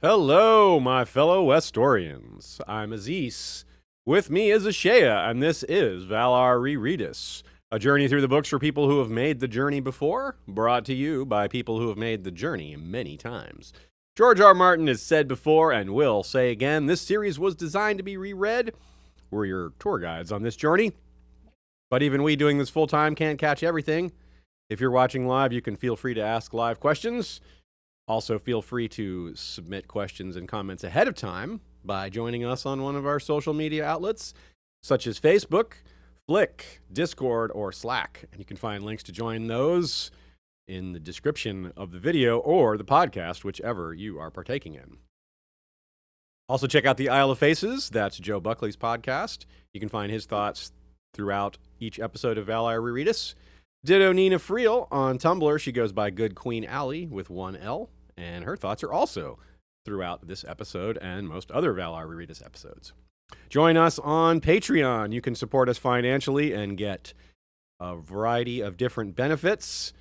Hello, my fellow Westorians. I'm Aziz. With me is Shae, and this is Valar Rereadis, a journey through the books for people who have made the journey before, brought to you by people who have made the journey many times. George R. Martin has said before and will say again, this series was designed to be reread. We're your tour guides on this journey. But even we doing this full-time can't catch everything. If you're watching live, you can feel free to ask live questions. Also, feel free to submit questions and comments ahead of time by joining us on one of our social media outlets, such as Facebook, Flick, Discord, or Slack. And you can find links to join those in the description of the video or the podcast, whichever you are partaking in. Also, check out the Isle of Faces. That's Joe Buckley's podcast. You can find his thoughts throughout each episode of Valar Rereadis. Ditto Nina Friel on Tumblr. She goes by Good Queen Alley with one L. And her thoughts are also throughout this episode and most other Valar Rereadis episodes. Join us on Patreon. You can support us financially and get a variety of different benefits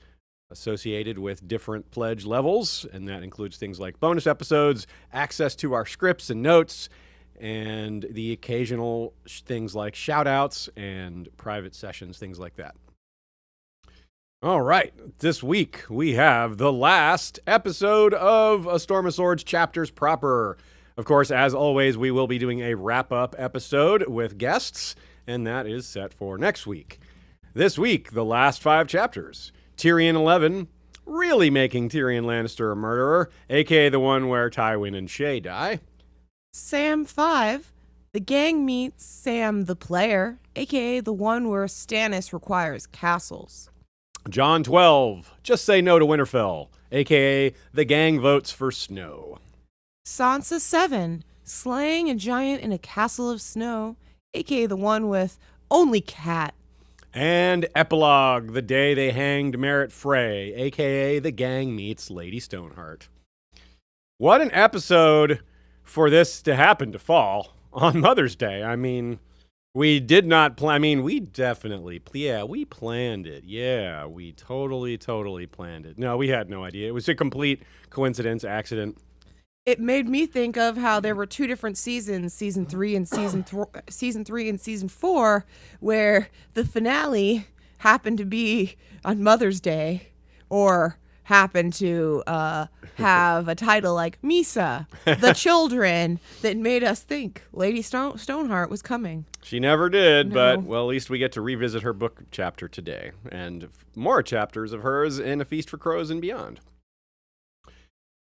associated with different pledge levels. And that includes things like bonus episodes, access to our scripts and notes, and the occasional things like shout-outs and private sessions, things like that. All right, this week we have the last episode of A Storm of Swords chapters proper. Of course, as always, we will be doing a wrap-up episode with guests, and that is set for next week. This week, the last 5 chapters. Tyrion 11, really making Tyrion Lannister a murderer, aka the one where Tywin and Shae die. Sam 5, the gang meets Sam the player, aka the one where Stannis requires castles. Jon 12, just say no to Winterfell, a.k.a. the gang votes for snow. Sansa 7, slaying a giant in a castle of snow, a.k.a. the one with only cat. And Epilogue, the day they hanged Merrett Frey, a.k.a. the gang meets Lady Stoneheart. What an episode for this to happen to fall on Mother's Day. I mean, we did not plan. I mean, we definitely, we planned it. Yeah, we totally planned it. No, we had no idea. It was a complete coincidence, accident. It made me think of how there were 2 different seasons, season 3 and season 3 and season 4, where the finale happened to be on Mother's Day, or happened to have a title like Misa, the children, that made us think Lady Stoneheart was coming. She never did, No. but, well, at least we get to revisit her book chapter today, and more chapters of hers in A Feast for Crows and beyond.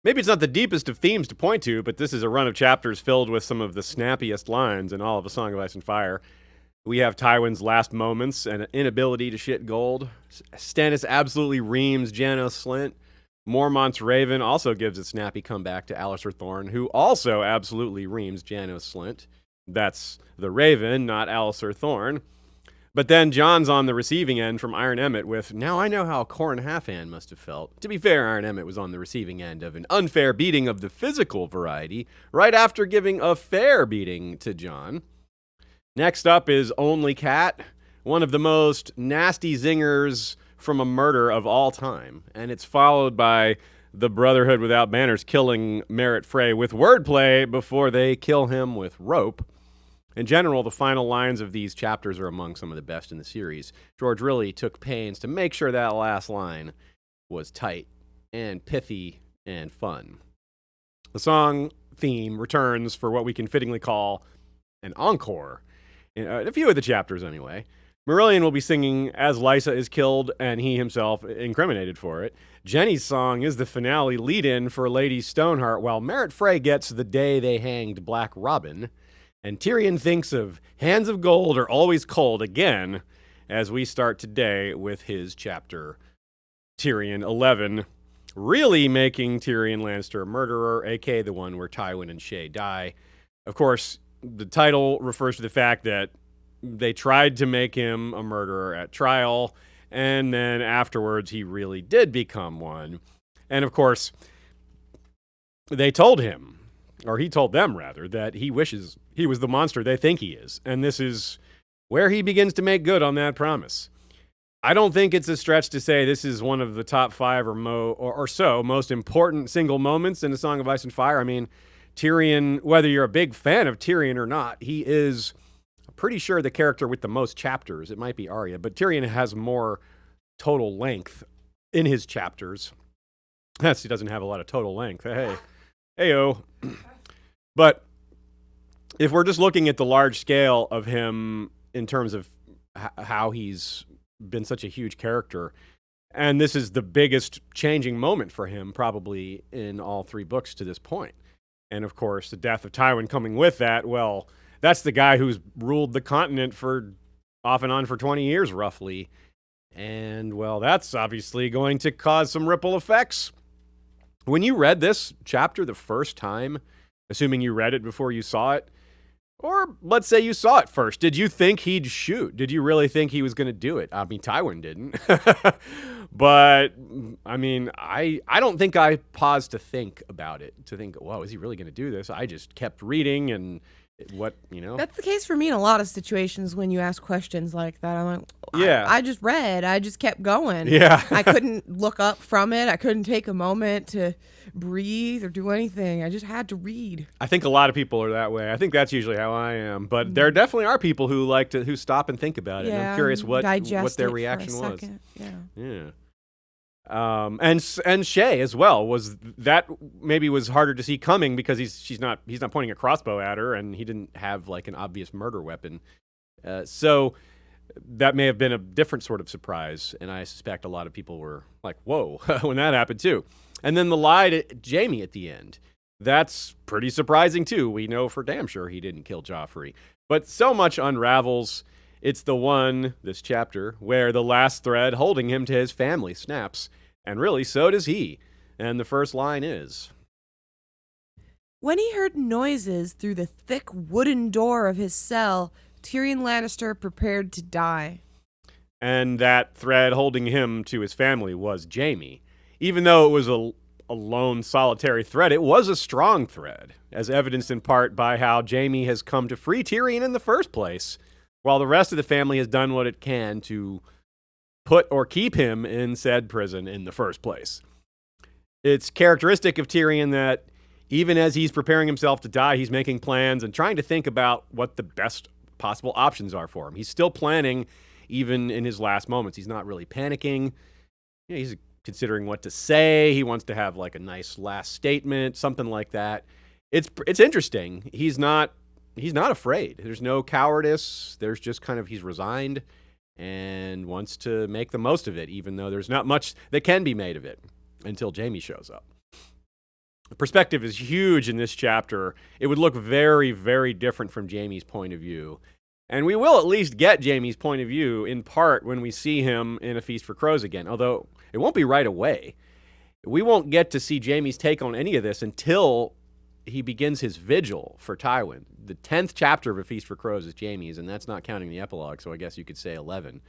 Maybe it's not the deepest of themes to point to, but this is a run of chapters filled with some of the snappiest lines in all of A Song of Ice and Fire. We have Tywin's last moments and inability to shit gold. Stannis absolutely reams Janos Slynt. Mormont's Raven also gives a snappy comeback to Alistair Thorne, who also absolutely reams Janos Slynt. That's the Raven, not Alistair Thorne. But then Jon's on the receiving end from Iron Emmett with, now I know how Corn Halfhand must have felt. To be fair, Iron Emmett was on the receiving end of an unfair beating of the physical variety, right after giving a fair beating to Jon. Next up is Only Cat, one of the most nasty zingers from a murder of all time. And it's followed by the Brotherhood Without Banners killing Merrett Frey with wordplay before they kill him with rope. In general, the final lines of these chapters are among some of the best in the series. George really took pains to make sure that last line was tight and pithy and fun. The song theme returns for what we can fittingly call an encore. In a few of the chapters, anyway. Marillion will be singing as Lysa is killed and he himself incriminated for it. Jenny's song is the finale lead-in for Lady Stoneheart, while Merrett Frey gets The Day They Hanged Black Robin. And Tyrion thinks of Hands of Gold Are Always Cold again as we start today with his chapter, Tyrion 11, really making Tyrion Lannister a murderer, aka the one where Tywin and Shae die. Of course, the title refers to the fact that they tried to make him a murderer at trial, and then afterwards he really did become one. And of course, they told him, or he told them rather, that he wishes he was the monster they think he is. And this is where he begins to make good on that promise. I don't think it's a stretch to say this is one of the top 5 or so most important single moments in A Song of Ice and Fire. I mean, Tyrion, whether you're a big fan of Tyrion or not, he is pretty sure the character with the most chapters. It might be Arya, but Tyrion has more total length in his chapters. Yes, he doesn't have a lot of total length. Heyo. But if we're just looking at the large scale of him in terms of how he's been such a huge character, and this is the biggest changing moment for him probably in all 3 books to this point. And of course, the death of Tywin coming with that, well, that's the guy who's ruled the continent for off and on for 20 years roughly. And well, that's obviously going to cause some ripple effects. When you read this chapter the first time, assuming you read it before you saw it, or let's say you saw it first, did you think he'd shoot? Did you really think he was going to do it? I mean, Tywin didn't. But, I mean, I don't think I paused to think about it, to think, whoa, is he really going to do this? I just kept reading and what, you know? That's the case for me in a lot of situations when you ask questions like that. I'm like, yeah. I just read. I just kept going. Yeah. I couldn't look up from it. I couldn't take a moment to breathe or do anything. I just had to read. I think a lot of people are that way. I think that's usually how I am. But there definitely are people who who stop and think about it. Yeah, and I'm curious what their reaction was. Yeah. And Shae as well was harder to see coming because he's not pointing a crossbow at her and he didn't have like an obvious murder weapon. So that may have been a different sort of surprise, and I suspect a lot of people were like, "Whoa," when that happened too. And then the lie to Jaime at the end. That's pretty surprising too. We know for damn sure he didn't kill Joffrey. But so much unravels. It's the one, this chapter, where the last thread holding him to his family snaps. And really, so does he. And the first line is, when he heard noises through the thick wooden door of his cell, Tyrion Lannister prepared to die. And that thread holding him to his family was Jaime. Even though it was a lone, solitary thread, it was a strong thread, as evidenced in part by how Jaime has come to free Tyrion in the first place, while the rest of the family has done what it can to put or keep him in said prison in the first place. It's characteristic of Tyrion that even as he's preparing himself to die, he's making plans and trying to think about what the best possible options are for him. He's still planning even in his last moments. He's not really panicking. You know, he's considering what to say. He wants to have like a nice last statement, something like that. It's interesting. He's not afraid. There's no cowardice. There's just kind of, he's resigned and wants to make the most of it, even though there's not much that can be made of it until Jaime shows up. The perspective is huge in this chapter. It would look very, very different from Jaime's point of view. And we will at least get Jaime's point of view in part when we see him in A Feast for Crows again, although it won't be right away. We won't get to see Jaime's take on any of this until he begins his vigil for Tywin. The 10th chapter of A Feast for Crows is Jaime's, and that's not counting the epilogue, so I guess you could say 11.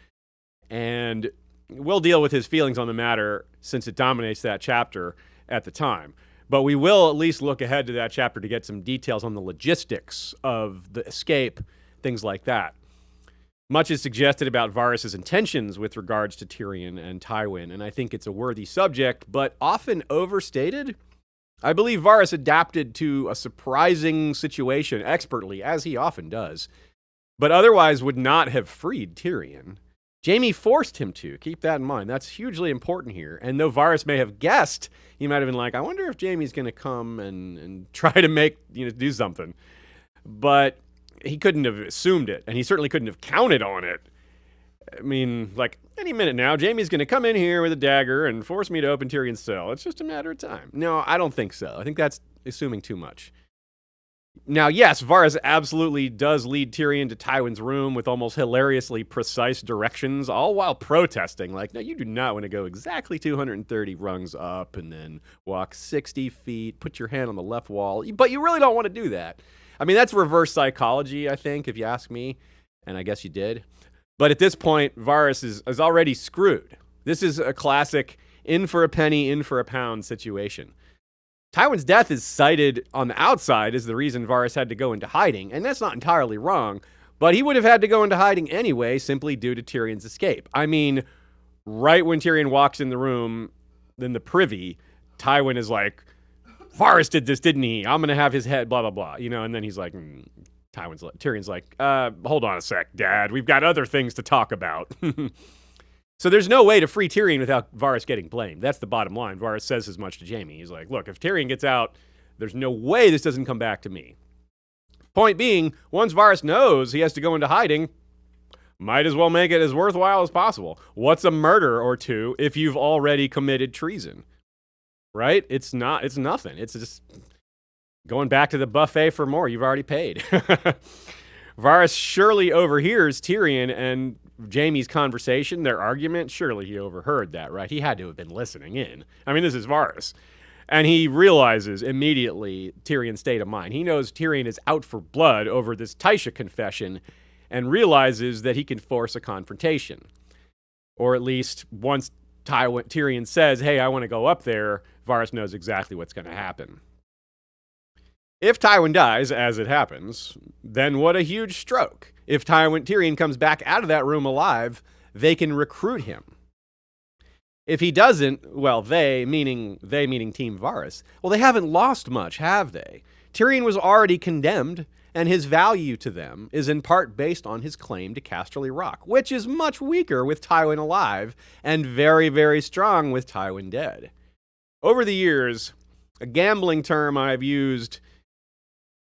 And we'll deal with his feelings on the matter since it dominates that chapter at the time. But we will at least look ahead to that chapter to get some details on the logistics of the escape, things like that. Much is suggested about Varys' intentions with regards to Tyrion and Tywin, and I think it's a worthy subject, but often overstated. I believe Varys adapted to a surprising situation expertly, as he often does, but otherwise would not have freed Tyrion. Jaime forced him to. Keep that in mind. That's hugely important here. And though Varys may have guessed, he might have been like, I wonder if Jaime's going to come and try to do something. But he couldn't have assumed it, and he certainly couldn't have counted on it. I mean, like, any minute now, Jaime's going to come in here with a dagger and force me to open Tyrion's cell. It's just a matter of time. No, I don't think so. I think that's assuming too much. Now, yes, Varys absolutely does lead Tyrion to Tywin's room with almost hilariously precise directions, all while protesting. Like, no, you do not want to go exactly 230 rungs up and then walk 60 feet, put your hand on the left wall. But you really don't want to do that. I mean, that's reverse psychology, I think, if you ask me. And I guess you did. But at this point, Varys is already screwed. This is a classic in for a penny, in for a pound situation. Tywin's death is cited on the outside as the reason Varys had to go into hiding, and that's not entirely wrong, but he would have had to go into hiding anyway simply due to Tyrion's escape. I mean, Right when Tyrion walks in the room, in the privy, Tywin is like, Varys did this, didn't he? I'm going to have his head, blah, blah, blah. And then he's like, Tyrion's like, hold on a sec, Dad. We've got other things to talk about. So there's no way to free Tyrion without Varys getting blamed. That's the bottom line. Varys says as much to Jaime. He's like, look, if Tyrion gets out, there's no way this doesn't come back to me. Point being, once Varys knows he has to go into hiding, might as well make it as worthwhile as possible. What's a murder or two if you've already committed treason? Right? It's nothing. It's just going back to the buffet for more. You've already paid. Varys surely overhears Tyrion and Jaime's conversation, their argument. Surely he overheard that, right? He had to have been listening in. I mean, this is Varys. And he realizes immediately Tyrion's state of mind. He knows Tyrion is out for blood over this Tysha confession and realizes that he can force a confrontation. Or at least once Tyrion says, hey, I want to go up there, Varys knows exactly what's going to happen. If Tywin dies, as it happens, then what a huge stroke. If Tyrion comes back out of that room alive, they can recruit him. If he doesn't, well, they meaning Team Varys, well, they haven't lost much, have they? Tyrion was already condemned, and his value to them is in part based on his claim to Casterly Rock, which is much weaker with Tywin alive and very, very strong with Tywin dead. Over the years, a gambling term I've used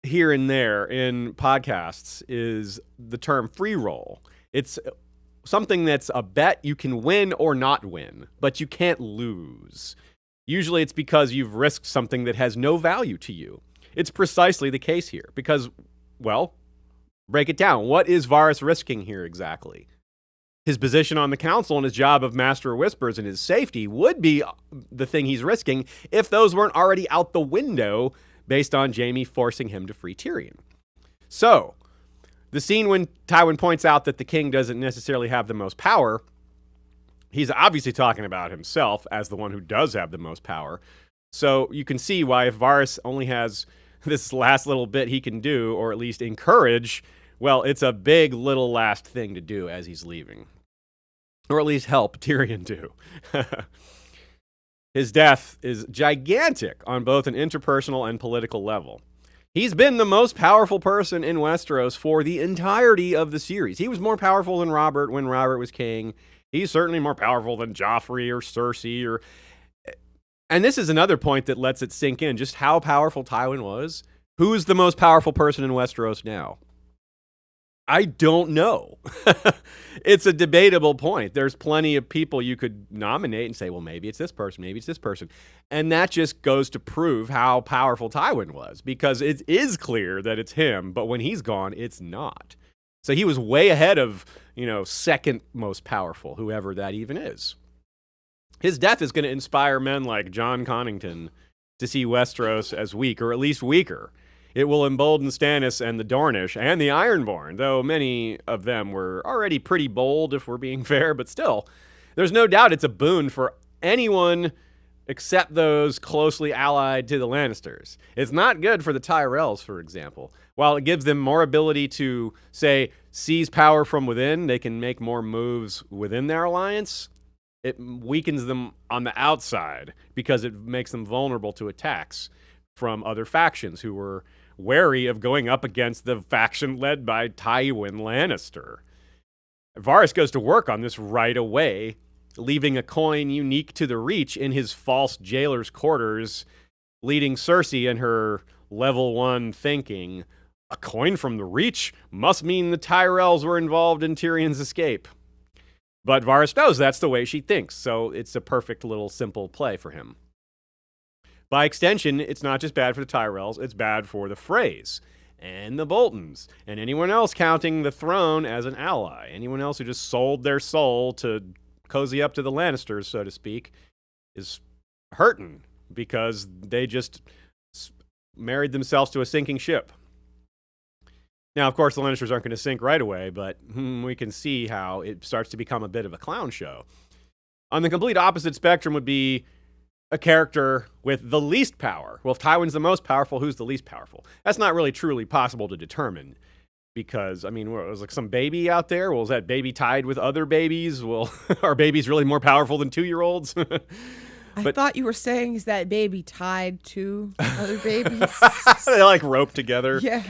here and there in podcasts is the term free roll. It's something that's a bet you can win or not win, but you can't lose. Usually it's because you've risked something that has no value to you. It's precisely the case here because, well, break it down. What is Varys risking here exactly? His position on the council and his job of Master of Whispers and his safety would be the thing he's risking if those weren't already out the window based on Jaime forcing him to free Tyrion. So, the scene when Tywin points out that the king doesn't necessarily have the most power, he's obviously talking about himself as the one who does have the most power. So you can see why if Varys only has this last little bit he can do, or at least encourage, well, it's a big little last thing to do as he's leaving. Or at least help Tyrion do. His death is gigantic on both an interpersonal and political level. He's been the most powerful person in Westeros for the entirety of the series. He was more powerful than Robert when Robert was king. He's certainly more powerful than Joffrey or Cersei. And this is another point that lets it sink in, just how powerful Tywin was. Who's the most powerful person in Westeros now? I don't know. It's a debatable point. There's plenty of people you could nominate and say, well, maybe it's this person, maybe it's this person. And that just goes to prove how powerful Tywin was, because it is clear that it's him, but when he's gone, it's not. So he was way ahead of, second most powerful, whoever that even is. His death is going to inspire men like Jon Connington to see Westeros as weak, or at least weaker. It will embolden Stannis and the Dornish and the Ironborn, though many of them were already pretty bold, if we're being fair, but still, there's no doubt it's a boon for anyone except those closely allied to the Lannisters. It's not good for the Tyrells, for example. While it gives them more ability to, say, seize power from within, they can make more moves within their alliance, it weakens them on the outside because it makes them vulnerable to attacks from other factions who were wary of going up against the faction led by Tywin Lannister. Varys goes to work on this right away, leaving a coin unique to the Reach in his false jailer's quarters, leading Cersei in her level 1 thinking, a coin from the Reach must mean the Tyrells were involved in Tyrion's escape. But Varys knows that's the way she thinks, so it's a perfect little simple play for him. By extension, it's not just bad for the Tyrells, it's bad for the Freys and the Boltons and anyone else counting the throne as an ally. Anyone else who just sold their soul to cozy up to the Lannisters, so to speak, is hurting because they just married themselves to a sinking ship. Now, of course, the Lannisters aren't going to sink right away, but we can see how it starts to become a bit of a clown show. On the complete opposite spectrum would be a character with the least power. Well, if Tywin's the most powerful, who's the least powerful? That's not really truly possible to determine. Because, I mean, what, was like some baby out there? Well, is that baby tied with other babies? Well, are babies really more powerful than 2-year-olds? I thought you were saying is that baby tied to other babies? They like rope together. Yeah.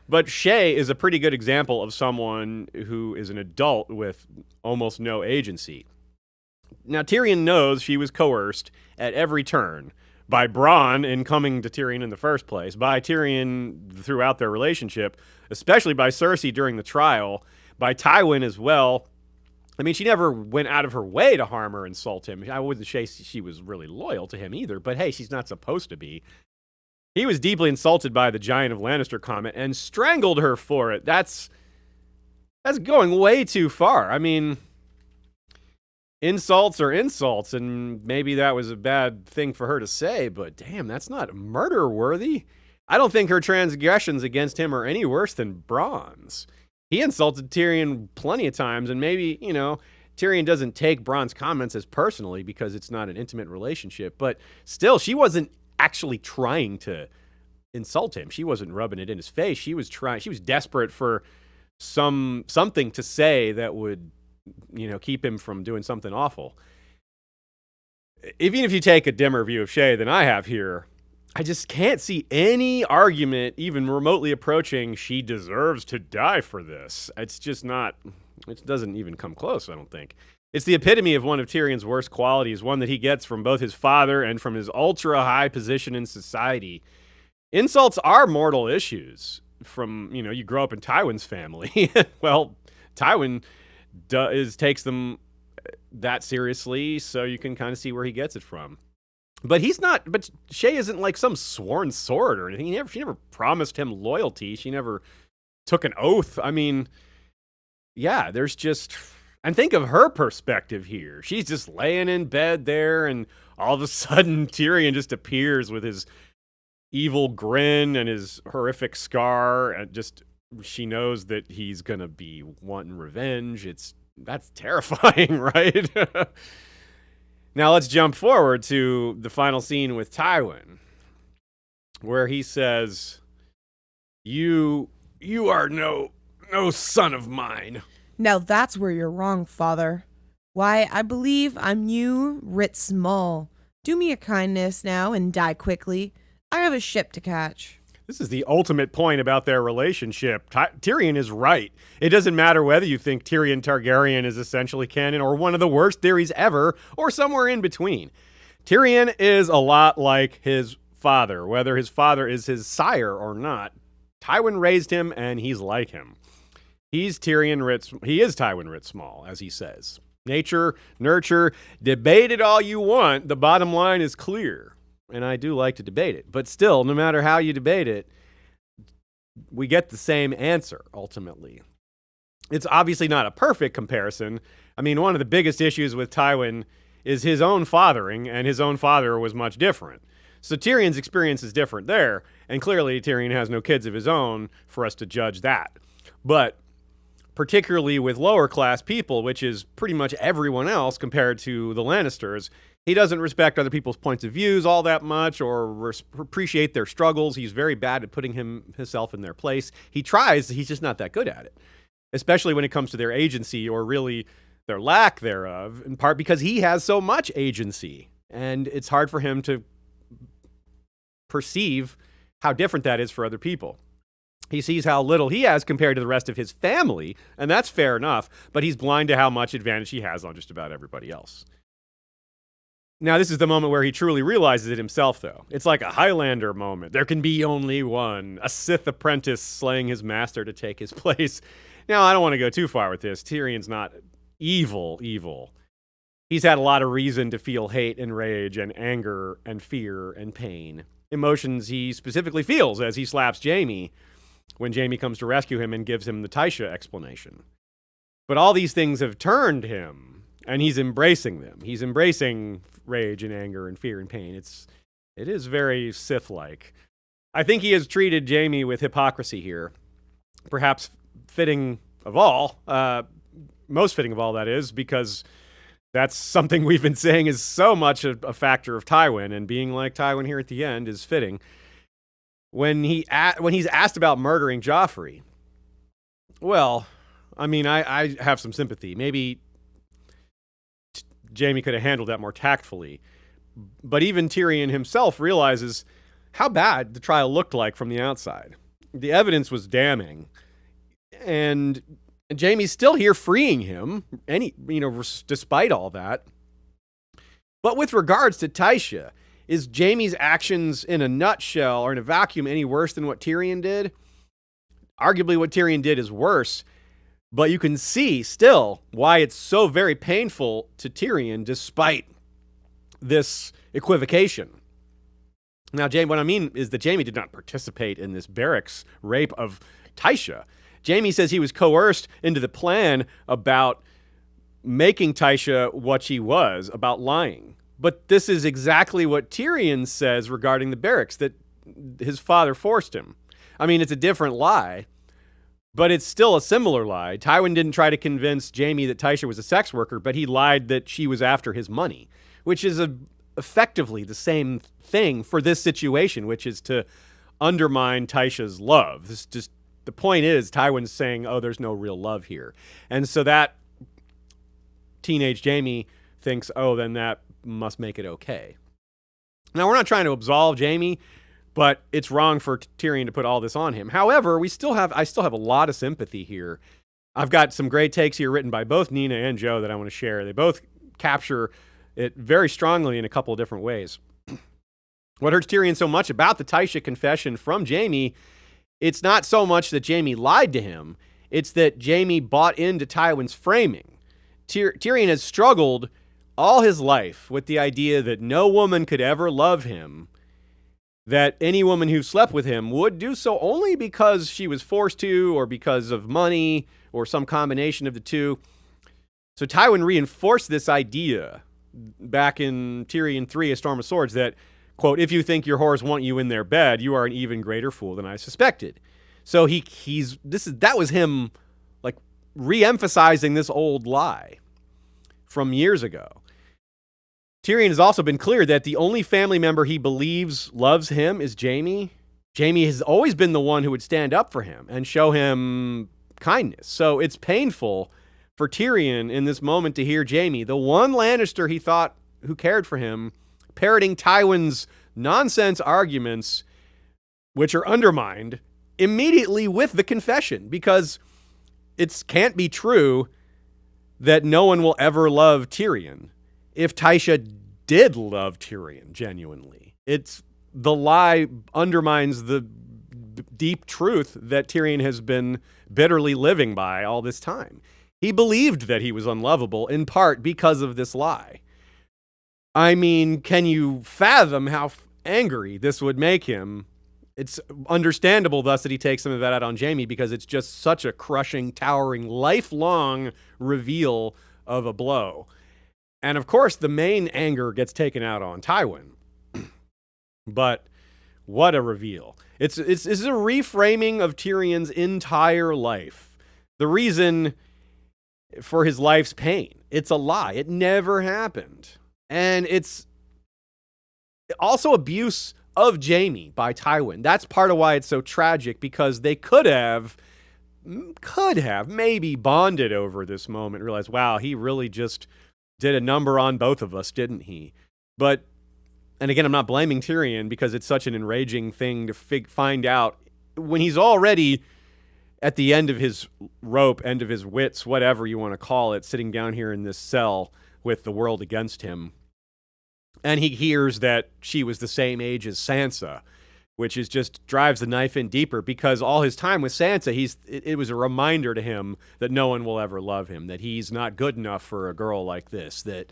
But Shae is a pretty good example of someone who is an adult with almost no agency. Now, Tyrion knows she was coerced at every turn by Bronn in coming to Tyrion in the first place, by Tyrion throughout their relationship, especially by Cersei during the trial, by Tywin as well. I mean, she never went out of her way to harm or insult him. I wouldn't say she was really loyal to him either, but hey, she's not supposed to be. He was deeply insulted by the Giant of Lannister comment and strangled her for it. That's going way too far. I mean, insults are insults, and maybe that was a bad thing for her to say, but damn, that's not murder-worthy. I don't think her transgressions against him are any worse than Bronn's. He insulted Tyrion plenty of times, and maybe, Tyrion doesn't take Bronn's comments as personally because it's not an intimate relationship, but still, she wasn't actually trying to insult him. She wasn't rubbing it in his face. She was desperate for something to say that would keep him from doing something awful. Even if you take a dimmer view of Shae than I have here, I just can't see any argument even remotely approaching she deserves to die for this. It's just not, it doesn't even come close, I don't think. It's the epitome of one of Tyrion's worst qualities, one that he gets from both his father and from his ultra-high position in society. Insults are mortal issues. You grow up in Tywin's family. Well, Tywin takes them that seriously, so you can kind of see where he gets it from. But Shae isn't like some sworn sword or anything. She never promised him loyalty. She never took an oath. I mean, yeah, there's just... And think of her perspective here. She's just laying in bed there, and all of a sudden Tyrion just appears with his evil grin and his horrific scar, and just she knows that he's gonna be wanting revenge. That's terrifying, right? Now let's jump forward to the final scene with Tywin, where he says, You are no son of mine. Now that's where you're wrong, father. Why, I believe I'm you, writ small. Do me a kindness now and die quickly. I have a ship to catch. This is the ultimate point about their relationship. Tyrion is right. It doesn't matter whether you think Tyrion Targaryen is essentially canon or one of the worst theories ever, or somewhere in between. Tyrion is a lot like his father, whether his father is his sire or not. Tywin raised him, and he's like him. He is Tywin writ small, as he says. Nature, nurture, debate it all you want. The bottom line is clear. And I do like to debate it. But still, no matter how you debate it, we get the same answer, ultimately. It's obviously not a perfect comparison. I mean, one of the biggest issues with Tywin is his own fathering, and his own father was much different. So Tyrion's experience is different there, and clearly Tyrion has no kids of his own for us to judge that. But particularly with lower class people, which is pretty much everyone else compared to the Lannisters, he doesn't respect other people's points of views all that much or appreciate their struggles. He's very bad at putting himself in their place. He tries, he's just not that good at it, especially when it comes to their agency or really their lack thereof, in part because he has so much agency, and it's hard for him to perceive how different that is for other people. He sees how little he has compared to the rest of his family, and that's fair enough, but he's blind to how much advantage he has on just about everybody else. Now, this is the moment where he truly realizes it himself, though. It's like a Highlander moment. There can be only one, a Sith apprentice slaying his master to take his place. Now, I don't want to go too far with this. Tyrion's not evil. He's had a lot of reason to feel hate and rage and anger and fear and pain. Emotions he specifically feels as he slaps Jaime when Jaime comes to rescue him and gives him the Tysha explanation. But all these things have turned him, and he's embracing them. He's embracing rage and anger and fear and pain. It is very Sith-like. I think he has treated Jaime with hypocrisy here. Perhaps fitting of all, most fitting of all, that is, because that's something we've been saying is so much a factor of Tywin, and being like Tywin here at the end is fitting. when he's asked about murdering Joffrey. Well, I mean, I have some sympathy. Maybe Jaime could have handled that more tactfully. But even Tyrion himself realizes how bad the trial looked like from the outside. The evidence was damning. And Jaime's still here freeing him, despite all that. But with regards to Tysha, is Jaime's actions in a nutshell or in a vacuum any worse than what Tyrion did? Arguably what Tyrion did is worse, but you can see still why it's so very painful to Tyrion despite this equivocation. Now, what I mean is that Jaime did not participate in this barracks rape of Tysha. Jaime says he was coerced into the plan about making Tysha what she was, about lying. But this is exactly what Tyrion says regarding the barracks, that his father forced him. I mean, it's a different lie, but it's still a similar lie. Tywin didn't try to convince Jaime that Tysha was a sex worker, but he lied that she was after his money, which is effectively the same thing for this situation, which is to undermine Tysha's love. The point is, Tywin's saying, oh, there's no real love here. And so that teenage Jaime thinks, oh, then that must make it okay. Now, we're not trying to absolve Jaime, but it's wrong for Tyrion to put all this on him. However, I still have a lot of sympathy here. I've got some great takes here written by both Nina and Joe that I want to share. They both capture it very strongly in a couple of different ways. What hurts Tyrion so much about the Tysha confession from Jaime, it's not so much that Jaime lied to him, it's that Jaime bought into Tywin's framing. Tyrion has struggled all his life with the idea that no woman could ever love him, that any woman who slept with him would do so only because she was forced to, or because of money, or some combination of the two. So Tywin reinforced this idea back in Tyrion 3, A Storm of Swords, that, quote, if you think your whores want you in their bed, you are an even greater fool than I suspected. So that was him, like, re-emphasizing this old lie from years ago. Tyrion has also been clear that the only family member he believes loves him is Jaime. Jaime has always been the one who would stand up for him and show him kindness. So it's painful for Tyrion in this moment to hear Jaime, the one Lannister he thought who cared for him, parroting Tywin's nonsense arguments, which are undermined immediately with the confession, because it can't be true that no one will ever love Tyrion. If Tysha did love Tyrion genuinely, the lie undermines the deep truth that Tyrion has been bitterly living by all this time. He believed that he was unlovable in part because of this lie. I mean, can you fathom how angry this would make him? It's understandable, thus, that he takes some of that out on Jaime, because it's just such a crushing, towering, lifelong reveal of a blow. And of course, the main anger gets taken out on Tywin. But what a reveal. It's a reframing of Tyrion's entire life. The reason for his life's pain. It's a lie. It never happened. And it's also abuse of Jaime by Tywin. That's part of why it's so tragic, because they could have maybe bonded over this moment, realized, wow, he really just did a number on both of us, didn't he? But, and again, I'm not blaming Tyrion, because it's such an enraging thing to find out when he's already at the end of his rope, end of his wits, whatever you want to call it, sitting down here in this cell with the world against him. And he hears that she was the same age as Sansa, which is just drives the knife in deeper, because all his time with Sansa, it was a reminder to him that no one will ever love him, that he's not good enough for a girl like this, that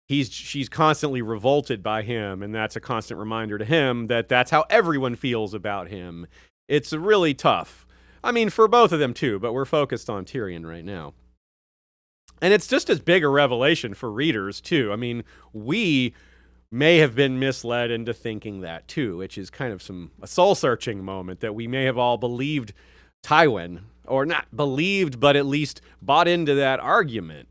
she's constantly revolted by him, and that's a constant reminder to him that that's how everyone feels about him. It's really tough. I mean, for both of them too, but we're focused on Tyrion right now. And it's just as big a revelation for readers too. I mean, we may have been misled into thinking that too, which is kind of a soul-searching moment, that we may have all believed Tywin, or not believed, but at least bought into that argument.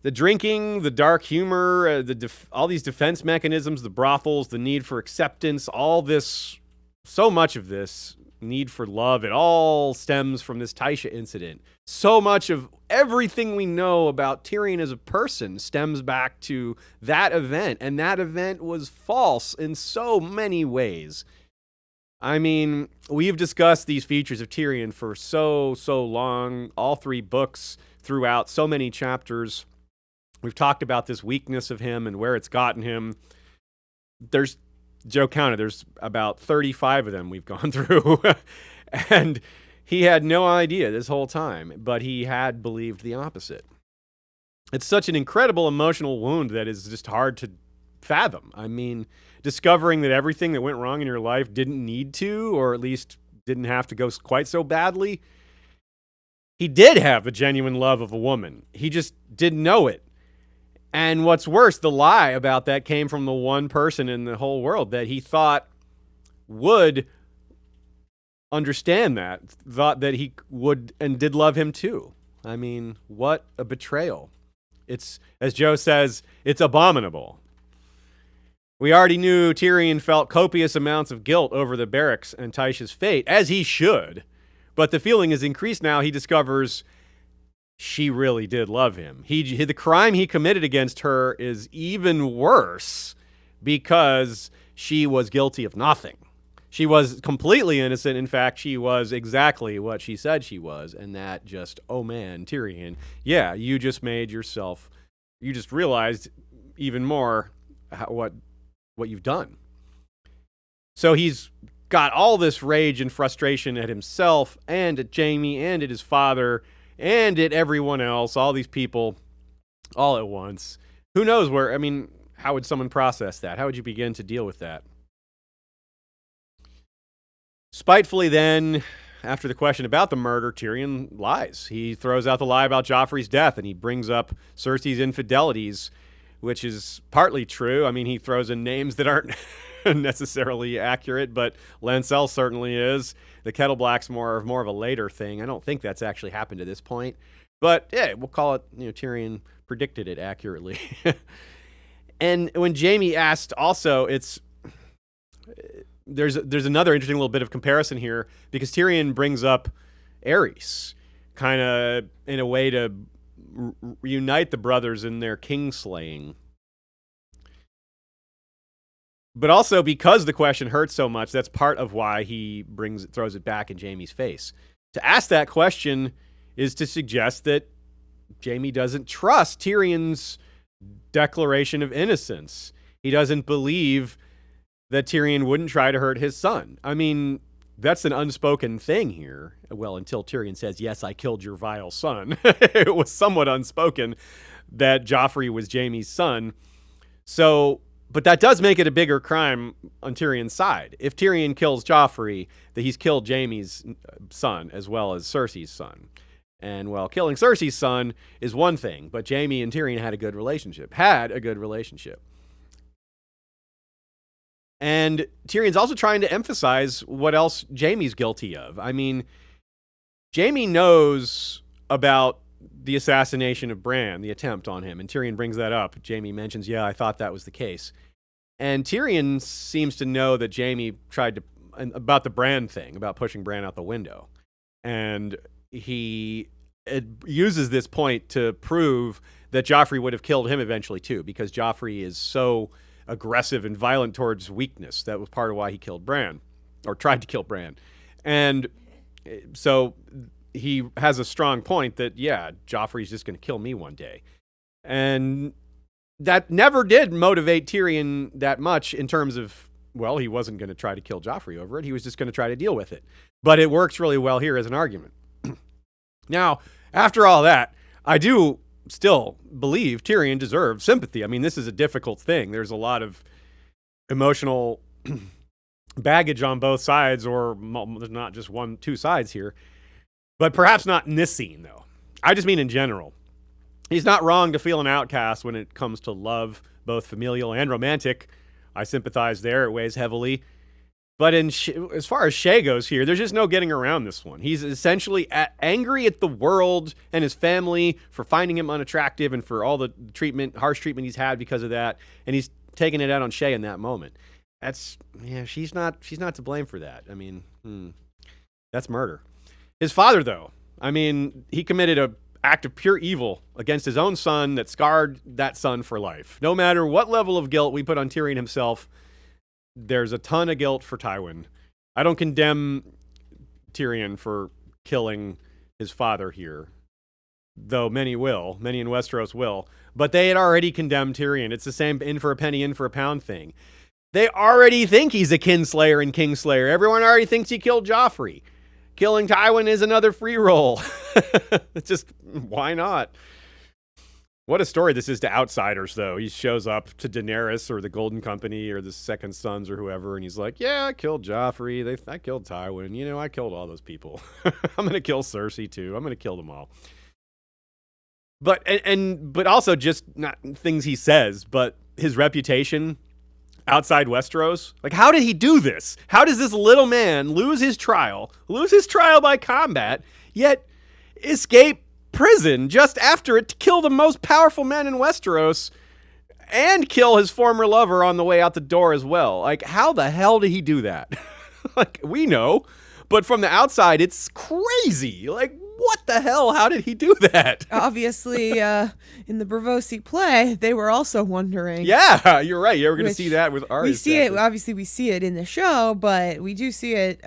The drinking, the dark humor, all these defense mechanisms, the brothels, the need for acceptance, all this, so much of this need for love, it all stems from this Tysha incident. So much of everything we know about Tyrion as a person stems back to that event, and that event was false in so many ways. I mean, we've discussed these features of Tyrion for so long, all 3 books throughout, so many chapters. We've talked about this weakness of him and where it's gotten him. There's, Joe counted, there's about 35 of them we've gone through. And he had no idea this whole time, but he had believed the opposite. It's such an incredible emotional wound that is just hard to fathom. I mean, discovering that everything that went wrong in your life didn't need to, or at least didn't have to go quite so badly. He did have a genuine love of a woman. He just didn't know it. And what's worse, the lie about that came from the one person in the whole world that he thought would understand that, thought that he would and did love him too. I mean, what a betrayal. It's, as Joe says, it's abominable. We already knew Tyrion felt copious amounts of guilt over the barracks and Tysha's fate, as he should. But the feeling is increased now. He discovers she really did love him. The crime he committed against her is even worse because she was guilty of nothing. She was completely innocent. In fact, she was exactly what she said she was. And that just, oh man, Tyrion, yeah, you just realized even more what you've done. So he's got all this rage and frustration at himself and at Jaime and at his father and at everyone else, all these people, all at once. Who knows where, I mean, how would someone process that? How would you begin to deal with that? Spitefully then, after the question about the murder, Tyrion lies. He throws out the lie about Joffrey's death, and he brings up Cersei's infidelities, which is partly true. I mean, he throws in names that aren't necessarily accurate, but Lancel certainly is. The Kettle Black's more of a later thing. I don't think that's actually happened to this point. But yeah, we'll call it, Tyrion predicted it accurately. And when Jaime asked also, there's another interesting little bit of comparison here, because Tyrion brings up Aerys, kind of in a way to reunite the brothers in their kingslaying. But also because the question hurts so much, that's part of why he throws it back in Jaime's face. To ask that question is to suggest that Jaime doesn't trust Tyrion's declaration of innocence. He doesn't believe that Tyrion wouldn't try to hurt his son. I mean, that's an unspoken thing here. Well, until Tyrion says, yes, I killed your vile son. It was somewhat unspoken that Joffrey was Jaime's son. So, but that does make it a bigger crime on Tyrion's side. If Tyrion kills Joffrey, that he's killed Jaime's son as well as Cersei's son. And, well, killing Cersei's son is one thing, but Jaime and Tyrion had a good relationship. And Tyrion's also trying to emphasize what else Jaime's guilty of. I mean, Jaime knows about the assassination of Bran, the attempt on him, and Tyrion brings that up. Jaime mentions, yeah, I thought that was the case. And Tyrion seems to know that Jaime tried to, about the Bran thing, about pushing Bran out the window. And he uses this point to prove that Joffrey would have killed him eventually too, because Joffrey is so aggressive and violent towards weakness. That was part of why he killed Bran, or tried to kill Bran. And so he has a strong point that, yeah, Joffrey's just going to kill me one day. And that never did motivate Tyrion that much in terms of, well, he wasn't going to try to kill Joffrey over it. He was just going to try to deal with it. But it works really well here as an argument. Now, after all that, I do still believe Tyrion deserves sympathy. I mean, this is a difficult thing. There's a lot of emotional baggage on both sides, or there's not just two sides here. But perhaps not in this scene, though. I just mean in general. He's not wrong to feel an outcast when it comes to love, both familial and romantic. I sympathize there. It weighs heavily. But as far as Shae goes here, there's just no getting around this one. He's essentially angry at the world and his family for finding him unattractive and for all the harsh treatment he's had because of that. And he's taking it out on Shae in that moment. She's not to blame for that. I mean, that's murder. His father, though, I mean, he committed an act of pure evil against his own son that scarred that son for life. No matter what level of guilt we put on Tyrion himself, there's a ton of guilt for Tywin. I don't condemn Tyrion for killing his father here, though many in Westeros will. But they had already condemned Tyrion. It's the same in for a penny, in for a pound thing. They already think he's a kinslayer and kingslayer. Everyone already thinks he killed Joffrey. Killing Tywin is another free roll. It's just, why not? What a story this is to outsiders, though. He shows up to Daenerys or the Golden Company or the Second Sons or whoever, and he's like, yeah, I killed Joffrey. I killed Tywin. I killed all those people. I'm going to kill Cersei, too. I'm going to kill them all. But also just not things he says, but his reputation outside Westeros. Like, how did he do this? How does this little man lose his trial by combat, yet escape prison just after it to kill the most powerful man in Westeros and kill his former lover on the way out the door as well? Like, how the hell did he do that? Like, we know, but from the outside, it's crazy. Like, what the hell? How did he do that? Obviously, in the Braavosi play, they were also wondering. Yeah, you're right. You're going to see that with Arya. We see it in the show, but we do see it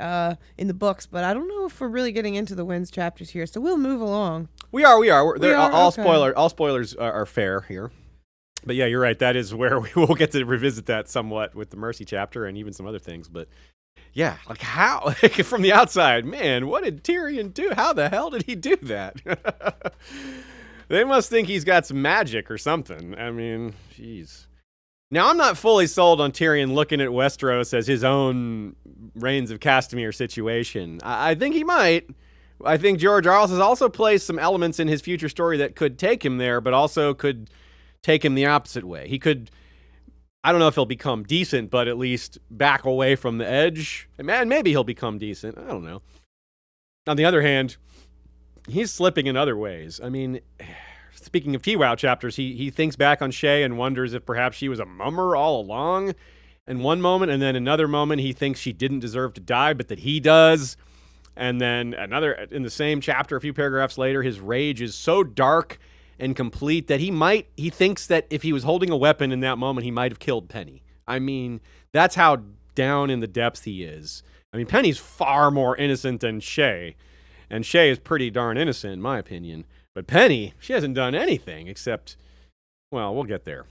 in the books. But I don't know if we're really getting into the Winds chapters here, so we'll move along. We are. All okay. spoilers are fair here. But yeah, you're right. That is where we will get to revisit that somewhat with the Mercy chapter and even some other things. But yeah, like how? Like from the outside, man, what did Tyrion do? How the hell did he do that? They must think he's got some magic or something. I mean, jeez. Now, I'm not fully sold on Tyrion looking at Westeros as his own Reigns of Castamere situation. I think he might. I think George R. has also placed some elements in his future story that could take him there, but also could take him the opposite way. He could, I don't know if he'll become decent, but at least back away from the edge. And maybe he'll become decent. I don't know. On the other hand, he's slipping in other ways. I mean, speaking of TWOW chapters, he thinks back on Shae and wonders if perhaps she was a mummer all along in one moment, and then another moment he thinks she didn't deserve to die, but that he does. And then another, in the same chapter, a few paragraphs later, his rage is so dark and complete that he thinks that if he was holding a weapon in that moment, he might have killed Penny. I mean, that's how down in the depths he is. I mean, Penny's far more innocent than Shae, and Shae is pretty darn innocent, in my opinion. But Penny, she hasn't done anything except, well, we'll get there.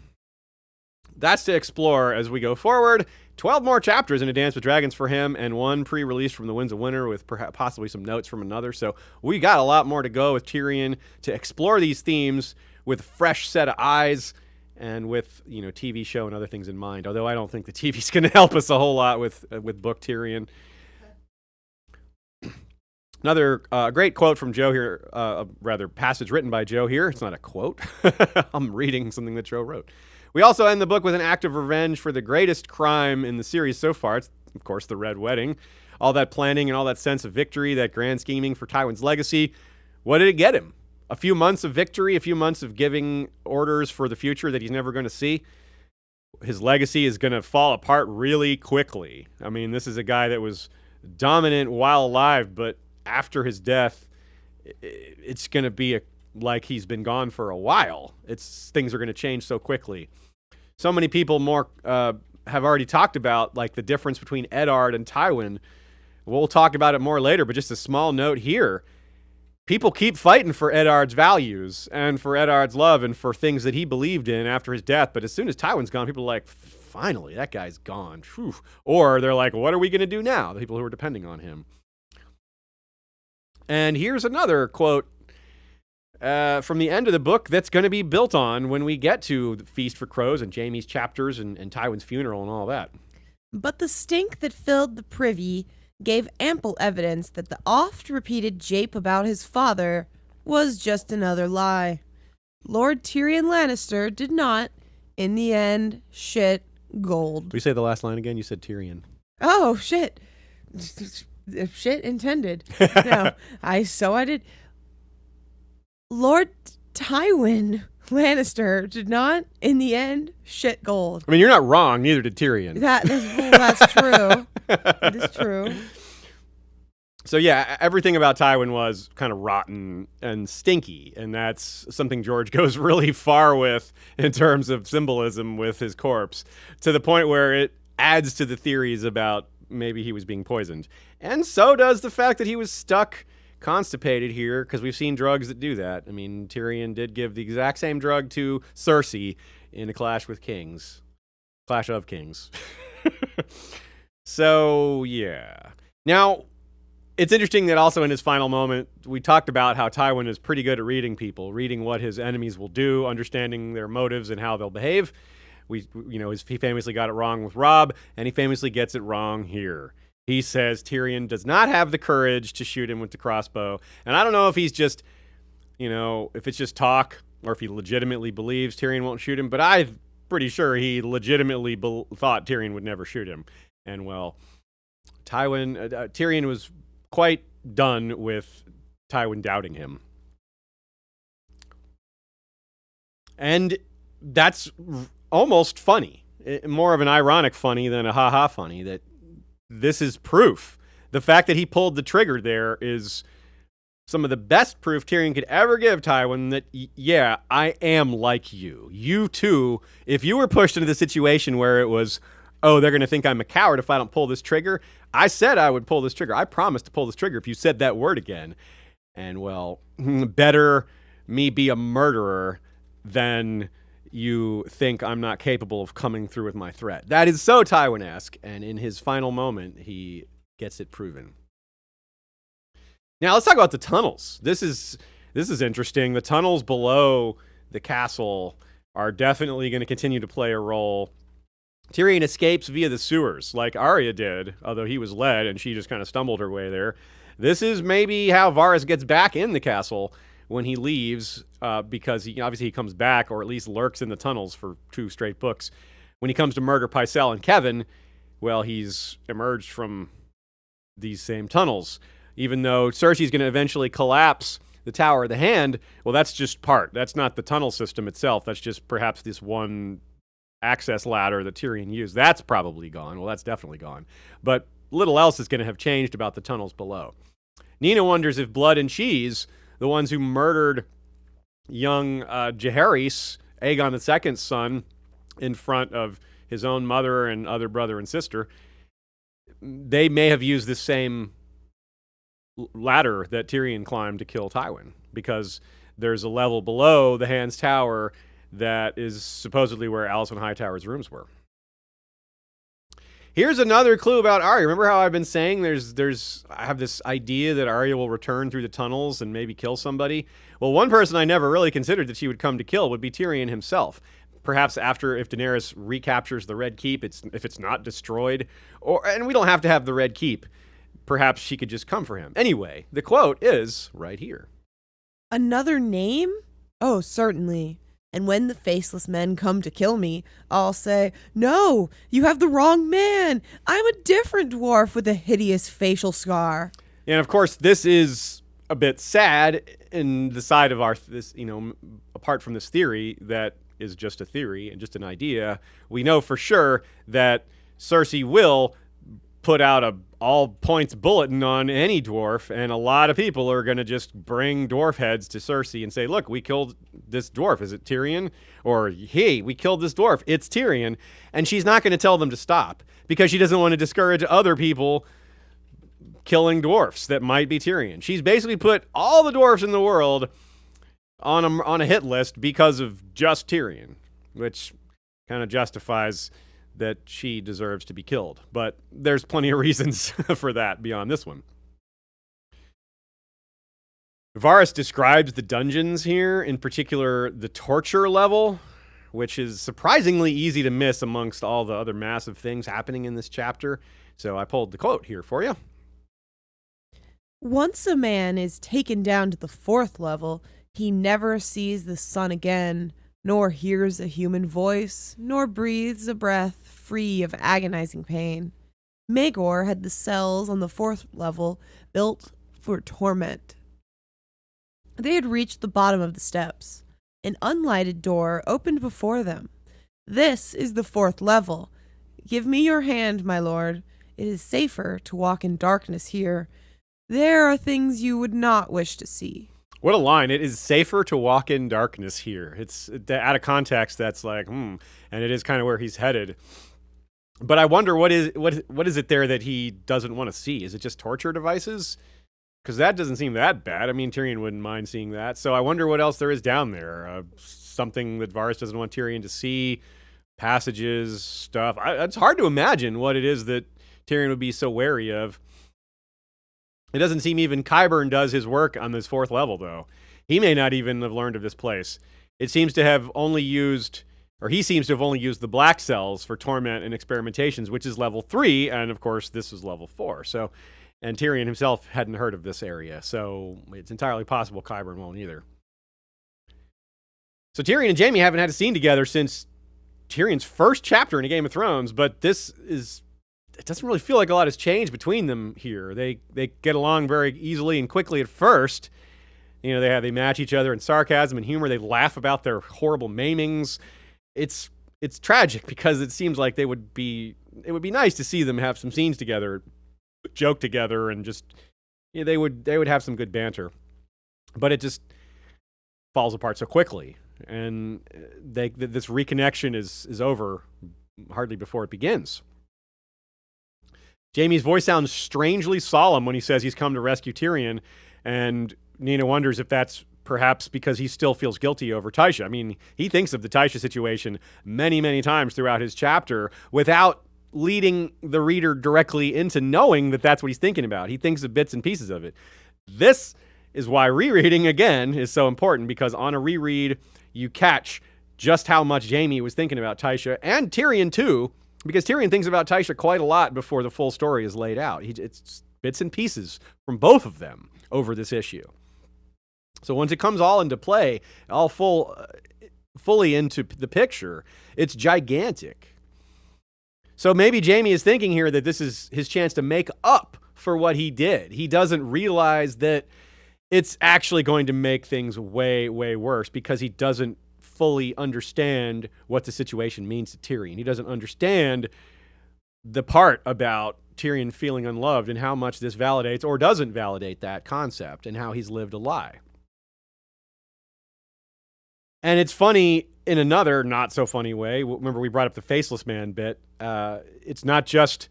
That's to explore as we go forward. 12 more chapters in A Dance with Dragons for him, and one pre-release from The Winds of Winter with possibly some notes from another. So we got a lot more to go with Tyrion to explore these themes with a fresh set of eyes and with, TV show and other ththings in mind. Although I don't think the TV's going to help us a whole lot with book Tyrion. Another great quote from Joe here, rather passage written by Joe here. It's not a quote. I'm reading something that Joe wrote. We also end the book with an act of revenge for the greatest crime in the series so far. It's, of course, the Red Wedding. All that planning and all that sense of victory, that grand scheming for Tywin's legacy. What did it get him? A few months of victory, a few months of giving orders for the future that he's never going to see. His legacy is going to fall apart really quickly. I mean, this is a guy that was dominant while alive, but after his death, it's going to be like he's been gone for a while. Things are going to change so quickly. So many people have already talked about like the difference between Eddard and Tywin. We'll talk about it more later, but just a small note here. People keep fighting for Eddard's values and for Eddard's love and for things that he believed in after his death. But as soon as Tywin's gone, people are like, finally, that guy's gone. Whew. Or they're like, what are we going to do now? The people who are depending on him. And here's another quote from the end of the book that's going to be built on when we get to the Feast for Crows and Jaime's chapters and Tywin's funeral and all that. But the stink that filled the privy gave ample evidence that the oft-repeated jape about his father was just another lie. Lord Tyrion Lannister did not, in the end, shit gold. Will you say the last line again? You said Tyrion. Oh, shit. Shit intended. No, I did. Lord Tywin Lannister did not, in the end, shit gold. I mean, you're not wrong. Neither did Tyrion. That's true. It is true. So yeah, everything about Tywin was kind of rotten and stinky, and that's something George goes really far with in terms of symbolism with his corpse, to the point where it adds to the theories about maybe he was being poisoned. And so does the fact that he was stuck constipated here, because we've seen drugs that do that. I mean, Tyrion did give the exact same drug to Cersei in a Clash of Kings. So, yeah. Now, it's interesting that also in his final moment, we talked about how Tywin is pretty good at reading people, reading what his enemies will do, understanding their motives and how they'll behave. He famously got it wrong with Robb, and he famously gets it wrong here. He says Tyrion does not have the courage to shoot him with the crossbow. And I don't know if he's just, if it's just talk or if he legitimately believes Tyrion won't shoot him, but I'm pretty sure he legitimately thought Tyrion would never shoot him. And, well, Tyrion was quite done with Tywin doubting him. And that's almost funny. More of an ironic funny than a ha-ha funny, that this is proof. The fact that he pulled the trigger there is some of the best proof Tyrion could ever give Tywin that, yeah, I am like you. You too, if you were pushed into the situation where it was, oh, they're going to think I'm a coward if I don't pull this trigger, I said I would pull this trigger. I promised to pull this trigger if you said that word again. And, well, better me be a murderer than you think I'm not capable of coming through with my threat. That is so Tywin-esque, and in his final moment, he gets it proven. Now, let's talk about the tunnels. This is interesting. The tunnels below the castle are definitely going to continue to play a role. Tyrion escapes via the sewers, like Arya did, although he was led, and she just kind of stumbled her way there. This is maybe how Varys gets back in the castle when he leaves, because he comes back, or at least lurks in the tunnels for 2 straight books. When he comes to murder Pycelle and Kevin, well, he's emerged from these same tunnels. Even though Cersei's going to eventually collapse the Tower of the Hand, well, that's just part. That's not the tunnel system itself. That's just perhaps this one access ladder that Tyrion used. That's probably gone. Well, that's definitely gone. But little else is going to have changed about the tunnels below. Nina wonders if Blood and Cheese, the ones who murdered young Jaehaerys, Aegon II's son, in front of his own mother and other brother and sister, they may have used this same ladder that Tyrion climbed to kill Tywin, because there's a level below the Hand's Tower that is supposedly where Alicent Hightower's rooms were. Here's another clue about Arya. Remember how I've been saying I have this idea that Arya will return through the tunnels and maybe kill somebody? Well, one person I never really considered that she would come to kill would be Tyrion himself. Perhaps if Daenerys recaptures the Red Keep, if it's not destroyed, and we don't have to have the Red Keep, perhaps she could just come for him. Anyway, the quote is right here. Another name? Oh, certainly. And when the faceless men come to kill me, I'll say, no, you have the wrong man. I'm a different dwarf with a hideous facial scar. And of course, this is a bit sad in the side of apart from this theory that is just a theory and just an idea, we know for sure that Cersei will put out a all-points bulletin on any dwarf, and a lot of people are going to just bring dwarf heads to Cersei and say, look, we killed this dwarf. Is it Tyrion? Or, hey, we killed this dwarf. It's Tyrion. And she's not going to tell them to stop, because she doesn't want to discourage other people killing dwarfs that might be Tyrion. She's basically put all the dwarfs in the world on a hit list because of just Tyrion, which kind of justifies that she deserves to be killed. But there's plenty of reasons for that beyond this one. Varys describes the dungeons here, in particular the torture level, which is surprisingly easy to miss amongst all the other massive things happening in this chapter. So I pulled the quote here for you. Once a man is taken down to the 4th level, he never sees the sun again, nor hears a human voice, nor breathes a breath free of agonizing pain. Maegor had the cells on the 4th level built for torment. They had reached the bottom of the steps. An unlighted door opened before them. This is the 4th level. Give me your hand, my lord. It is safer to walk in darkness here. There are things you would not wish to see. What a line. It is safer to walk in darkness here. It's out of context. That's like, and it is kind of where he's headed. But I wonder what is it there that he doesn't want to see? Is it just torture devices? Because that doesn't seem that bad. I mean, Tyrion wouldn't mind seeing that. So I wonder what else there is down there. Something that Varys doesn't want Tyrion to see. Passages, stuff. It's hard to imagine what it is that Tyrion would be so wary of. It doesn't seem even Qyburn does his work on this 4th level, though. He may not even have learned of this place. It seems to have only used, or he seems to have only used the black cells for torment and experimentations, which is level 3, and of course this is level 4. So, and Tyrion himself hadn't heard of this area, so it's entirely possible Qyburn won't either. So Tyrion and Jaime haven't had a scene together since Tyrion's first chapter in A Game of Thrones, but it doesn't really feel like a lot has changed between them here. They get along very easily and quickly at first. You know, they match each other in sarcasm and humor. They laugh about their horrible maimings. It's tragic because it seems like it would be nice to see them have some scenes together, joke together, and just they would have some good banter. But it just falls apart so quickly, and this reconnection is over hardly before it begins. Jaime's voice sounds strangely solemn when he says he's come to rescue Tyrion, and Nina wonders if that's perhaps because he still feels guilty over Tysha. I mean, he thinks of the Tysha situation many, many times throughout his chapter without leading the reader directly into knowing that that's what he's thinking about. He thinks of bits and pieces of it. This is why rereading, again, is so important, because on a reread, you catch just how much Jaime was thinking about Tysha, and Tyrion too, because Tyrion thinks about Tysha quite a lot before the full story is laid out. It's bits and pieces from both of them over this issue. So once it comes all into play, all fully into the picture, it's gigantic. So maybe Jaime is thinking here that this is his chance to make up for what he did. He doesn't realize that it's actually going to make things way, way worse because he doesn't fully understand what the situation means to Tyrion. He doesn't understand the part about Tyrion feeling unloved and how much this validates or doesn't validate that concept and how he's lived a lie. And it's funny in another not so funny way. Remember, we brought up the Faceless Man bit. It's not just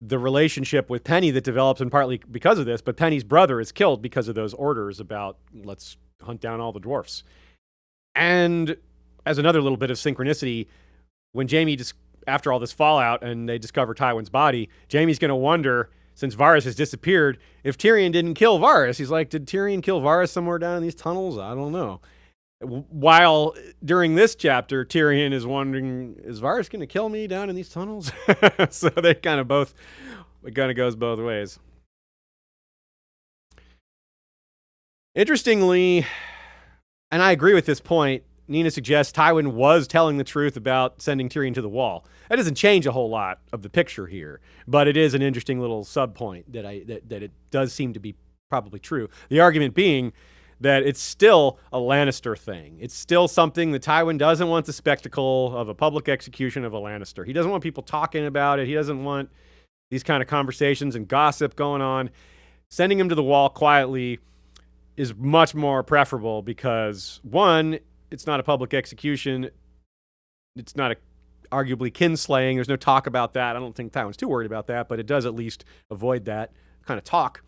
the relationship with Penny that develops, and partly because of this, but Penny's brother is killed because of those orders about let's hunt down all the dwarfs. And as another little bit of synchronicity, when Jaime, after all this fallout and they discover Tywin's body, Jaime's going to wonder, since Varys has disappeared, if Tyrion didn't kill Varys. He's like, did Tyrion kill Varys somewhere down in these tunnels? I don't know. While during this chapter, Tyrion is wondering, is Varys going to kill me down in these tunnels? So it kind of goes both ways. Interestingly, and I agree with this point, Nina suggests Tywin was telling the truth about sending Tyrion to the wall. That doesn't change a whole lot of the picture here, but it is an interesting little sub-point that it does seem to be probably true. The argument being that it's still a Lannister thing. It's still something that Tywin doesn't want, the spectacle of a public execution of a Lannister. He doesn't want people talking about it. He doesn't want these kind of conversations and gossip going on. Sending him to the wall quietly is much more preferable because, one, it's not a public execution. It's not arguably kinslaying. There's no talk about that. I don't think Tywin's too worried about that, but it does at least avoid that kind of talk.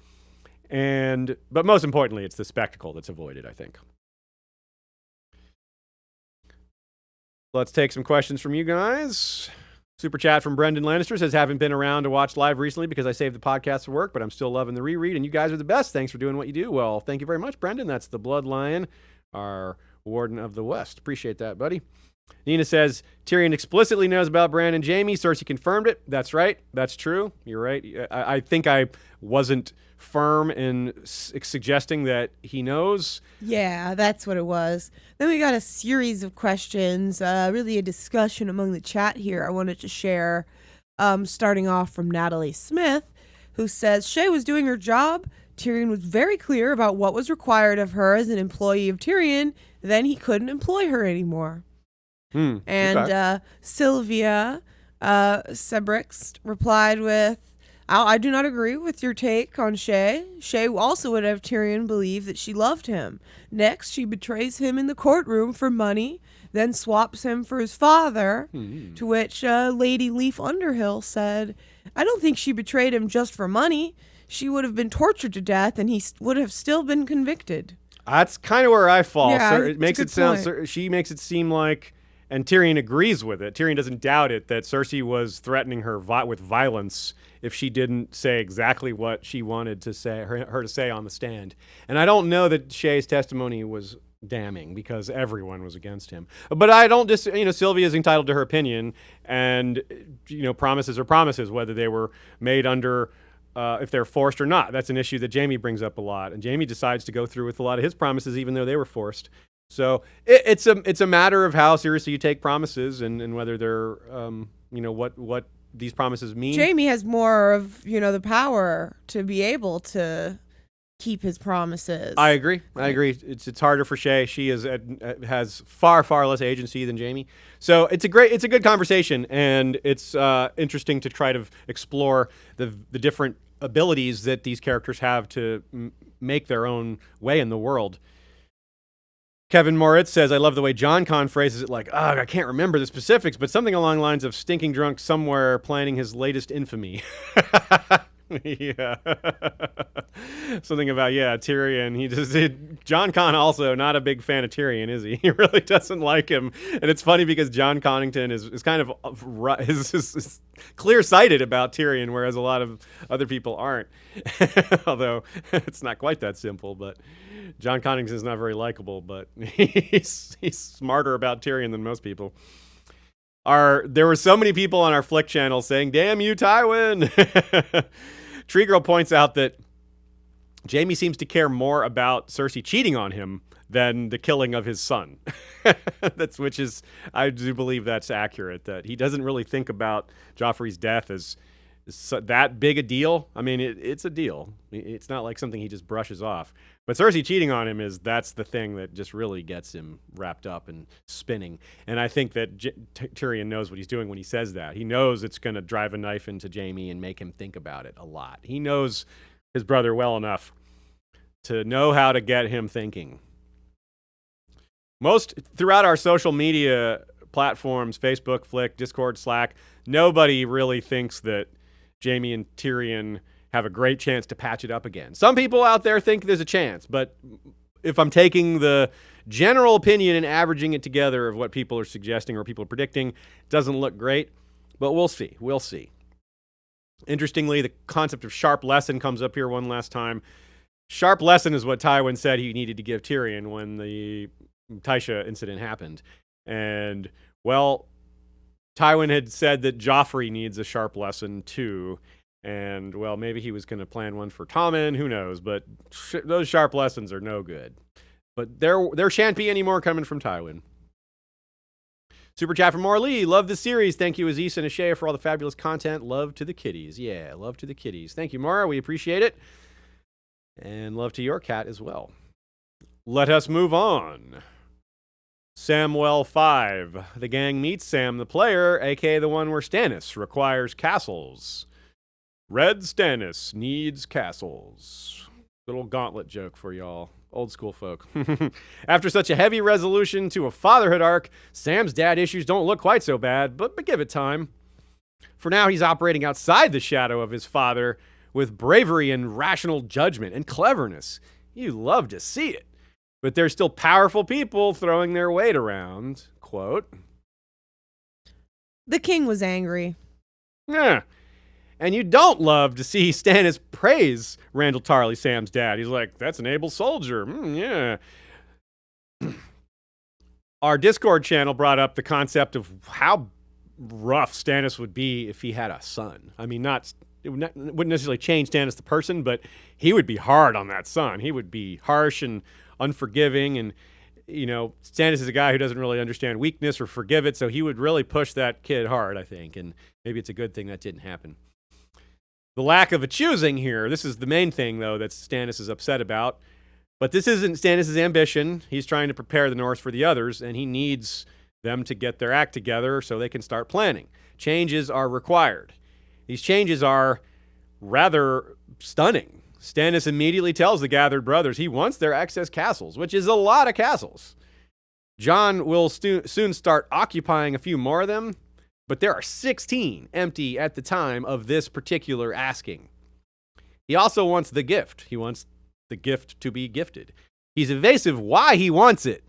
But most importantly, it's the spectacle that's avoided, I think. Let's take some questions from you guys. Super chat from Brendan Lannister says, haven't been around to watch live recently because I saved the podcast for work, but I'm still loving the reread, and you guys are the best. Thanks for doing what you do. Well, thank you very much, Brendan. That's the Blood Lion, our Warden of the West. Appreciate that, buddy. Nina says, Tyrion explicitly knows about Bran and Jaime. Cersei confirmed it. That's right. That's true. You're right. I think I wasn't firm in suggesting that he knows. Yeah, that's what it was. Then we got a series of questions, really a discussion among the chat here I wanted to share. starting off from Natalie Smith, who says Shae was doing her job. Tyrion was very clear about what was required of her as an employee of Tyrion. Then he couldn't employ her anymore. And Sylvia Sebrix replied with, I do not agree with your take on Shae. Shae also would have Tyrion believe that she loved him. Next, she betrays him in the courtroom for money, then swaps him for his father, to which Lady Leaf Underhill said, I don't think she betrayed him just for money. She would have been tortured to death, and he would have still been convicted. That's kind of where I fall. Yeah, It makes it sound. She makes it seem like, and Tyrion agrees with it. Tyrion doesn't doubt it that Cersei was threatening her with violence if she didn't say exactly what she wanted to say, her to say on the stand. And I don't know that Shae's testimony was damning because everyone was against him. But I don't Sylvia is entitled to her opinion, and promises are promises, whether they were made under if they're forced or not. That's an issue that Jaime brings up a lot, and Jaime decides to go through with a lot of his promises even though they were forced. So it's a matter of how seriously you take promises and whether they're what these promises mean. Jaime has more of the power to be able to keep his promises. I agree. It's harder for Shae. She has far less agency than Jaime. So it's a good conversation, and it's interesting to try to explore the different abilities that these characters have to make their own way in the world. Kevin Moritz says, I love the way John Con phrases it like, I can't remember the specifics, but something along the lines of stinking drunk somewhere planning his latest infamy. Yeah. Something about, Tyrion. John Con also not a big fan of Tyrion, is he? He really doesn't like him. And it's funny because John Connington is kind of is clear-sighted about Tyrion, whereas a lot of other people aren't. Although it's not quite that simple, but John Connington's not very likable, but he's smarter about Tyrion than most people. There were so many people on our Flick channel saying, damn you, Tywin! Tree Girl points out that Jaime seems to care more about Cersei cheating on him than the killing of his son. I do believe that's accurate, that he doesn't really think about Joffrey's death as that big a deal. I mean, it's a deal. It's not like something he just brushes off. But Cersei cheating on him that's the thing that just really gets him wrapped up and spinning. And I think that Tyrion knows what he's doing when he says that. He knows it's going to drive a knife into Jaime and make him think about it a lot. He knows his brother well enough to know how to get him thinking. Throughout our social media platforms, Facebook, Flick, Discord, Slack, nobody really thinks that Jaime and Tyrion have a great chance to patch it up again. Some people out there think there's a chance, but if I'm taking the general opinion and averaging it together of what people are suggesting or people are predicting, it doesn't look great, but we'll see. We'll see. Interestingly, the concept of sharp lesson comes up here one last time. Sharp lesson is what Tywin said he needed to give Tyrion when the Tysha incident happened. And, well, Tywin had said that Joffrey needs a sharp lesson too. And, well, maybe he was going to plan one for Tommen, who knows, but those sharp lessons are no good. But there shan't be any more coming from Tywin. Super chat from Morley. Love the series. Thank you, Aziz and Shae, for all the fabulous content. Love to the kitties. Yeah, love to the kitties. Thank you, Mara. We appreciate it. And love to your cat as well. Let us move on. Samwell 5. The gang meets Sam the player, a.k.a. the one where Stannis requires castles. Red Stannis needs castles. Little gauntlet joke for y'all. Old school folk. After such a heavy resolution to a fatherhood arc, Sam's dad issues don't look quite so bad, but give it time. For now, he's operating outside the shadow of his father with bravery and rational judgment and cleverness. You love to see it. But there's still powerful people throwing their weight around. Quote. The king was angry. Yeah. And you don't love to see Stannis praise Randall Tarley, Sam's dad. He's like, that's an able soldier. Yeah. Our Discord channel brought up the concept of how rough Stannis would be if he had a son. I mean, it wouldn't necessarily change Stannis the person, but he would be hard on that son. He would be harsh and unforgiving, and Stannis is a guy who doesn't really understand weakness or forgive it, so he would really push that kid hard, I think, and maybe it's a good thing that didn't happen. The lack of a choosing here, this is the main thing, though, that Stannis is upset about. But this isn't Stannis' ambition. He's trying to prepare the North for the others, and he needs them to get their act together so they can start planning. Changes are required. These changes are rather stunning. Stannis immediately tells the gathered brothers he wants their excess castles, which is a lot of castles. Jon will soon start occupying a few more of them, but there are 16 empty at the time of this particular asking. He also wants the gift. He wants the gift to be gifted. He's evasive why he wants it.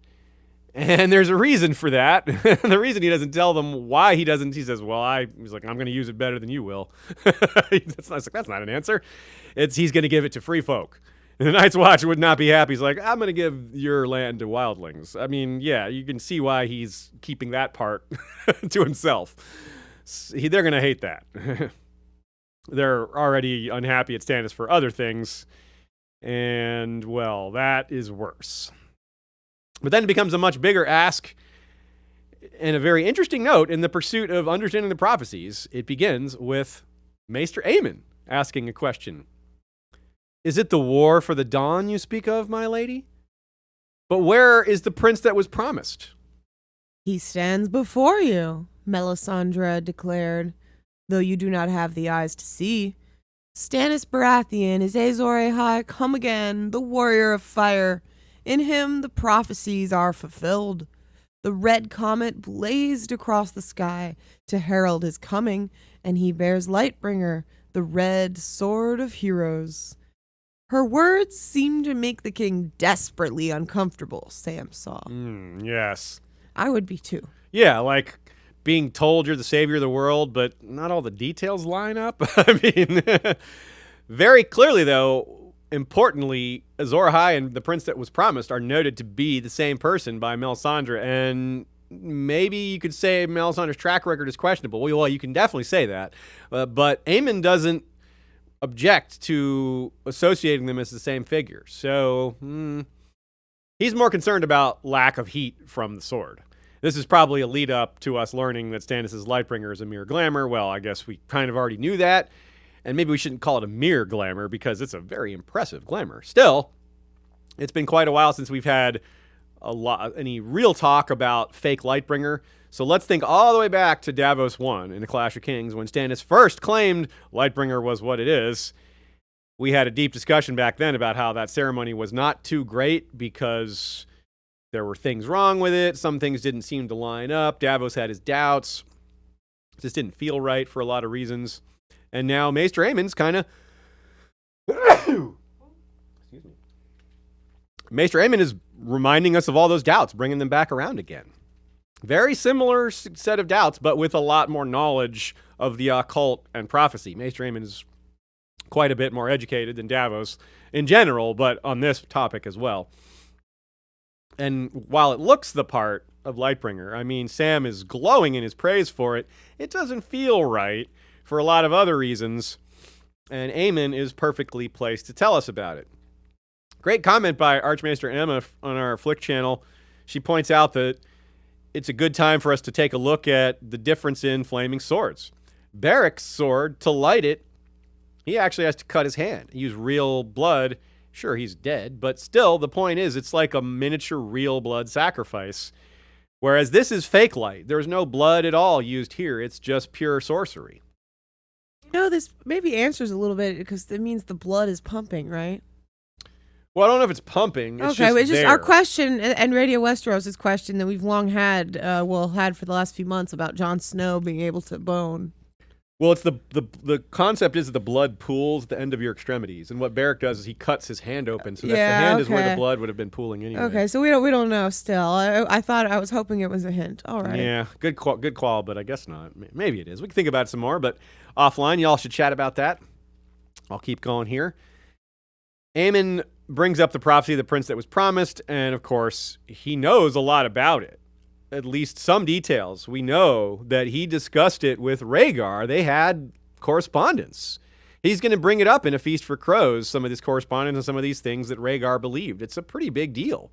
And there's a reason for that. The reason he doesn't tell them why he doesn't, he says, he's like, I'm going to use it better than you will. That's not an answer. He's going to give it to free folk. And the Night's Watch would not be happy. He's like, I'm going to give your land to wildlings. I mean, yeah, you can see why he's keeping that part to himself. They're going to hate that. They're already unhappy at Stannis for other things. And, well, that is worse. But then it becomes a much bigger ask and a very interesting note in the pursuit of understanding the prophecies. It begins with Maester Aemon asking a question. Is it the war for the dawn you speak of, my lady? But where is the prince that was promised? He stands before you, Melisandre declared, though you do not have the eyes to see. Stannis Baratheon is Azor Ahai come again, the warrior of fire. In him the prophecies are fulfilled. The red comet blazed across the sky to herald his coming, and he bears Lightbringer, the red sword of heroes. Her words seemed to make the king desperately uncomfortable, Sam saw. Yes. I would be too. Yeah, like being told you're the savior of the world, but not all the details line up. I mean, very clearly, though, importantly, Azor Ahai and the prince that was promised are noted to be the same person by Melisandre, and maybe you could say Melisandre's track record is questionable. Well, you can definitely say that, but Aemon doesn't object to associating them as the same figure. So he's more concerned about lack of heat from the sword. This is probably a lead up to us learning that Stannis' Lightbringer is a mere glamour. Well, I guess we kind of already knew that. And maybe we shouldn't call it a mere glamour because it's a very impressive glamour. Still, it's been quite a while since we've had any real talk about fake Lightbringer. So let's think all the way back to Davos 1 in the Clash of Kings when Stannis first claimed Lightbringer was what it is. We had a deep discussion back then about how that ceremony was not too great because there were things wrong with it. Some things didn't seem to line up. Davos had his doubts. It just didn't feel right for a lot of reasons. And now Maester Aemon's kind of... Excuse me. Maester Aemon is reminding us of all those doubts, bringing them back around again. Very similar set of doubts, but with a lot more knowledge of the occult and prophecy. Maester Aemon is quite a bit more educated than Davos in general, but on this topic as well. And while it looks the part of Lightbringer, I mean, Sam is glowing in his praise for it. It doesn't feel right for a lot of other reasons, and Aemon is perfectly placed to tell us about it. Great comment by Archmaester Emma on our Flick channel. She points out that it's a good time for us to take a look at the difference in flaming swords. Beric's sword, to light it, he actually has to cut his hand. He used real blood. Sure, he's dead, but still, the point is, it's like a miniature real blood sacrifice. Whereas this is fake light. There's no blood at all used here. It's just pure sorcery. This maybe answers a little bit because it means the blood is pumping, right? Well, I don't know if it's pumping. It's just there. Our question, and Radio Westeros' question that we've long had, had for the last few months about Jon Snow being able to bone. Well, it's the concept is that the blood pools at the end of your extremities, and what Beric does is he cuts his hand open, so that the hand is where the blood would have been pooling anyway. Okay, so we don't know still. I was hoping it was a hint. All right. Yeah, good call, but I guess not. Maybe it is. We can think about it some more, but offline, y'all should chat about that. I'll keep going here. Aemon brings up the prophecy of the prince that was promised, and of course, he knows a lot about it. At least some details. We know that he discussed it with Rhaegar. They had correspondence. He's going to bring it up in A Feast for Crows, some of this correspondence and some of these things that Rhaegar believed. It's a pretty big deal.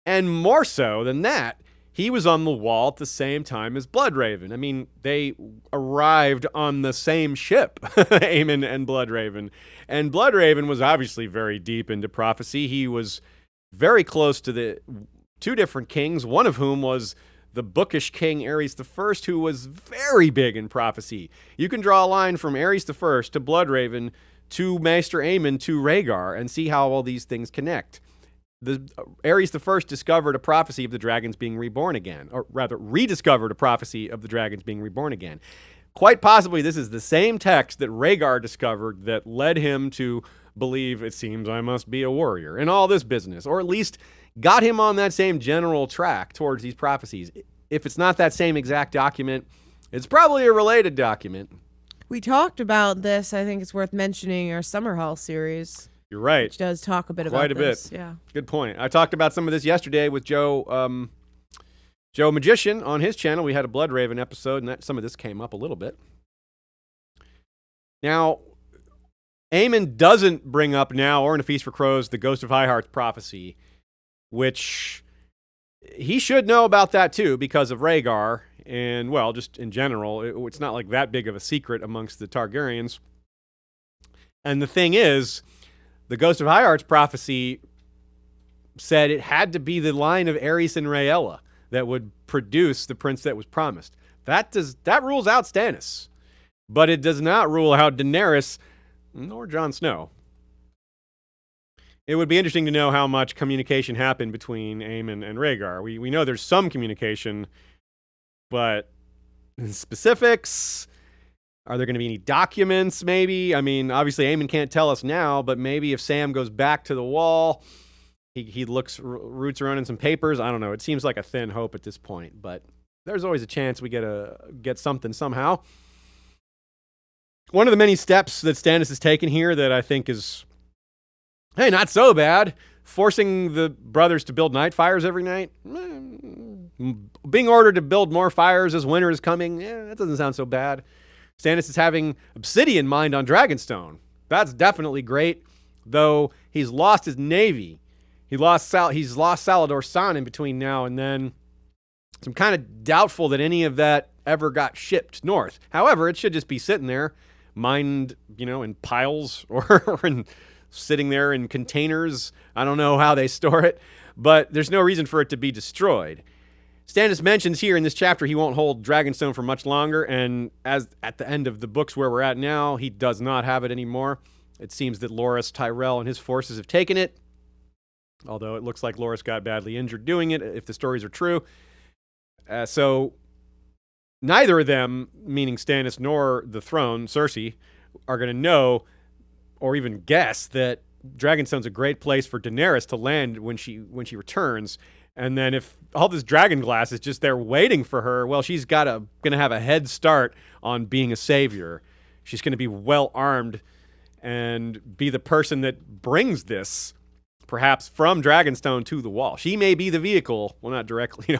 And more so than that, he was on the wall at the same time as Bloodraven. I mean, they arrived on the same ship, Aemon and Bloodraven. And Bloodraven was obviously very deep into prophecy. He was very close to the two different kings, one of whom was the bookish king Aerys I, who was very big in prophecy. You can draw a line from Aerys I to Bloodraven to Maester Aemon to Rhaegar and see how all these things connect. The Aerys I discovered a prophecy of the dragons being reborn again, or rather rediscovered a prophecy of the dragons being reborn again. Quite possibly this is the same text that Rhaegar discovered that led him to believe, it seems I must be a warrior, and all this business, or at least got him on that same general track towards these prophecies. If it's not that same exact document, it's probably a related document. We talked about this. I think it's worth mentioning our Summerhall series. You're right. Which does talk a bit Quite about this. Bit. Yeah. Good point. I talked about some of this yesterday with Joe Magician on his channel. We had a Bloodraven episode, and some of this came up a little bit. Now, Aemon doesn't bring up now or in A Feast for Crows the Ghost of Highheart's prophecy, which he should know about that too because of Rhaegar. And, well, just in general, it's not like that big of a secret amongst the Targaryens. And the thing is, the Ghost of Highheart's prophecy said it had to be the line of Aerys and Rhaella that would produce the prince that was promised. That rules out Stannis. But it does not rule out Daenerys nor Jon Snow. It would be interesting to know how much communication happened between Aemon and Rhaegar. We know there's some communication, but specifics... Are there going to be any documents, maybe? I mean, obviously, Aemon can't tell us now, but maybe if Sam goes back to the wall, he roots around in some papers. I don't know. It seems like a thin hope at this point, but there's always a chance we get something somehow. One of the many steps that Stannis has taken here that I think is, hey, not so bad. Forcing the brothers to build night fires every night. Being ordered to build more fires as winter is coming. That doesn't sound so bad. Stannis is having Obsidian mined on Dragonstone. That's definitely great, though he's lost his navy. He's lost Salador San in between now and then. So I'm kind of doubtful that any of that ever got shipped north. However, it should just be sitting there, mined, in piles or sitting there in containers. I don't know how they store it, but there's no reason for it to be destroyed. Stannis mentions here in this chapter he won't hold Dragonstone for much longer, and as at the end of the books where we're at now, he does not have it anymore. It seems that Loras Tyrell and his forces have taken it, although it looks like Loras got badly injured doing it, if the stories are true. So neither of them, meaning Stannis nor the throne, Cersei, are going to know or even guess that Dragonstone's a great place for Daenerys to land when she returns. And then if all this dragon glass is just there waiting for her, well, she's going to have a head start on being a savior. She's going to be well armed and be the person that brings this, perhaps from Dragonstone to the wall. She may be the vehicle. Well, not directly.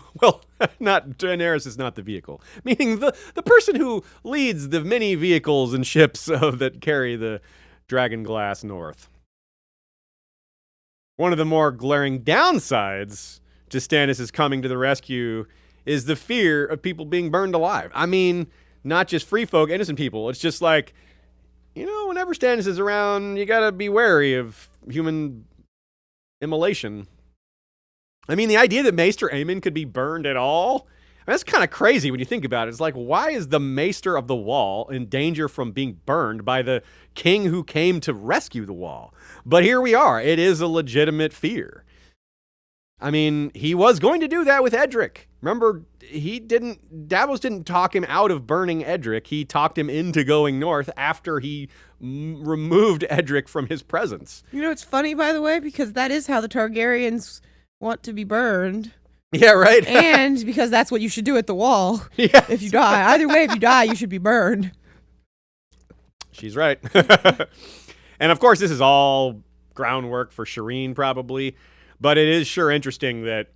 Not Daenerys is not the vehicle. Meaning the person who leads the many vehicles and ships that carry the dragon glass north. One of the more glaring downsides to Stannis' coming to the rescue is the fear of people being burned alive. I mean, not just free folk, innocent people. It's just like, whenever Stannis is around, you gotta be wary of human immolation. I mean, the idea that Maester Aemon could be burned at all, that's kind of crazy when you think about it. It's like, why is the Maester of the Wall in danger from being burned by the king who came to rescue the wall? But here we are. It is a legitimate fear. I mean, he was going to do that with Edric. Remember, Davos didn't talk him out of burning Edric. He talked him into going north after he removed Edric from his presence. It's funny, by the way, because that is how the Targaryens want to be burned. Yeah, right. And because that's what you should do at the wall. Yes. If you die. Either way, if you die, you should be burned. She's right. And of course, this is all groundwork for Shireen, probably. But it is sure interesting that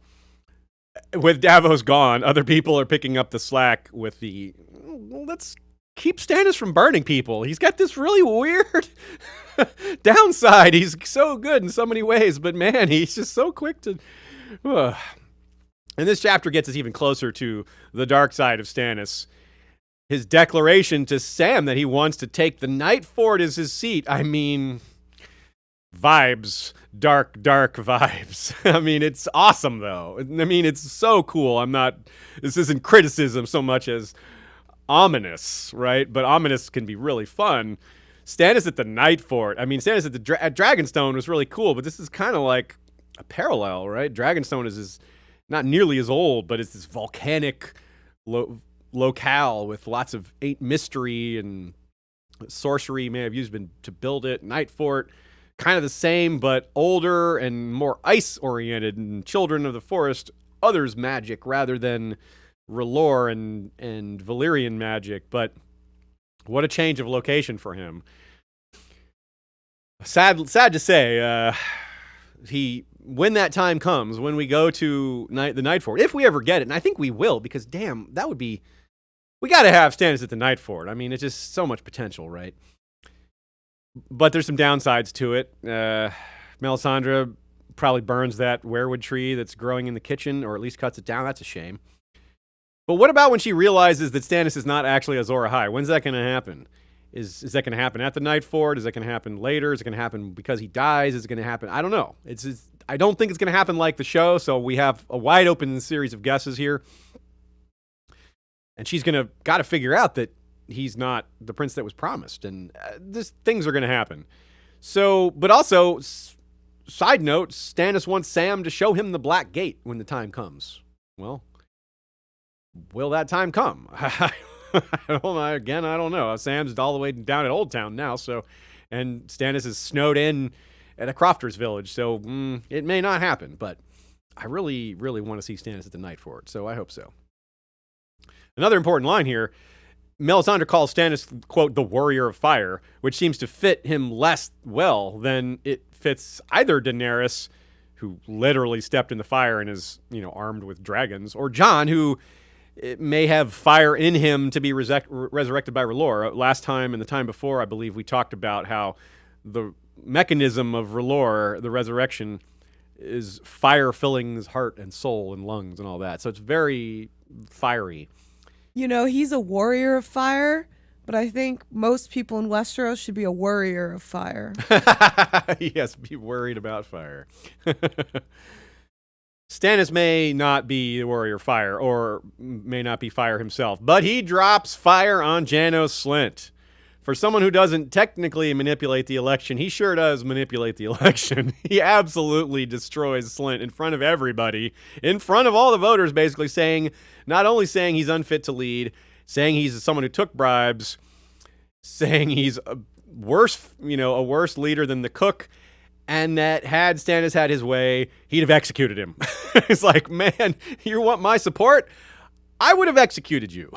with Davos gone, other people are picking up the slack with let's keep Stannis from burning people. He's got this really weird downside. He's so good in so many ways, but man, he's just so quick to... And this chapter gets us even closer to the dark side of Stannis. His declaration to Sam that he wants to take the Night Fort as his seat. I mean, vibes. Dark vibes. I mean, it's awesome, though. I mean, it's so cool. This isn't criticism so much as ominous, right? But ominous can be really fun. Stannis at the Night Fort. I mean, Stannis at Dragonstone was really cool, but this is kind of like a parallel, right? Dragonstone is not nearly as old, but it's this volcanic locale with lots of mystery and sorcery may have used to build it. Night Fort, kind of the same, but older and more ice-oriented, and Children of the Forest, others magic rather than R'hllor and Valyrian magic. But what a change of location for him. Sad to say, when that time comes, when we go to the Night Fort, if we ever get it, and I think we will, because damn, that would be... We got to have Stannis at the Night Fort. I mean, it's just so much potential, right? But there's some downsides to it. Melisandre probably burns that weirwood tree that's growing in the kitchen, or at least cuts it down. That's a shame. But what about when she realizes that Stannis is not actually Azor Ahai? When's that going to happen? Is that going to happen at the Night Fort? Is that going to happen later? Is it going to happen because he dies? Is it going to happen? I don't know. I don't think it's going to happen like the show, so we have a wide open series of guesses here. And she's got to figure out that he's not the prince that was promised, and things are going to happen. So, but also, side note, Stannis wants Sam to show him the Black Gate when the time comes. Well, will that time come? I don't know. Sam's all the way down at Old Town now, and Stannis is snowed in at a crofter's village, so it may not happen, but I really, really want to see Stannis at the Night Fort, so I hope so. Another important line here, Melisandre calls Stannis, quote, the warrior of fire, which seems to fit him less well than it fits either Daenerys, who literally stepped in the fire and is, armed with dragons, or Jon, who may have fire in him to be resurrected by R'hllor. Last time and the time before, I believe we talked about how the mechanism of R'hllor, the resurrection, is fire filling his heart and soul and lungs and all that. So it's very fiery. He's a warrior of fire, but I think most people in Westeros should be a worrier of fire. Yes, be worried about fire. Stannis may not be the warrior of fire, or may not be fire himself, but he drops fire on Janos Slynt. For someone who doesn't technically manipulate the election, he sure does manipulate the election. He absolutely destroys Slynt in front of everybody, in front of all the voters, basically not only saying he's unfit to lead, saying he's someone who took bribes, saying he's a worse leader than the cook, and that had Stannis had his way, he'd have executed him. It's like, man, you want my support? I would have executed you.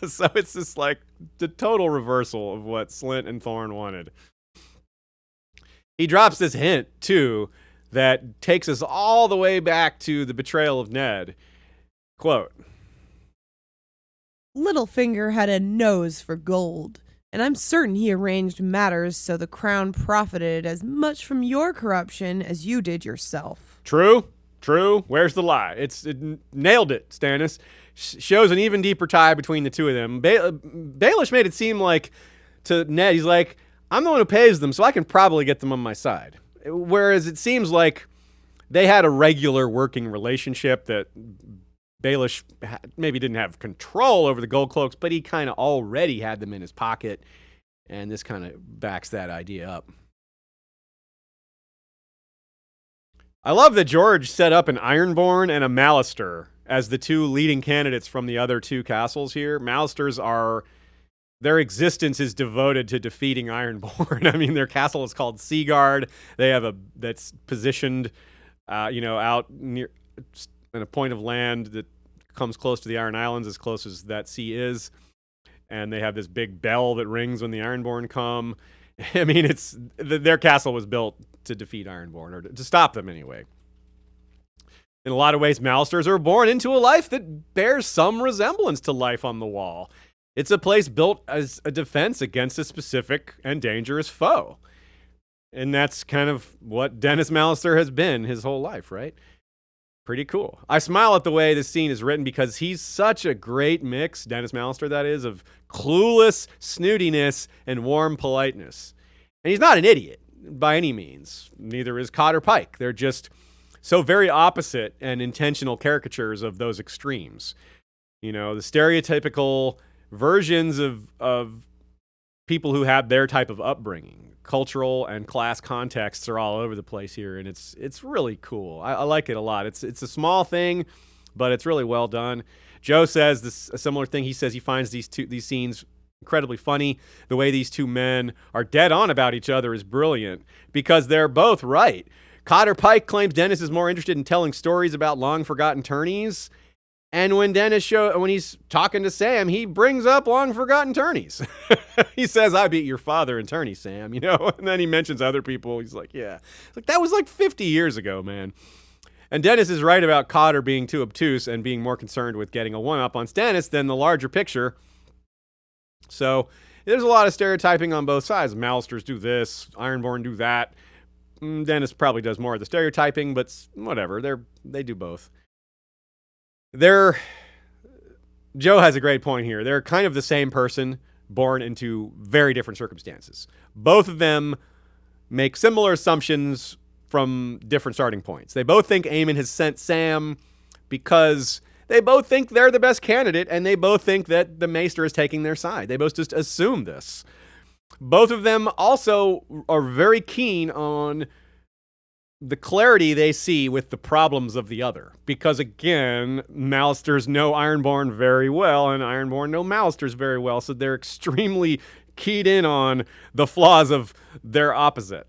So it's just like the total reversal of what Slynt and Thorne wanted. He drops this hint, too, that takes us all the way back to the betrayal of Ned. Quote, Littlefinger had a nose for gold, and I'm certain he arranged matters so the crown profited as much from your corruption as you did yourself. True. Where's the lie? It nailed it, Stannis. Shows an even deeper tie between the two of them. Baelish made it seem like to Ned, he's like, I'm the one who pays them, so I can probably get them on my side. Whereas it seems like they had a regular working relationship that Baelish maybe didn't have control over the gold cloaks, but he kind of already had them in his pocket, and this kind of backs that idea up. I love that George set up an Ironborn and a Mallister as the two leading candidates from the other two castles here. Mallisters their existence is devoted to defeating Ironborn. I mean, their castle is called Seaguard. They have that's positioned, out near in a point of land that comes close to the Iron Islands, as close as that sea is. And they have this big bell that rings when the Ironborn come. I mean, their castle was built to defeat Ironborn, or to stop them anyway. In a lot of ways, Mallisters are born into a life that bears some resemblance to life on the Wall. It's a place built as a defense against a specific and dangerous foe. And that's kind of what Dennis Mallister has been his whole life, right? Pretty cool. I smile at the way this scene is written because he's such a great mix, Dennis Mallister that is, of clueless snootiness and warm politeness. And he's not an idiot by any means. Neither is Cotter Pike. They're just so very opposite and intentional caricatures of those extremes. You know, the stereotypical versions of people who had their type of upbringing. Cultural and class contexts are all over the place here, and it's really cool. I like it a lot. It's a small thing, but it's really well done. Joe says a similar thing. He says he finds these scenes incredibly funny. The way these two men are dead on about each other is brilliant because they're both right. Cotter Pike claims Dennis is more interested in telling stories about long-forgotten tourneys. And when when he's talking to Sam, he brings up long-forgotten tourneys. He says, "I beat your father in tourney, Sam," you know? And then he mentions other people. He's like, yeah. Like, that was like 50 years ago, man. And Dennis is right about Cotter being too obtuse and being more concerned with getting a one-up on Stannis than the larger picture. So there's a lot of stereotyping on both sides. Mallisters do this, Ironborn do that. Dennis probably does more of the stereotyping, but whatever. They do both. Joe has a great point here. They're kind of the same person, born into very different circumstances. Both of them make similar assumptions from different starting points. They both think Aemon has sent Sam because they both think they're the best candidate, and they both think that the Maester is taking their side. They both just assume this. Both of them also are very keen on the clarity they see with the problems of the other. Because again, Mallisters know Ironborn very well, and Ironborn know Mallisters very well, so they're extremely keyed in on the flaws of their opposite.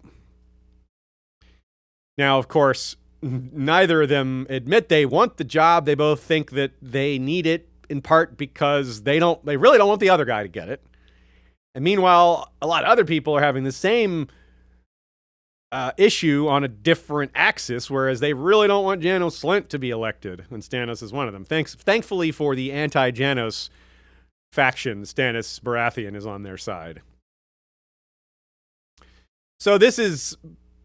Now, of course, neither of them admit they want the job. They both think that they need it, in part because they really don't want the other guy to get it. And meanwhile, a lot of other people are having the same issue on a different axis, whereas they really don't want Janos Slynt to be elected, and Stannis is one of them. Thankfully for the anti-Janos faction, Stannis Baratheon is on their side. So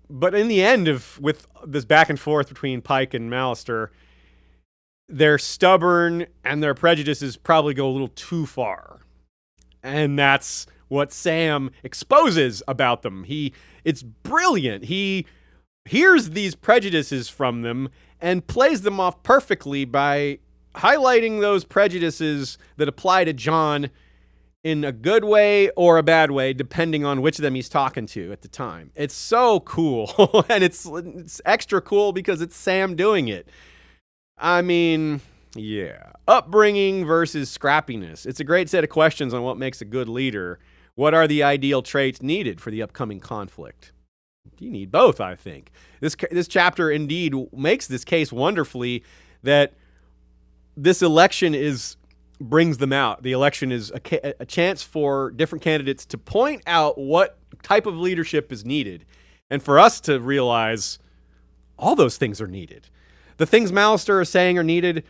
but in the end with this back and forth between Pike and Mallister, they're stubborn and their prejudices probably go a little too far. And that's what Sam exposes about them. It's brilliant. He hears these prejudices from them and plays them off perfectly by highlighting those prejudices that apply to Jon in a good way or a bad way, depending on which of them he's talking to at the time. It's so cool. And it's extra cool because it's Sam doing it. I mean, yeah. Upbringing versus scrappiness. It's a great set of questions on what makes a good leader. What are the ideal traits needed for the upcoming conflict? You need both, I think. This chapter indeed makes this case wonderfully that this election brings them out. The election is a chance for different candidates to point out what type of leadership is needed, and for us to realize all those things are needed. The things Mallister is saying are needed,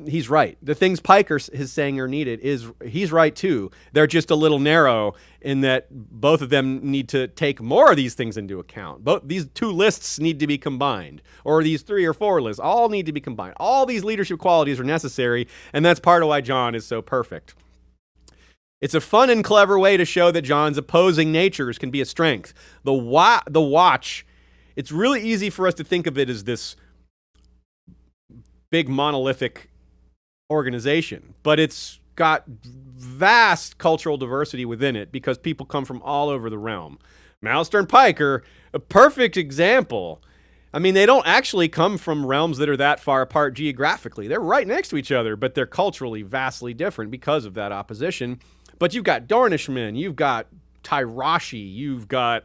he's right. The things Pike is saying are needed, he's right too. They're just a little narrow in that both of them need to take more of these things into account. Both these two lists need to be combined, or these 3 or 4 lists all need to be combined. All these leadership qualities are necessary, and that's part of why Jon is so perfect. It's a fun and clever way to show that Jon's opposing natures can be a strength. The Watch, it's really easy for us to think of it as this big monolithic organization, but it's got vast cultural diversity within it because people come from all over the realm. Mallister and Pike are a perfect example. I mean, they don't actually come from realms that are that far apart geographically. They're right next to each other, but they're culturally vastly different because of that opposition. But you've got Dornishmen, you've got Tyrashi, you've got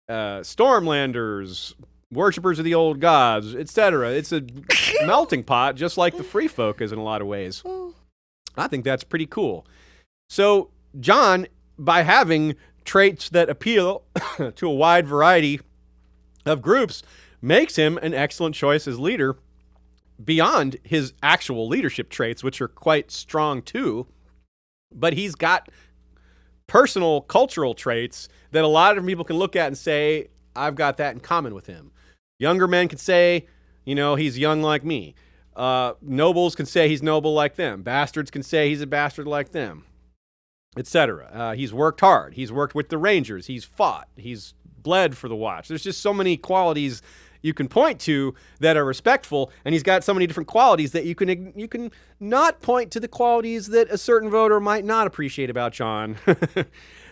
Stormlanders, worshippers of the old gods, etc. It's a melting pot, just like the free folk is in a lot of ways. I think that's pretty cool. So Jon, by having traits that appeal to a wide variety of groups, makes him an excellent choice as leader beyond his actual leadership traits, which are quite strong too. but he's got personal cultural traits that a lot of people can look at and say, I've got that in common with him. Younger men can say, he's young like me. Nobles can say he's noble like them. Bastards can say he's a bastard like them, etc. He's worked hard. He's worked with the Rangers. He's fought. He's bled for the Watch. There's just so many qualities you can point to that are respectful, and he's got so many different qualities that you can not point to the qualities that a certain voter might not appreciate about Jon.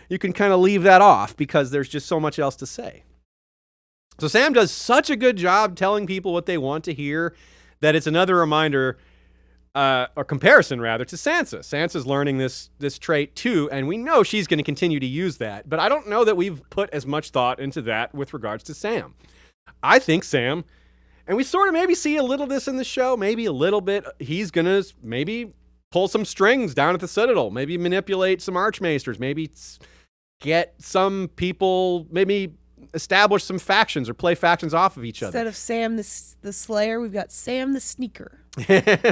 You can kind of leave that off because there's just so much else to say. So Sam does such a good job telling people what they want to hear that it's another reminder, or comparison rather, to Sansa. Sansa's learning this trait too, and we know she's going to continue to use that, but I don't know that we've put as much thought into that with regards to Sam. I think Sam, and we sort of maybe see a little of this in the show, maybe a little bit, he's going to maybe pull some strings down at the Citadel, maybe manipulate some archmaesters, maybe get some people, maybe establish some factions or play factions off of each other. Instead of Sam the Slayer, we've got Sam the Sneaker.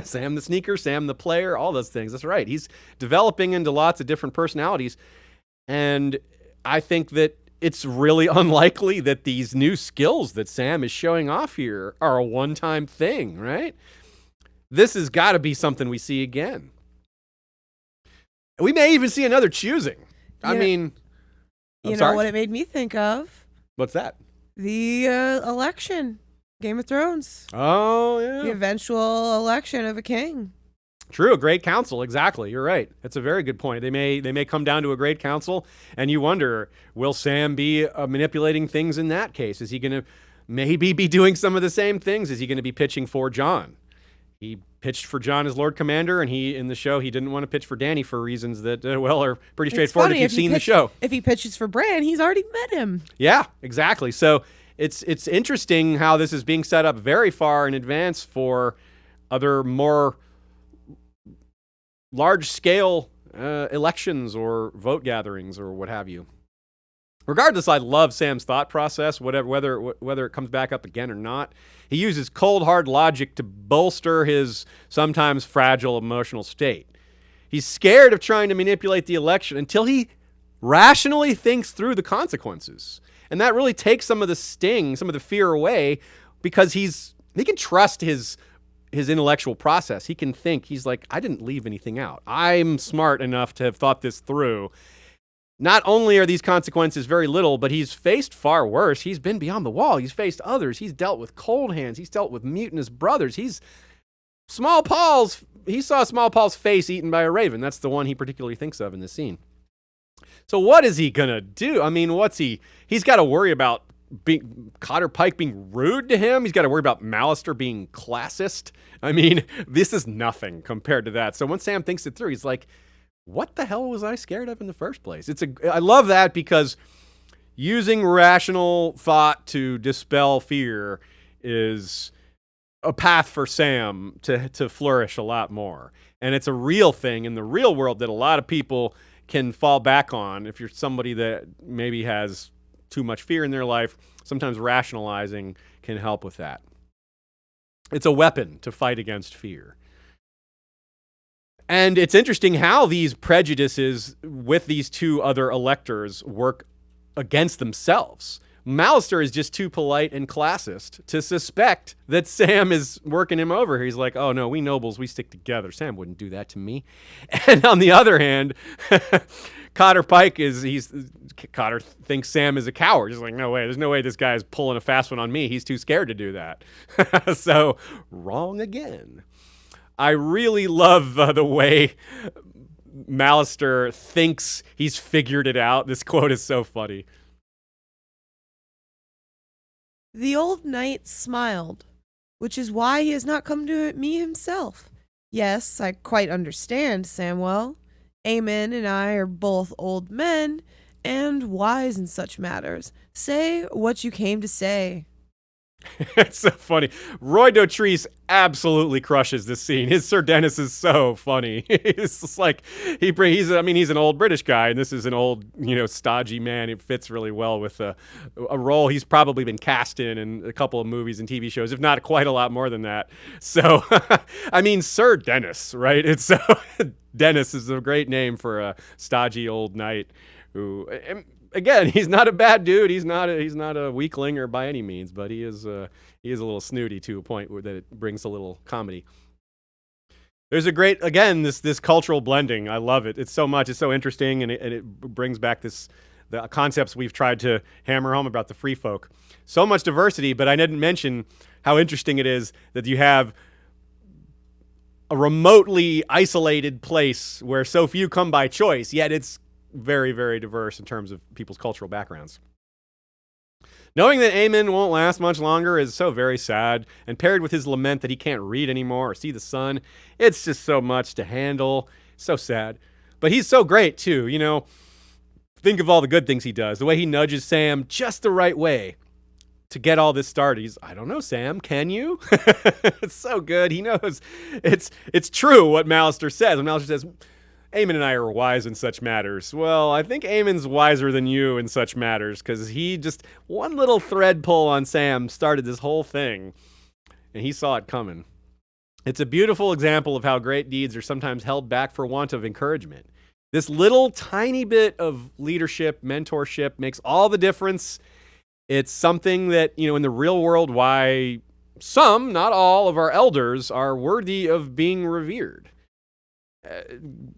Sam the Sneaker, Sam the Player, all those things. That's right. He's developing into lots of different personalities. And I think that it's really unlikely that these new skills that Sam is showing off here are a one-time thing, right? This has got to be something we see again. We may even see another choosing. You know what it made me think of? What's that? The election. Game of Thrones. Oh, yeah. The eventual election of a king. True, a great council. Exactly. You're right. That's a very good point. They may come down to a great council, and you wonder, will Sam be manipulating things in that case? Is he going to maybe be doing some of the same things? Is he going to be pitching for Jon? He pitched for Jon as Lord Commander, and in the show, he didn't want to pitch for Dany for reasons that, are pretty straightforward if you've seen the show. If he pitches for Bran, he's already met him. Yeah, exactly. So it's interesting how this is being set up very far in advance for other more large-scale elections or vote gatherings or what have you. Regardless, I love Sam's thought process, whether it comes back up again or not. He uses cold, hard logic to bolster his sometimes fragile emotional state. He's scared of trying to manipulate the election until he rationally thinks through the consequences. And that really takes some of the sting, some of the fear away, because he can trust his intellectual process. He can think, he's like, I didn't leave anything out. I'm smart enough to have thought this through. Not only are these consequences very little, but he's faced far worse. He's been beyond the wall. He's faced others. He's dealt with cold hands. He's dealt with mutinous brothers. He saw Small Paul's face eaten by a raven. That's the one he particularly thinks of in this scene. So what is he going to do? I mean, he's got to worry about Cotter Pike being rude to him. He's got to worry about Lannister being classist. I mean, this is nothing compared to that. So when Sam thinks it through, he's like, what the hell was I scared of in the first place? I love that because using rational thought to dispel fear is a path for Sam to flourish a lot more. And it's a real thing in the real world that a lot of people can fall back on. If you're somebody that maybe has too much fear in their life, sometimes rationalizing can help with that. It's a weapon to fight against fear. And it's interesting how these prejudices with these two other electors work against themselves. Lannister is just too polite and classist to suspect that Sam is working him over. He's like, oh no, we nobles, we stick together. Sam wouldn't do that to me. And on the other hand, Cotter Pike Cotter thinks Sam is a coward. He's like, no way, there's no way this guy's pulling a fast one on me. He's too scared to do that. So, wrong again. I really love the way Lannister thinks he's figured it out. This quote is so funny. The old knight smiled, which is why he has not come to me himself. Yes, I quite understand, Samwell. Aemon and I are both old men and wise in such matters. Say what you came to say. It's so funny. Roy Dotrice absolutely crushes this scene. His Sir Dennis is so funny. It's just like he's an old British guy, and this is an old, stodgy man. It fits really well with a role he's probably been cast in a couple of movies and TV shows, if not quite a lot more than that. So, Sir Dennis, right? It's so Dennis is a great name for a stodgy old knight who. Again, he's not a bad dude. He's not a weakling or by any means, but he is a little snooty to a point where that it brings a little comedy. There's a great, again, this cultural blending. I love it. It's so interesting, and it brings back the concepts we've tried to hammer home about the free folk. So much diversity, but I didn't mention how interesting it is that you have a remotely isolated place where so few come by choice, yet it's very, very diverse in terms of people's cultural backgrounds. Knowing that Aemon won't last much longer is so very sad, and paired with his lament that he can't read anymore or see the sun, it's just so much to handle. So sad. But he's so great, too, Think of all the good things he does. The way he nudges Sam just the right way to get all this started. He's, I don't know, Sam, can you? It's so good. He knows it's true what Mallister says. When Mallister says, Aemon and I are wise in such matters. Well, I think Aemon's wiser than you in such matters, because he just, one little thread pull on Sam started this whole thing, and he saw it coming. It's a beautiful example of how great deeds are sometimes held back for want of encouragement. This little tiny bit of leadership, mentorship makes all the difference. It's something that, in the real world, why some, not all, of our elders are worthy of being revered.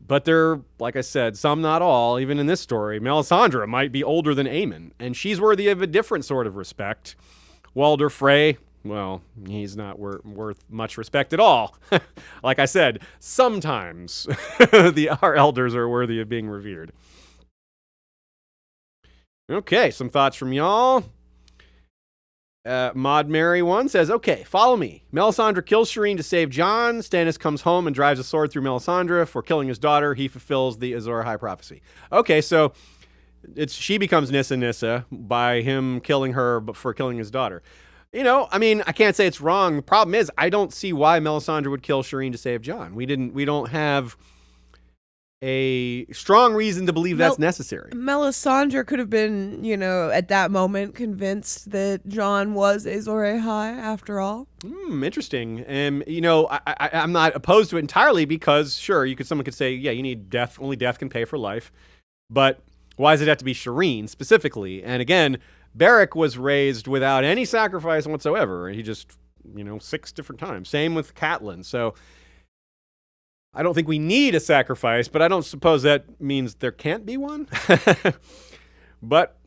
But they're, like I said, some, not all. Even in this story, Melisandre might be older than Aemon, and she's worthy of a different sort of respect. Walder Frey, well, he's not worth much respect at all. Like I said, sometimes our elders are worthy of being revered. Okay, some thoughts from y'all. Maud Mary 1 says, okay, follow me. Melisandre kills Shireen to save Jon. Stannis comes home and drives a sword through Melisandre. For killing his daughter, he fulfills the Azor Ahai prophecy. Okay, so she becomes Nissa by him killing her for killing his daughter. I can't say it's wrong. The problem is, I don't see why Melisandre would kill Shireen to save Jon. We don't have a strong reason to believe that's necessary. Melisandre could have been, at that moment convinced that Jon was Azor Ahai after all. Interesting. And, I'm not opposed to it entirely because, sure, someone could say, yeah, you need death. Only death can pay for life. But why does it have to be Shireen specifically? And again, Beric was raised without any sacrifice whatsoever. He just, 6 different times. Same with Catelyn. So I don't think we need a sacrifice, but I don't suppose that means there can't be one. But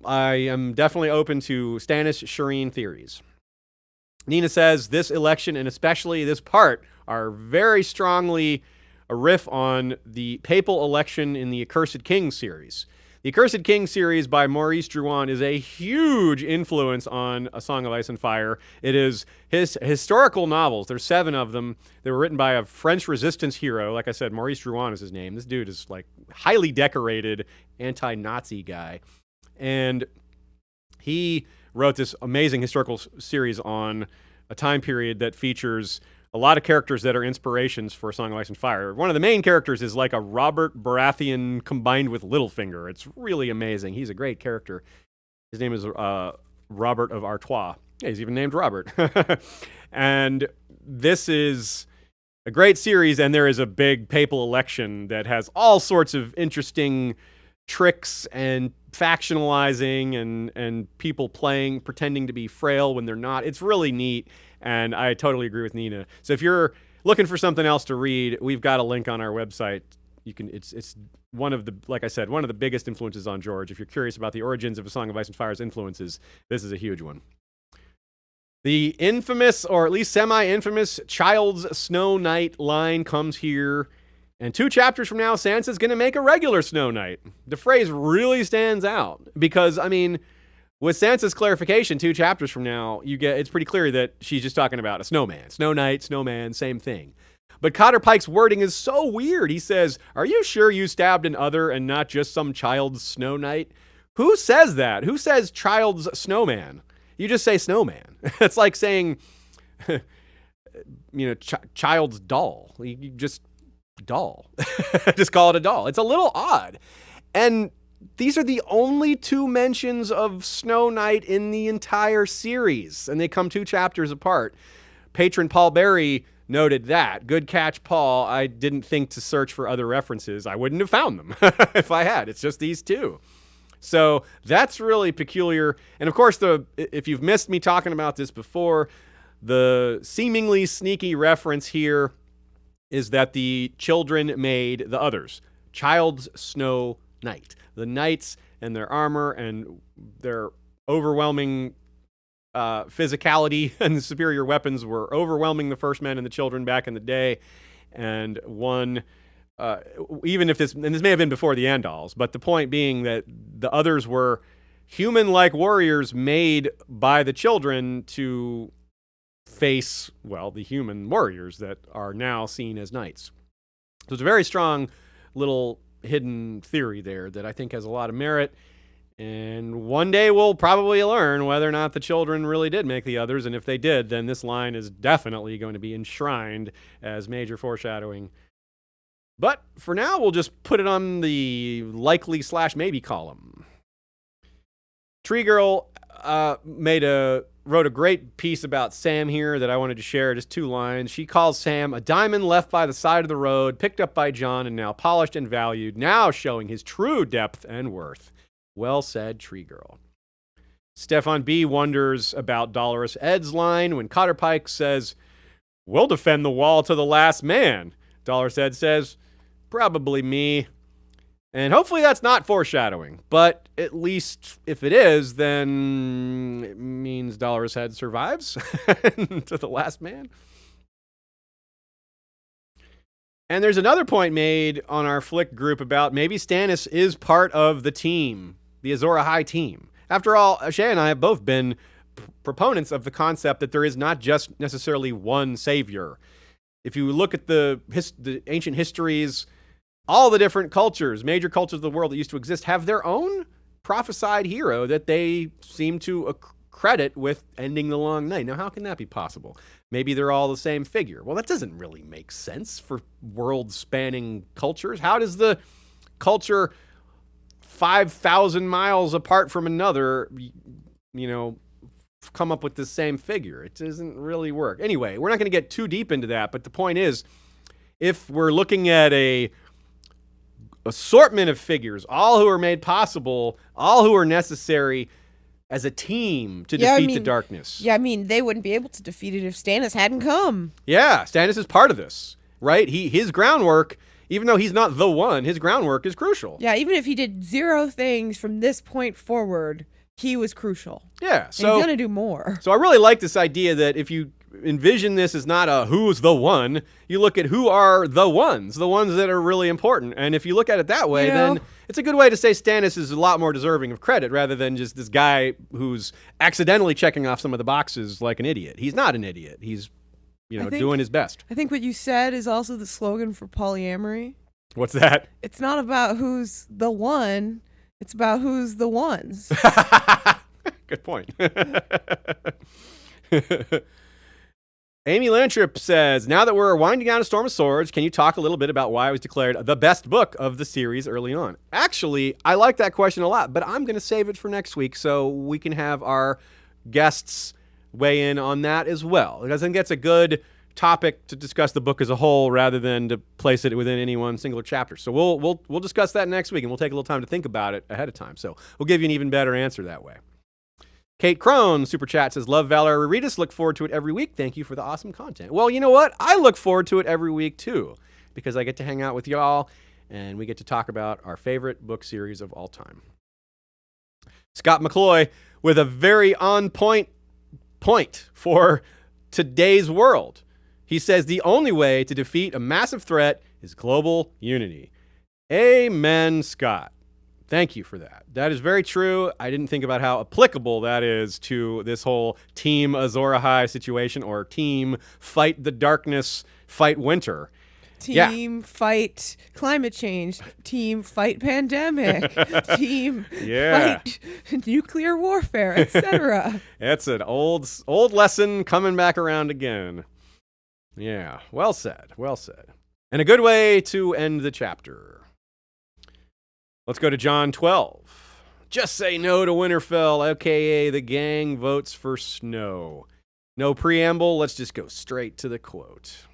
I am definitely open to Stannis Shireen theories. Nina says this election, and especially this part, are very strongly a riff on the papal election in the Accursed King series. The Accursed King series by Maurice Drouin is a huge influence on A Song of Ice and Fire. It is his historical novels. There's 7 of them. They were written by a French resistance hero. Like I said, Maurice Drouin is his name. This dude is like highly decorated anti-Nazi guy. And he wrote this amazing historical series on a time period that features a lot of characters that are inspirations for A Song of Ice and Fire. One of the main characters is like a Robert Baratheon combined with Littlefinger. It's really amazing. He's a great character. His name is Robert of Artois. Yeah, he's even named Robert. And this is a great series, and there is a big papal election that has all sorts of interesting tricks and factionalizing and people pretending to be frail when they're not. It's really neat. And I totally agree with Nina. So if you're looking for something else to read, we've got a link on our website. It's one of the, like I said, one of the biggest influences on George. If you're curious about the origins of A Song of Ice and Fire's influences, this is a huge one. The infamous, or at least semi-infamous, Child's Snow Knight line comes here. And 2 chapters from now, Sansa's going to make a regular Snow Knight. The phrase really stands out because, with Sansa's clarification 2 chapters from now, it's pretty clear that she's just talking about a snowman. Snow Knight, snowman, same thing. But Cotter Pike's wording is so weird. He says, are you sure you stabbed an other and not just some child's Snow Knight? Who says that? Who says child's snowman? You just say snowman. It's like saying, child's doll. You just doll. Just call it a doll. It's a little odd. And these are the only 2 mentions of Snow Knight in the entire series, and they come 2 chapters apart. Patron Paul Berry noted that. Good catch, Paul. I didn't think to search for other references. I wouldn't have found them if I had. It's just these 2. So that's really peculiar. And of course, if you've missed me talking about this before, the seemingly sneaky reference here is that the children made the others. Child's Snow Knight. The knights and their armor and their overwhelming physicality and superior weapons were overwhelming the first men and the children back in the day. And one, even if this may have been before the Andals, but the point being that the others were human-like warriors made by the children to face, the human warriors that are now seen as knights. So it's a very strong little hidden theory there that I think has a lot of merit. And one day we'll probably learn whether or not the children really did make the others. And if they did, then this line is definitely going to be enshrined as major foreshadowing. But for now, we'll just put it on the likely/maybe column. Tree Girl wrote a great piece about Sam here that I wanted to share. Just 2 lines. She calls Sam a diamond left by the side of the road, picked up by Jon, and now polished and valued, now showing his true depth and worth. Well said, Tree Girl. Stefan B. wonders about Dolorous Ed's line when Cotter Pike says, "We'll defend the wall to the last man." Dolorous Ed says, "Probably me." And hopefully that's not foreshadowing, but at least if it is, then it means Dolorous Ed survives to the last man. And there's another point made on our Flick group about maybe Stannis is part of the team, the Azor Ahai team. After all, Shae and I have both been proponents of the concept that there is not just necessarily one savior. If you look at the ancient histories, all the different cultures, major cultures of the world that used to exist, have their own prophesied hero that they seem to credit with ending the long night. Now, how can that be possible? Maybe they're all the same figure. Well, that doesn't really make sense for world-spanning cultures. How does the culture 5,000 miles apart from another, come up with the same figure? It doesn't really work. Anyway, we're not going to get too deep into that, but the point is, if we're looking at a assortment of figures, all who are made possible, all who are necessary as a team to defeat the darkness. Yeah, they wouldn't be able to defeat it if Stannis hadn't come. Yeah, Stannis is part of this, right? His groundwork, even though he's not the one, his groundwork is crucial. Yeah, even if he did 0 things from this point forward, he was crucial. Yeah, so and he's going to do more. So I really like this idea that if you envision this as not a who's the one, you look at who are the ones that are really important. And if you look at it that way, then it's a good way to say Stannis is a lot more deserving of credit rather than just this guy who's accidentally checking off some of the boxes like an idiot. He's not an idiot. He's, doing his best. I think what you said is also the slogan for polyamory. What's that? It's not about who's the one. It's about who's the ones. Good point. Amy Lantrip says, now that we're winding down A Storm of Swords, can you talk a little bit about why it was declared the best book of the series early on? Actually, I like that question a lot, but I'm going to save it for next week so we can have our guests weigh in on that as well. Because I think that's a good topic to discuss the book as a whole rather than to place it within any one singular chapter. So we'll discuss that next week, and we'll take a little time to think about it ahead of time. So we'll give you an even better answer that way. Kate Crone, Super Chat, says, love Valar Rereadis. Look forward to it every week. Thank you for the awesome content. Well, you know what? I look forward to it every week, too, because I get to hang out with y'all, and we get to talk about our favorite book series of all time. Scott McCloy with a very on-point for today's world. He says, the only way to defeat a massive threat is global unity. Amen, Scott. Thank you for that. That is very true. I didn't think about how applicable that is to this whole Team Azor Ahai situation or Team Fight the Darkness, Fight Winter. Team fight climate change. Team fight pandemic. Team fight nuclear warfare, etc. It's an old lesson coming back around again. Yeah, well said, well said. And a good way to end the chapter. Let's go to Jon 12. Just say no to Winterfell, aka the gang votes for snow. No preamble, let's just go straight to the quote.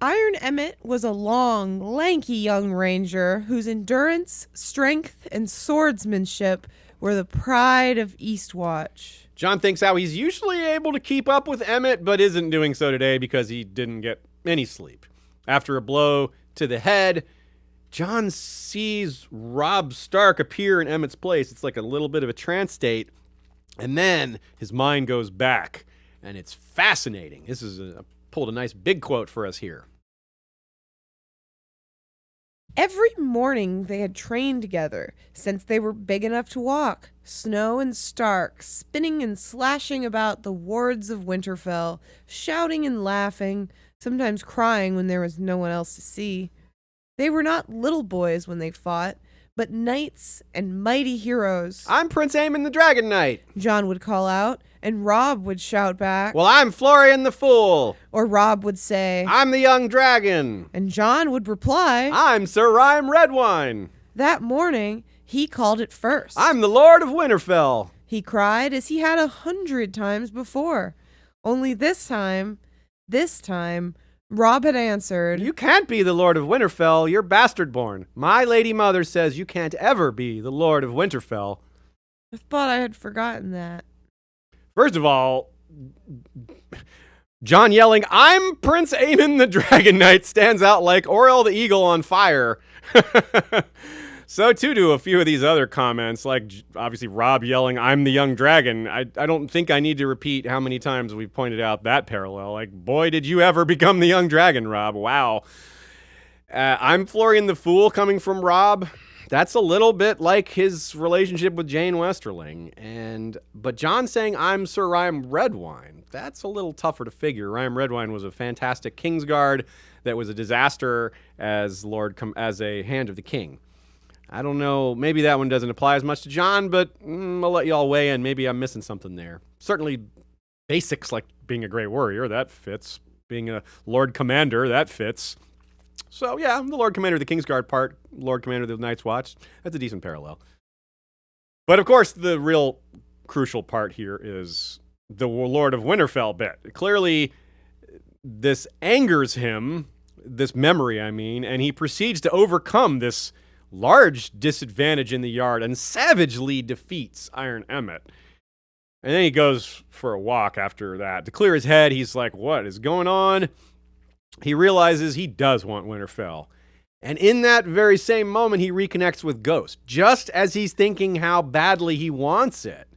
Iron Emmett was a long, lanky young ranger whose endurance, strength, and swordsmanship were the pride of Eastwatch. Jon thinks how he's usually able to keep up with Emmett, but isn't doing so today because he didn't get any sleep. After a blow to the head, Jon sees Robb Stark appear in Emmett's place. It's like a little bit of a trance state, and then his mind goes back, and it's fascinating. This is pulled a nice big quote for us here. Every morning they had trained together since they were big enough to walk. Snow and Stark, spinning and slashing about the wards of Winterfell, shouting and laughing, sometimes crying when there was no one else to see. They were not little boys when they fought, but knights and mighty heroes. I'm Prince Aemon the Dragon Knight, Jon would call out, and Robb would shout back. Well, I'm Florian the Fool. Or Robb would say, I'm the Young Dragon. And Jon would reply, I'm Sir Rime Redwine. That morning, he called it first. I'm the Lord of Winterfell. He cried as he had 100 times before. Only this time, Robb had answered, You can't be the Lord of Winterfell. You're bastard-born. My lady mother says you can't ever be the Lord of Winterfell. I thought I had forgotten that. First of all, Jon yelling, I'm Prince Aemon the Dragon Knight stands out like Orel the Eagle on fire. So too do a few of these other comments, like obviously Robb yelling, I'm the Young Dragon. I don't think I need to repeat how many times we've pointed out that parallel. Like, boy, did you ever become the Young Dragon, Robb. Wow. I'm Florian the Fool coming from Robb. That's a little bit like his relationship with Jane Westerling. But Jon saying, I'm Sir Rime Redwine, that's a little tougher to figure. Rime Redwine was a fantastic Kingsguard that was a disaster as a Hand of the King. I don't know, maybe that one doesn't apply as much to Jon, but I'll let y'all weigh in. Maybe I'm missing something there. Certainly basics like being a great warrior, that fits. Being a Lord Commander, that fits. So yeah, I'm the Lord Commander of the Kingsguard part, Lord Commander of the Night's Watch. That's a decent parallel. But of course, the real crucial part here is the Lord of Winterfell bit. Clearly, this angers him, this memory, I mean, and he proceeds to overcome this large disadvantage in the yard and savagely defeats Iron Emmett. And then he goes for a walk after that. To clear his head, he's like, what is going on? He realizes he does want Winterfell. And in that very same moment, he reconnects with Ghost. Just as he's thinking how badly he wants it,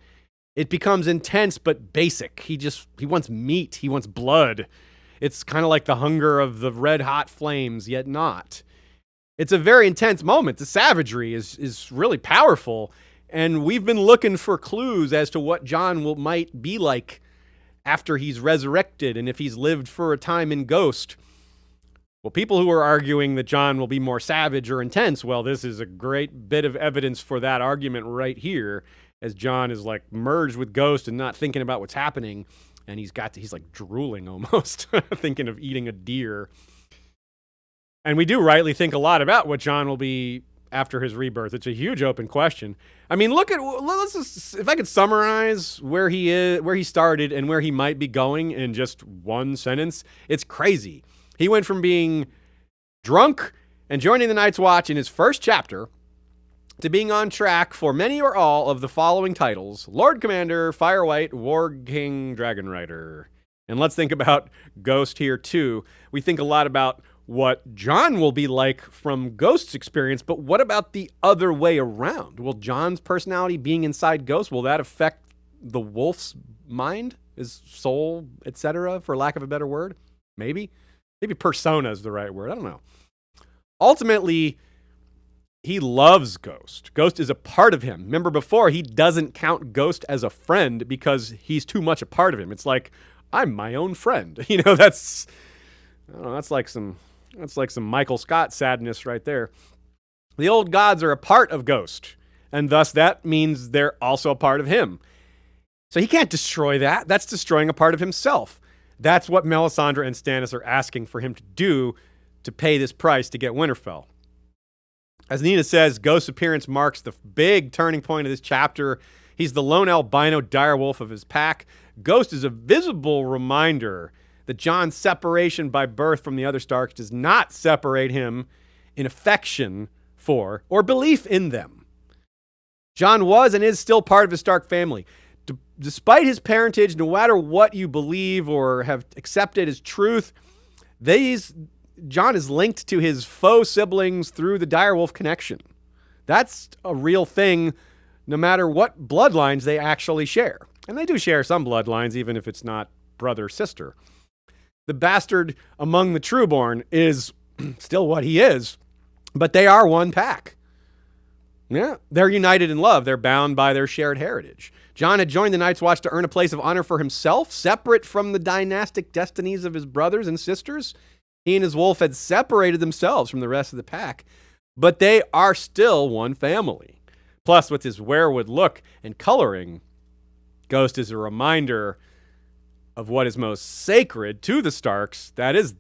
it becomes intense but basic. He wants meat. He wants blood. It's kind of like the hunger of the red-hot flames, yet not. It's a very intense moment. The savagery is really powerful, and we've been looking for clues as to what Jon might be like after he's resurrected and if he's lived for a time in Ghost. Well, people who are arguing that Jon will be more savage or intense, well, this is a great bit of evidence for that argument right here, as Jon is like merged with Ghost and not thinking about what's happening, and he's like drooling almost, thinking of eating a deer. And we do rightly think a lot about what Jon will be after his rebirth. It's a huge open question. I mean, let's just, if I could summarize where he is, where he started and where he might be going in just one sentence, it's crazy. He went from being drunk and joining the Night's Watch in his first chapter to being on track for many or all of the following titles: Lord Commander, Firewhite, War King, Dragon Rider. And let's think about Ghost here too. We think a lot about what Jon will be like from Ghost's experience, but what about the other way around? Will Jon's personality being inside Ghost, will that affect the wolf's mind, his soul, etc., for lack of a better word? Maybe persona is the right word. I don't know. Ultimately, he loves Ghost. Ghost is a part of him. Remember before, he doesn't count Ghost as a friend because he's too much a part of him. It's like I'm my own friend. You know, that's like some Michael Scott sadness right there. The old gods are a part of Ghost, and thus that means they're also a part of him. So he can't destroy that. That's destroying a part of himself. That's what Melisandre and Stannis are asking for him to do to pay this price to get Winterfell. As Nina says, Ghost's appearance marks the big turning point of this chapter. He's the lone albino direwolf of his pack. Ghost is a visible reminder that Jon's separation by birth from the other Starks does not separate him in affection for or belief in them. Jon was and is still part of the Stark family. Despite his parentage, no matter what you believe or have accepted as truth, Jon is linked to his faux siblings through the direwolf connection. That's a real thing, no matter what bloodlines they actually share. And they do share some bloodlines, even if it's not brother-sister. The bastard among the trueborn is still what he is, but they are one pack. Yeah, they're united in love. They're bound by their shared heritage. Jon had joined the Night's Watch to earn a place of honor for himself, separate from the dynastic destinies of his brothers and sisters. He and his wolf had separated themselves from the rest of the pack, but they are still one family. Plus, with his weirwood look and coloring, Ghost is a reminder of what is most sacred to the Starks. That is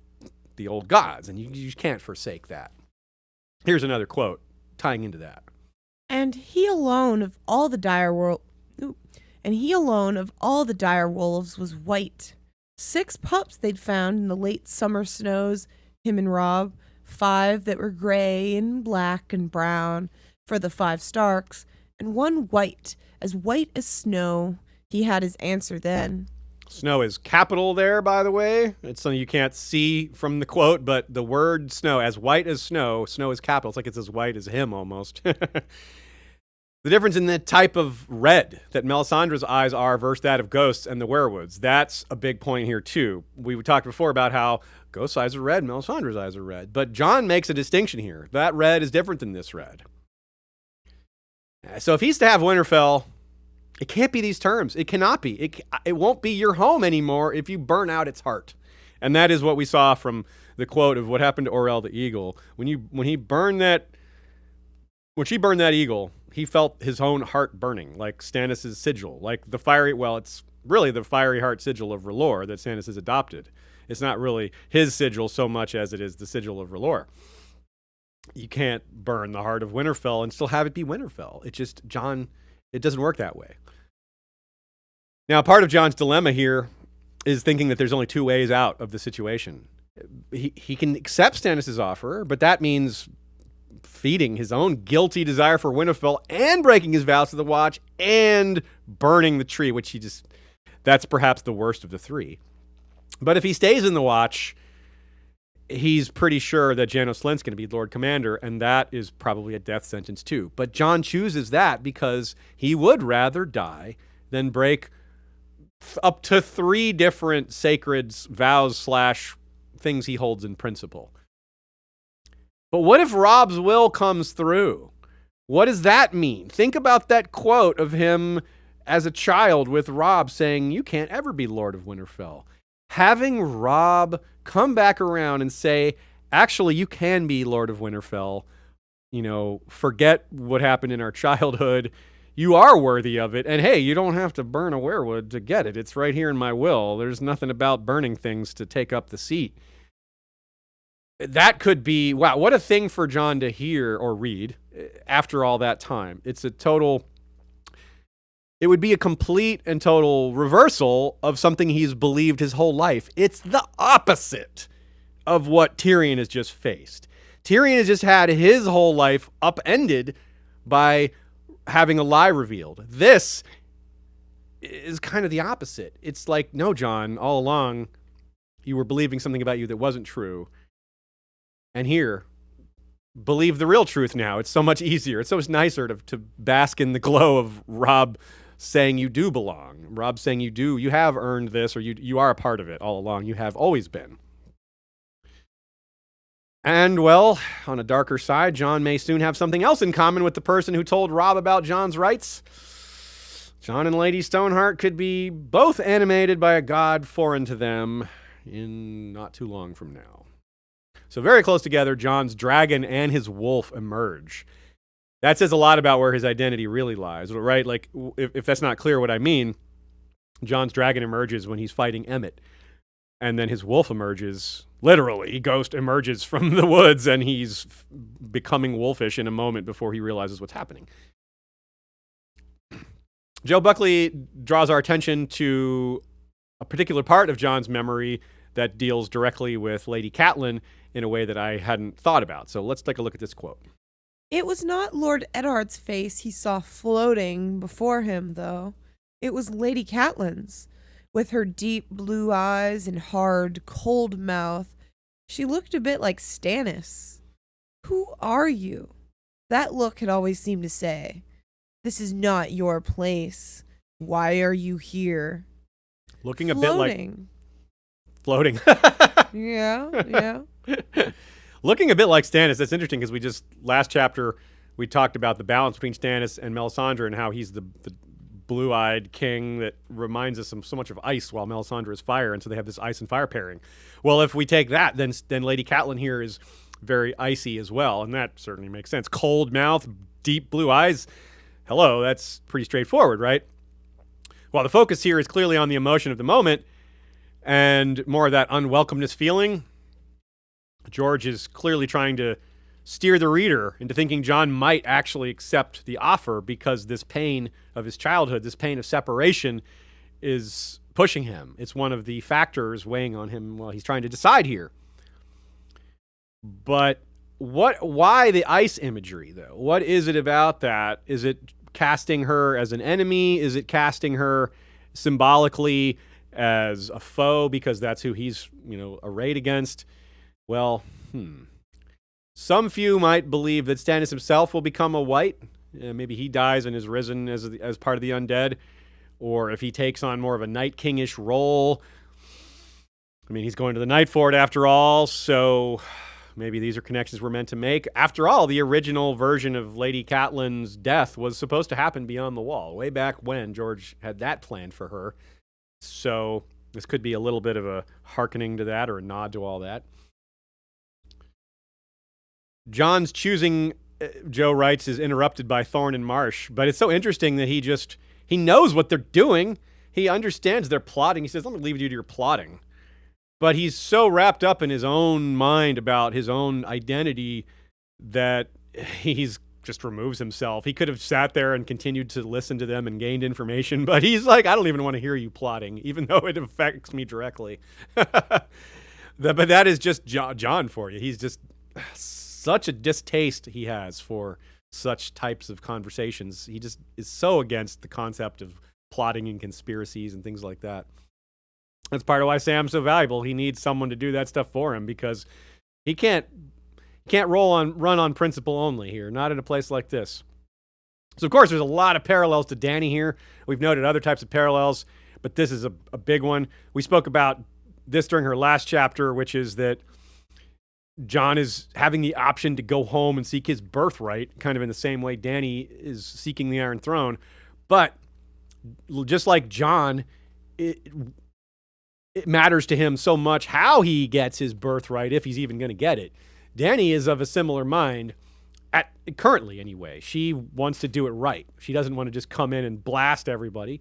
the old gods, and you can't forsake that. Here's another quote tying into that. And he alone of all the direwolves was white. 6 pups they'd found in the late summer snows, him and Robb. 5 that were gray and black and brown for the 5 Starks, and 1 white as snow. He had his answer then. Snow is capital there, by the way. It's something you can't see from the quote, but the word snow, as white as snow, snow is capital. It's like it's as white as him almost. The difference in the type of red that Melisandre's eyes are versus that of Ghost's and the weirwoods. That's a big point here, too. We talked before about how Ghost's eyes are red, Melisandre's eyes are red. But Jon makes a distinction here. That red is different than this red. So if he's to have Winterfell, it can't be these terms. It cannot be. It won't be your home anymore if you burn out its heart. And that is what we saw from the quote of what happened to Orell the eagle. When she burned that eagle, he felt his own heart burning, like Stannis' sigil, like it's really the fiery heart sigil of R'hllor that Stannis has adopted. It's not really his sigil so much as it is the sigil of R'hllor. You can't burn the heart of Winterfell and still have it be Winterfell. It doesn't work that way. Now, part of Jon's dilemma here is thinking that there's only 2 ways out of the situation. He can accept Stannis' offer, but that means feeding his own guilty desire for Winterfell and breaking his vows to the Watch and burning the tree, which that's perhaps the worst of the 3. But if he stays in the Watch, he's pretty sure that Janos Slynt's going to be Lord Commander, and that is probably a death sentence too. But Jon chooses that because he would rather die than break up to 3 different sacred vows / things he holds in principle. But what if Robb's will comes through? What does that mean? Think about that quote of him as a child with Robb saying, "You can't ever be Lord of Winterfell." Having Robb come back around and say, "Actually, you can be Lord of Winterfell. Forget what happened in our childhood. You are worthy of it. And hey, you don't have to burn a weirwood to get it. It's right here in my will. There's nothing about burning things to take up the seat." That could be, wow, what a thing for Jon to hear or read after all that time. It would be a complete and total reversal of something he's believed his whole life. It's the opposite of what Tyrion has just faced. Tyrion has just had his whole life upended by having a lie revealed. This is kind of the opposite. It's like, no, Jon, all along, you were believing something about you that wasn't true. And here, believe the real truth now. It's so much easier. It's so much nicer to bask in the glow of Robb saying you do belong. Robb saying you have earned this, or you are a part of it all along. You have always been. And, well, on a darker side, Jon may soon have something else in common with the person who told Robb about Jon's rights. Jon and Lady Stoneheart could be both animated by a god foreign to them in not too long from now. So very close together, Jon's dragon and his wolf emerge. That says a lot about where his identity really lies, right? Like, if that's not clear what I mean, Jon's dragon emerges when he's fighting Emmett. And then his wolf emerges, literally, Ghost emerges from the woods, and he's becoming wolfish in a moment before he realizes what's happening. Joe Buckley draws our attention to a particular part of Jon's memory that deals directly with Lady Catelyn in a way that I hadn't thought about. So let's take a look at this quote. It was not Lord Eddard's face he saw floating before him, though. It was Lady Catelyn's. With her deep blue eyes and hard, cold mouth, she looked a bit like Stannis. Who are you? That look had always seemed to say, this is not your place. Why are you here? Looking a bit like... Floating. Yeah. Looking a bit like Stannis. That's interesting because last chapter, we talked about the balance between Stannis and Melisandre and how he's the blue-eyed king that reminds us so much of ice while Melisandre is fire, and so they have this ice and fire pairing. Well, if we take that, then Lady Catelyn here is very icy as well, and that certainly makes sense. Cold mouth, deep blue eyes. Hello, that's pretty straightforward, right? Well, the focus here is clearly on the emotion of the moment and more of that unwelcomeness feeling. George is clearly trying to steer the reader into thinking Jon might actually accept the offer because this pain of his childhood, this pain of separation, is pushing him. It's one of the factors weighing on him while he's trying to decide here. But why the ice imagery, though? What is it about that? Is it casting her as an enemy? Is it casting her symbolically as a foe because that's who he's, arrayed against? Well, Some few might believe that Stannis himself will become a white. Maybe he dies and is risen as part of the undead. Or if he takes on more of a Night King-ish role. I mean, he's going to the Night Fort after all, so maybe these are connections we're meant to make. After all, the original version of Lady Catelyn's death was supposed to happen beyond the wall, way back when George had that planned for her. So this could be a little bit of a hearkening to that or a nod to all that. Jon's choosing, Joe writes, is interrupted by Thorne and Marsh. But it's so interesting that he knows what they're doing. He understands they're plotting. He says, let me leave you to your plotting. But he's so wrapped up in his own mind about his own identity that he's just removes himself. He could have sat there and continued to listen to them and gained information. But he's like, I don't even want to hear you plotting, even though it affects me directly. But that is just Jon for you. He's just... such a distaste he has for such types of conversations. He just is so against the concept of plotting and conspiracies and things like that. That's part of why Sam's so valuable. He needs someone to do that stuff for him because he can't run on principle only here, not in a place like this. So, of course, there's a lot of parallels to Dany here. We've noted other types of parallels, but this is a big one. We spoke about this during her last chapter, which is that Jon is having the option to go home and seek his birthright, kind of in the same way Dany is seeking the Iron Throne. But just like Jon, it matters to him so much how he gets his birthright, if he's even going to get it. Dany is of a similar mind, currently anyway. She wants to do it right. She doesn't want to just come in and blast everybody.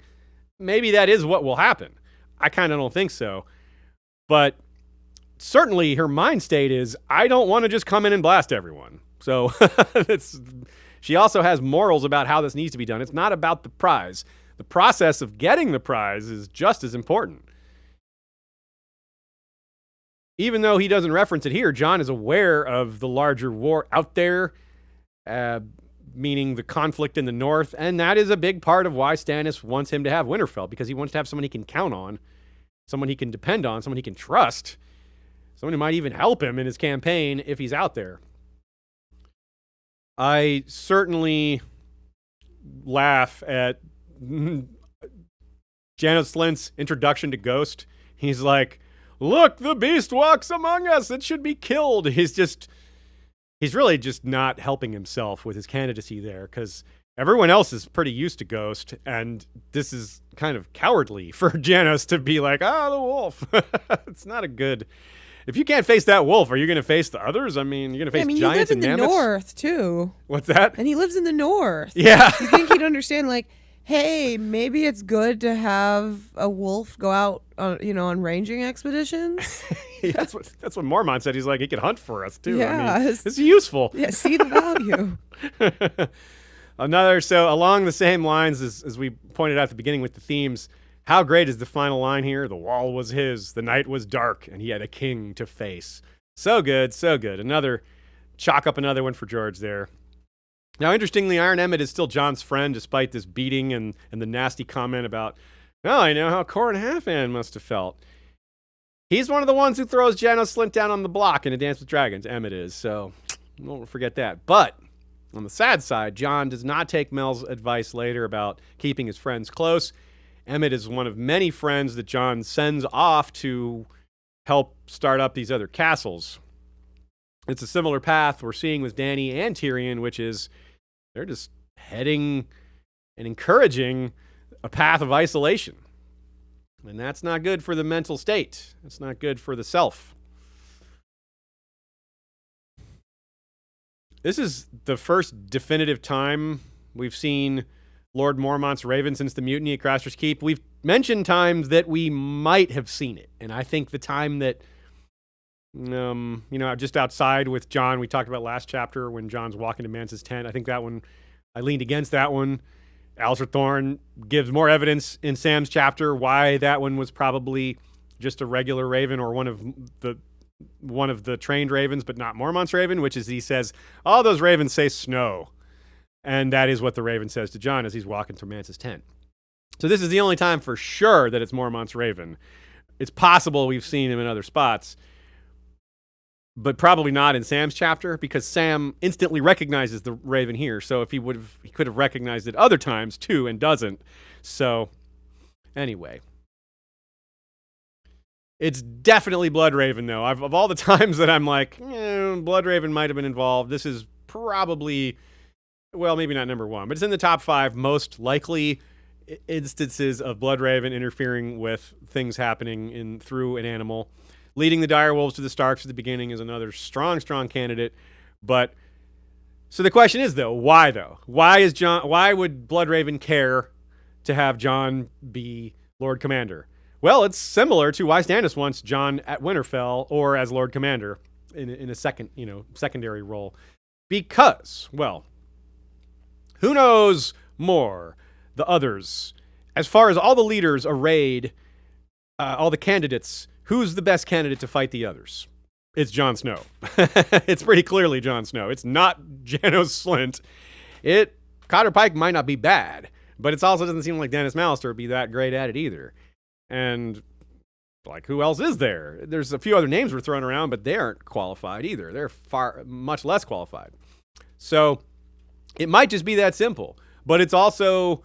Maybe that is what will happen. I kind of don't think so. But certainly her mind state is, I don't want to just come in and blast everyone. So she also has morals about how this needs to be done. It's not about the prize. The process of getting the prize is just as important. Even though he doesn't reference it here, Jon is aware of the larger war out there, meaning the conflict in the north, and that is a big part of why Stannis wants him to have Winterfell, because he wants to have someone he can count on, someone he can depend on, someone he can trust. Someone who might even help him in his campaign if he's out there. I certainly laugh at Janos Slynt's introduction to Ghost. He's like, look, the beast walks among us. It should be killed. He's really just not helping himself with his candidacy there, because Everyone else is pretty used to Ghost, and this is kind of cowardly for Janos to be like, the wolf. It's not a good... If you can't face that wolf, are you going to face the others? I mean, you're going to face giants and mammoths? He lives in the north, too. What's that? And he lives in the north. Yeah. You think he'd understand, like, hey, maybe it's good to have a wolf go out, on ranging expeditions? That's what Mormont said. He's like, he could hunt for us, too. Yeah. I mean, it's useful. Yeah, see the value. So along the same lines as we pointed out at the beginning with the themes, how great is the final line here? The wall was his, the night was dark, and he had a king to face. So good, so good. Chalk up another one for George there. Now, interestingly, Iron Emmett is still Jon's friend, despite this beating and the nasty comment about, I know how Corin Halfhand must have felt. He's one of the ones who throws Janos Slynt down on the block in A Dance with Dragons, Emmett is, so won't forget that. But on the sad side, Jon does not take Mel's advice later about keeping his friends close. Emmett is one of many friends that Jon sends off to help start up these other castles. It's a similar path we're seeing with Dany and Tyrion, which is they're just heading and encouraging a path of isolation. And that's not good for the mental state. It's not good for the self. This is the first definitive time we've seen Lord Mormont's Raven since the mutiny at Craster's Keep. We've mentioned times that we might have seen it. And I think the time that, just outside with Jon, we talked about last chapter when Jon's walking to Mance's tent. I think that one, I leaned against that one. Alistair Thorne gives more evidence in Sam's chapter why that one was probably just a regular Raven or one of the trained Ravens, but not Mormont's Raven, which is he says, all those Ravens say snow. And that is what the Raven says to Jon as he's walking through Mance's tent. So this is the only time for sure that it's Mormont's Raven. It's possible we've seen him in other spots, but probably not in Sam's chapter because Sam instantly recognizes the Raven here. So if he could have recognized it other times too and doesn't. So anyway, it's definitely Bloodraven though. Of all the times that I'm like, Bloodraven might have been involved, this is probably, well, maybe not number one, but it's in the top 5 most likely instances of Bloodraven interfering with things happening through an animal. Leading the direwolves to the Starks at the beginning is another strong candidate. But so the question is though? Why would Bloodraven care to have Jon be Lord Commander? Well, it's similar to why Stannis wants Jon at Winterfell or as Lord Commander in a secondary role. Because, well, who knows more? The others. As far as all the leaders arrayed, all the candidates, who's the best candidate to fight the others? It's Jon Snow. It's pretty clearly Jon Snow. It's not Janos Slynt. Cotter Pike might not be bad, but it also doesn't seem like Dennis Mallister would be that great at it either. And, like, who else is there? There's a few other names we're throwing around, but they aren't qualified either. They're much less qualified. So it might just be that simple. But it's also,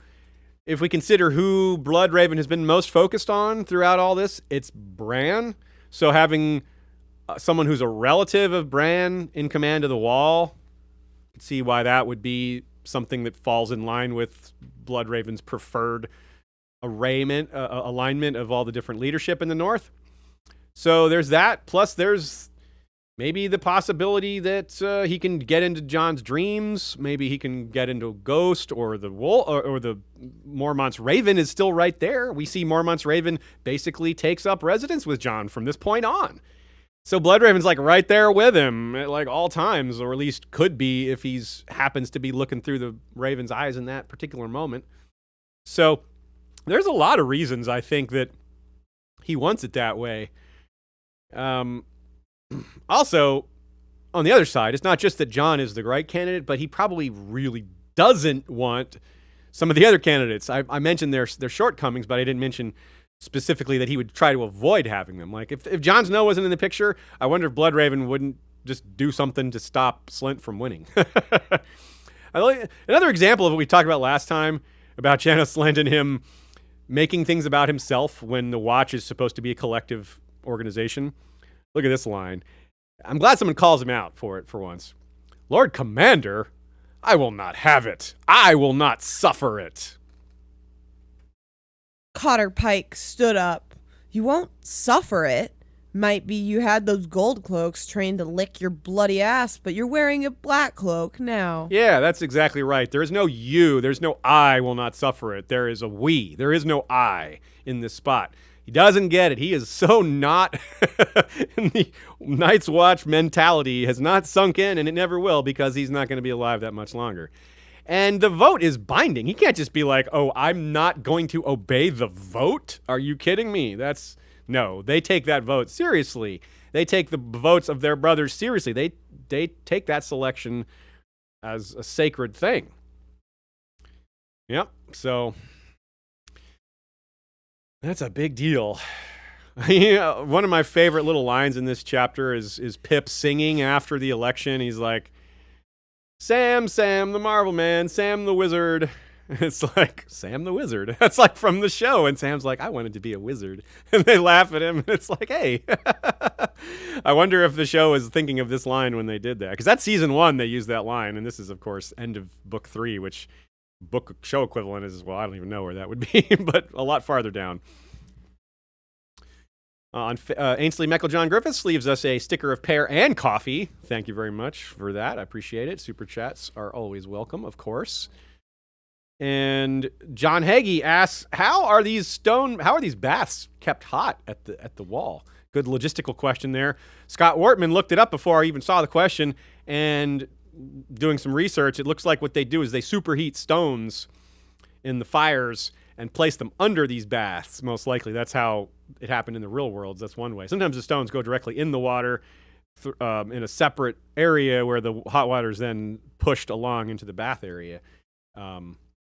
if we consider who Bloodraven has been most focused on throughout all this, it's Bran. So having someone who's a relative of Bran in command of the Wall, you can see why that would be something that falls in line with Bloodraven's preferred alignment of all the different leadership in the North. So there's that. Plus there's maybe the possibility that he can get into Jon's dreams. Maybe he can get into Ghost or the Wolf or the Mormont's Raven is still right there. We see Mormont's Raven basically takes up residence with Jon from this point on. So Bloodraven's like right there with him at like all times, or at least could be if he's happens to be looking through the Raven's eyes in that particular moment. So there's a lot of reasons I think that he wants it that way. Also, on the other side, it's not just that Jon is the right candidate, but he probably really doesn't want some of the other candidates. I mentioned their shortcomings, but I didn't mention specifically that he would try to avoid having them. Like, if Jon Snow wasn't in the picture, I wonder if Bloodraven wouldn't just do something to stop Slynt from winning. Another example of what we talked about last time, about Janos Slynt and him making things about himself when the Watch is supposed to be a collective organization. Look at this line. I'm glad someone calls him out for it for once. Lord Commander? I will not have it. I will not suffer it. Cotter Pike stood up. You won't suffer it. Might be you had those gold cloaks trained to lick your bloody ass, but you're wearing a black cloak now. Yeah, that's exactly right. There is no you. There's no I will not suffer it. There is a we. There is no I in this spot. He doesn't get it. He is so not in the Night's Watch mentality, has not sunk in, and it never will because he's not going to be alive that much longer. And the vote is binding. He can't just be like, oh, I'm not going to obey the vote? Are you kidding me? No, they take that vote seriously. They take the votes of their brothers seriously. They take that selection as a sacred thing. Yep, so that's a big deal. One of my favorite little lines in this chapter is Pip singing after the election. He's like, Sam, the Marvel Man, Sam the Wizard. It's like, Sam the Wizard. That's like from the show. And Sam's like, I wanted to be a wizard. And they laugh at him. And it's like, hey. I wonder if the show is thinking of this line when they did that. Because that's season 1, they used that line. And this is, of course, end of book 3, which book show equivalent is, well, I don't even know where that would be. But a lot farther down. Ainsley Mecklejohn Griffiths leaves us a sticker of pear and coffee. Thank you very much for that. I appreciate it. Super chats are always welcome, of course. And John Hagee asks, how are these baths kept hot at the wall? Good logistical question there. Scott Wortman looked it up before I even saw the question, and doing some research, it looks like what they do is they superheat stones in the fires and place them under these baths, most likely. That's how it happened in the real world. That's one way. Sometimes the stones go directly in the water in a separate area where the hot water is then pushed along into the bath area.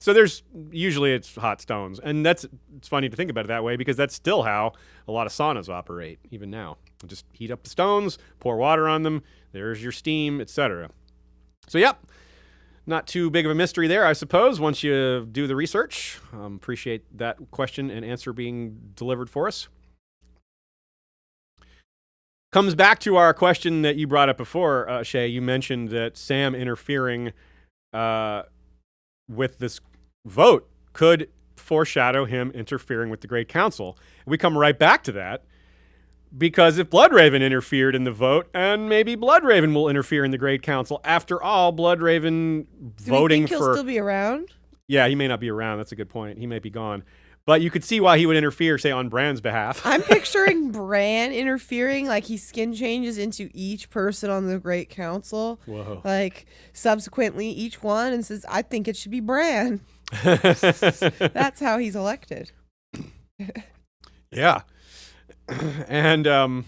So it's hot stones. And it's funny to think about it that way because that's still how a lot of saunas operate, even now. Just heat up the stones, pour water on them, there's your steam, etc. So, yep, not too big of a mystery there, I suppose, once you do the research. Appreciate that question and answer being delivered for us. Comes back to our question that you brought up before, Shae. You mentioned that Sam interfering with this vote could foreshadow him interfering with the Great Council. We come right back to that because if Bloodraven interfered in the vote, and maybe Bloodraven will interfere in the Great Council. After all, Bloodraven voting Do you think he'll still be around? Yeah, he may not be around. That's a good point. He may be gone. But you could see why he would interfere, say, on Bran's behalf. I'm picturing Bran interfering, like he skin changes into each person on the Great Council. Whoa. Like, subsequently, each one, and says, I think it should be Bran. That's how he's elected. Yeah. And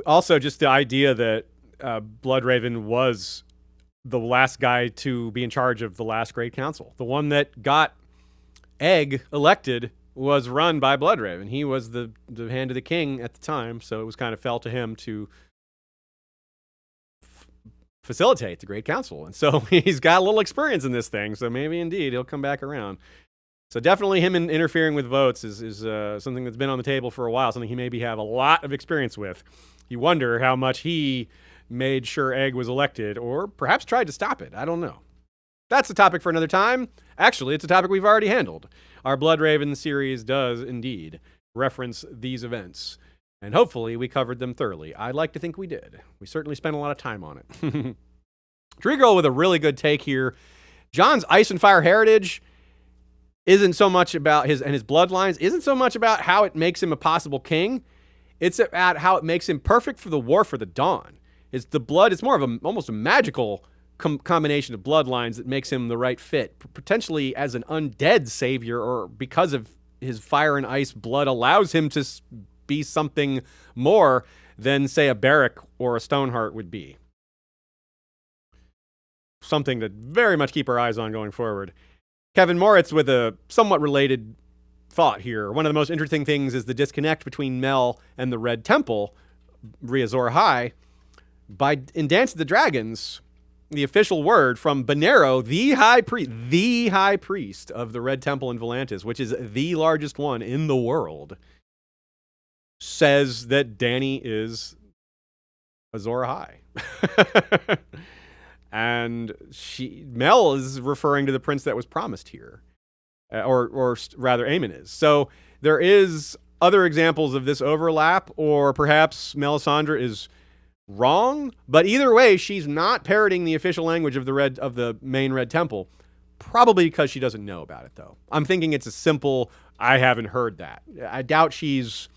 also just the idea that Bloodraven was the last guy to be in charge of the last Great Council. The one that got Egg elected was run by Bloodraven. He was the hand of the king at the time, so it was kind of fell to him to facilitate the Great Council. And so he's got a little experience in this thing, so maybe indeed he'll come back around. So definitely him interfering with votes is something that's been on the table for a while, something he maybe have a lot of experience with. You wonder how much he made sure Egg was elected, or perhaps tried to stop it. I don't know. That's a topic for another time. Actually, it's a topic we've already handled. Our Bloodraven series does indeed reference these events, and hopefully we covered them thoroughly. I'd like to think we did. We certainly spent a lot of time on it. Treegirl with a really good take here. Jon's Ice and Fire heritage isn't so much about his bloodlines, isn't so much about how it makes him a possible king. It's about how it makes him perfect for the War for the Dawn. It's the blood. It's more of almost a magical combination of bloodlines that makes him the right fit, potentially as an undead savior, or because of his fire and ice blood allows him to be something more than, say, a Beric or a Stoneheart would be. Something to very much keep our eyes on going forward. Kevin Moritz with a somewhat related thought here. One of the most interesting things is the disconnect between Mel and the Red Temple, Riazor High. In Dance of the Dragons, the official word from Bonero, the high priest of the Red Temple in Volantis, which is the largest one in the world, says that Dany is Azor Ahai. And Mel is referring to the prince that was promised here. Or rather, Aemon is. So there is other examples of this overlap, or perhaps Melisandre is wrong. But either way, she's not parroting the official language of the main Red Temple. Probably because she doesn't know about it, though. I'm thinking it's a simple, I haven't heard that. I doubt she's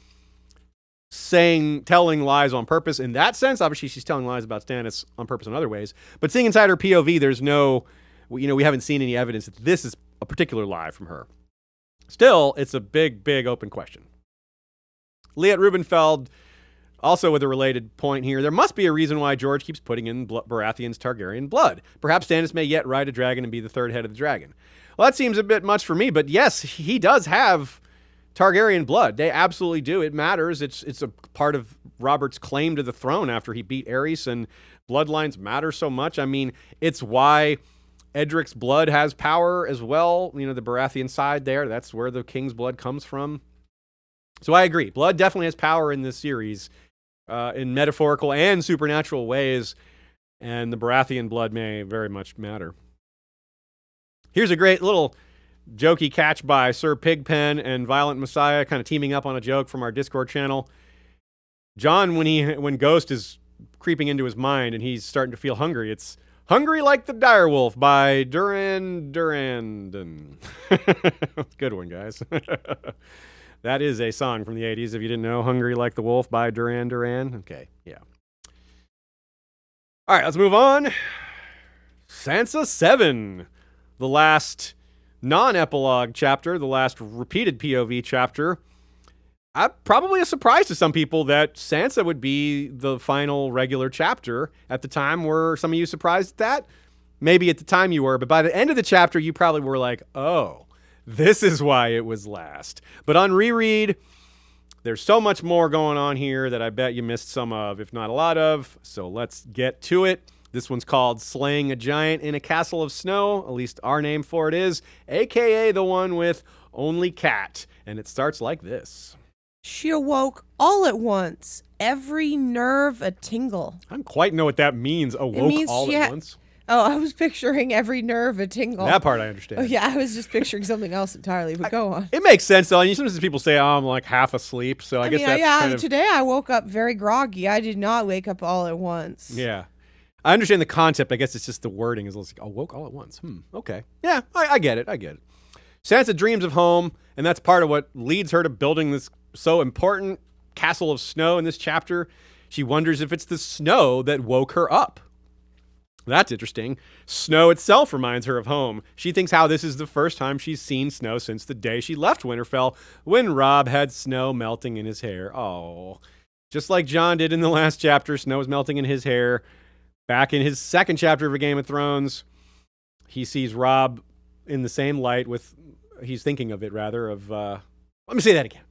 telling lies on purpose in that sense. Obviously, she's telling lies about Stannis on purpose in other ways. But seeing inside her POV, there's no, we haven't seen any evidence that this is a particular lie from her. Still, it's a big, big open question. Liet Rubenfeld, also with a related point here, there must be a reason why George keeps putting in Baratheon's Targaryen blood. Perhaps Stannis may yet ride a dragon and be the third head of the dragon. Well, that seems a bit much for me, but yes, he does have Targaryen blood. They absolutely do. It matters. It's a part of Robert's claim to the throne after he beat Aerys, and bloodlines matter so much. I mean, it's why Edric's blood has power as well. The Baratheon side there, that's where the king's blood comes from. So I agree. Blood definitely has power in this series. In metaphorical and supernatural ways, and the Baratheon blood may very much matter. Here's a great little jokey catch by Sir Pigpen and Violent Messiah, kind of teaming up on a joke from our Discord channel. Jon, when Ghost is creeping into his mind and he's starting to feel hungry, it's Hungry Like the Direwolf by Durandon. Good one, guys. That is a song from the 80s, if you didn't know. Hungry Like the Wolf by Duran Duran. Okay, yeah. All right, let's move on. Sansa 7, the last non-epilogue chapter, the last repeated POV chapter. Probably a surprise to some people that Sansa would be the final regular chapter. At the time, were some of you surprised at that? Maybe at the time you were, but by the end of the chapter, you probably were like, oh, this is why it was last. But on reread, there's so much more going on here that I bet you missed some of, if not a lot of. So let's get to it. This one's called Slaying a Giant in a Castle of Snow. At least our name for it is, a.k.a. the one with only cat. And it starts like this. She awoke all at once, every nerve a tingle. I don't quite know what that means, awoke all at once. Oh, I was picturing every nerve a tingle. That part I understand. Oh, yeah, I was just picturing something else entirely, but go on. It makes sense, though. Sometimes people say, oh, I'm like half asleep, so I guess that's kind of... Today I woke up very groggy. I did not wake up all at once. Yeah. I understand the concept. I guess it's just the wording is like, awoke all at once. Okay. Yeah, I get it. Sansa dreams of home, and that's part of what leads her to building this so important castle of snow in this chapter. She wonders if it's the snow that woke her up. That's interesting. Snow itself reminds her of home. She thinks how this is the first time she's seen snow since the day she left Winterfell, when Robb had snow melting in his hair. Oh, just like Jon did in the last chapter, snow is melting in his hair. Back in his second chapter of A Game of Thrones, he sees Robb in the same light he's thinking of it rather, let me say that again.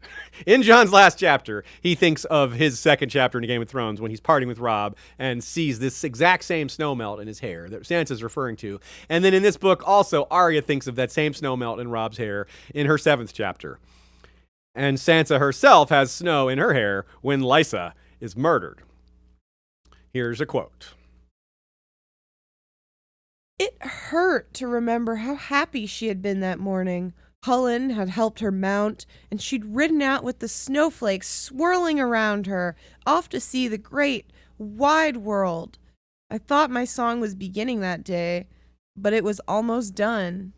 In Jon's last chapter, he thinks of his second chapter in A Game of Thrones when he's partying with Robb and sees this exact same snow melt in his hair that Sansa's referring to. And then in this book, also, Arya thinks of that same snow melt in Robb's hair in her 7th chapter. And Sansa herself has snow in her hair when Lysa is murdered. Here's a quote. It hurt to remember how happy she had been that morning. Cullen had helped her mount, and she'd ridden out with the snowflakes swirling around her, off to see the great, wide world. I thought my song was beginning that day, but it was almost done.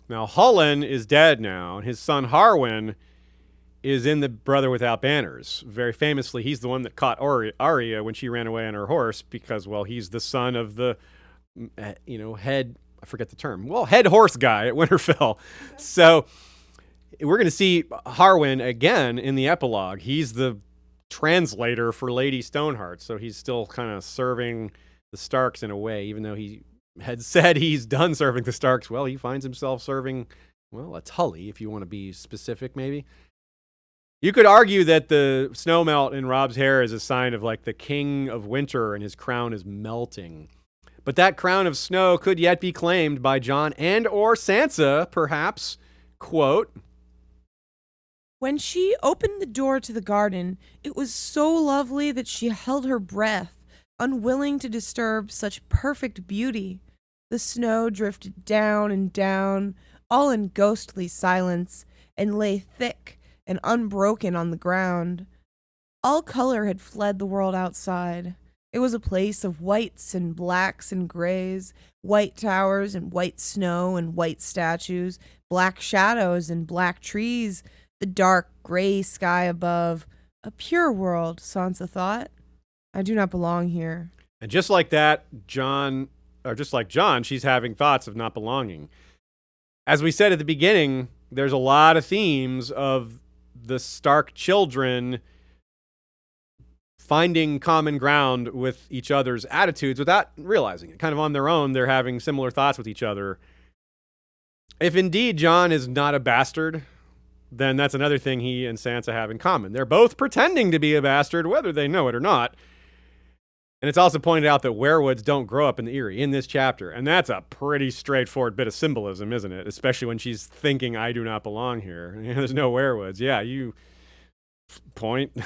Now, Hullen is dead now, and his son Harwin is in The Brother Without Banners. Very famously, he's the one that caught Arya when she ran away on her horse because, well, he's the son of the, head... I forget the term. Well, head horse guy at Winterfell. So we're going to see Harwin again in the epilogue. He's the translator for Lady Stoneheart. So he's still kind of serving the Starks in a way, even though he had said he's done serving the Starks. Well, he finds himself serving, a Tully, if you want to be specific, maybe. You could argue that the snow melt in Robb's hair is a sign of like the king of winter and his crown is melting. But that crown of snow could yet be claimed by Jon and or Sansa, perhaps. Quote, when she opened the door to the garden, it was so lovely that she held her breath. unwilling to disturb such perfect beauty. The snow drifted down and down, all in ghostly silence, and lay thick and unbroken on the ground. All color had fled the world outside. It was a place of whites and blacks and grays, white towers and white snow and white statues, black shadows and black trees, the dark gray sky above. A pure world, Sansa thought. I do not belong here. And just like that, John, she's having thoughts of not belonging. As we said at the beginning, there's a lot of themes of the Stark children finding common ground with each other's attitudes without realizing it. Kind of on their own, they're having similar thoughts with each other. If indeed Jon is not a bastard, then that's another thing he and Sansa have in common. They're both pretending to be a bastard, whether they know it or not. And it's also pointed out that werewoods don't grow up in the Eyrie in this chapter. And that's a pretty straightforward bit of symbolism, isn't it? Especially when she's thinking, I do not belong here. There's no werewoods. Yeah, you point.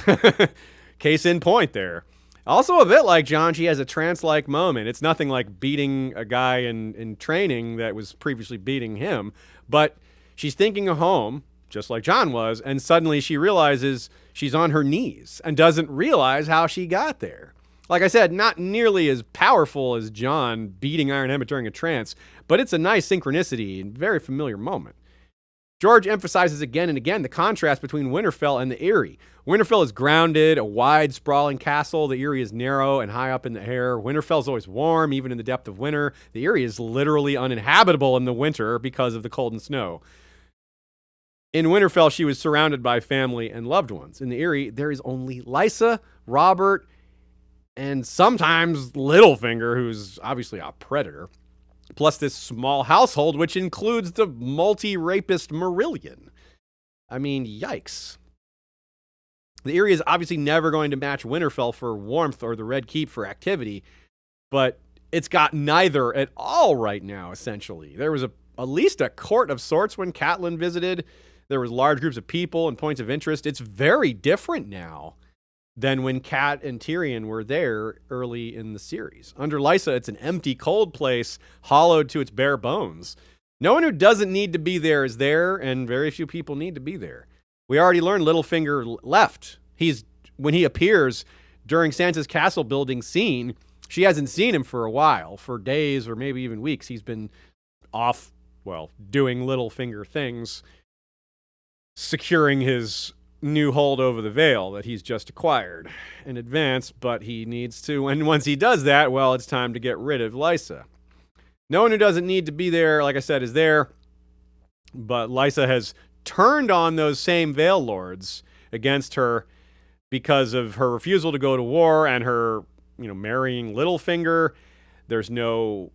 Case in point there. Also a bit like Jon, she has a trance-like moment. It's nothing like beating a guy in training that was previously beating him. But she's thinking of home, just like Jon was, and suddenly she realizes she's on her knees and doesn't realize how she got there. Like I said, not nearly as powerful as Jon beating Iron Helmet during a trance, but it's a nice synchronicity and very familiar moment. George emphasizes again and again the contrast between Winterfell and the Eyrie. Winterfell is grounded, a wide, sprawling castle. The Eyrie is narrow and high up in the air. Winterfell is always warm, even in the depth of winter. The Eyrie is literally uninhabitable in the winter because of the cold and snow. In Winterfell, she was surrounded by family and loved ones. In the Eyrie, there is only Lysa, Robert, and sometimes Littlefinger, who's obviously a predator, plus this small household, which includes the multi-rapist Marillion. I mean, yikes. The Eyrie is obviously never going to match Winterfell for warmth or the Red Keep for activity, but it's got neither at all right now, essentially. There was at least a court of sorts when Catelyn visited. There was large groups of people and points of interest. It's very different now than when Cat and Tyrion were there early in the series. Under Lysa, it's an empty, cold place, hollowed to its bare bones. No one who doesn't need to be there is there, and very few people need to be there. We already learned Littlefinger left. When he appears during Sansa's castle building scene, she hasn't seen him for a while, for days or maybe even weeks. He's been off, doing Littlefinger things, securing his new hold over the Vale that he's just acquired in advance, but he needs to, and once he does that, it's time to get rid of Lysa. No one who doesn't need to be there, like I said, is there, but Lysa has turned on those same Vale Lords against her because of her refusal to go to war and her, marrying Littlefinger. There's no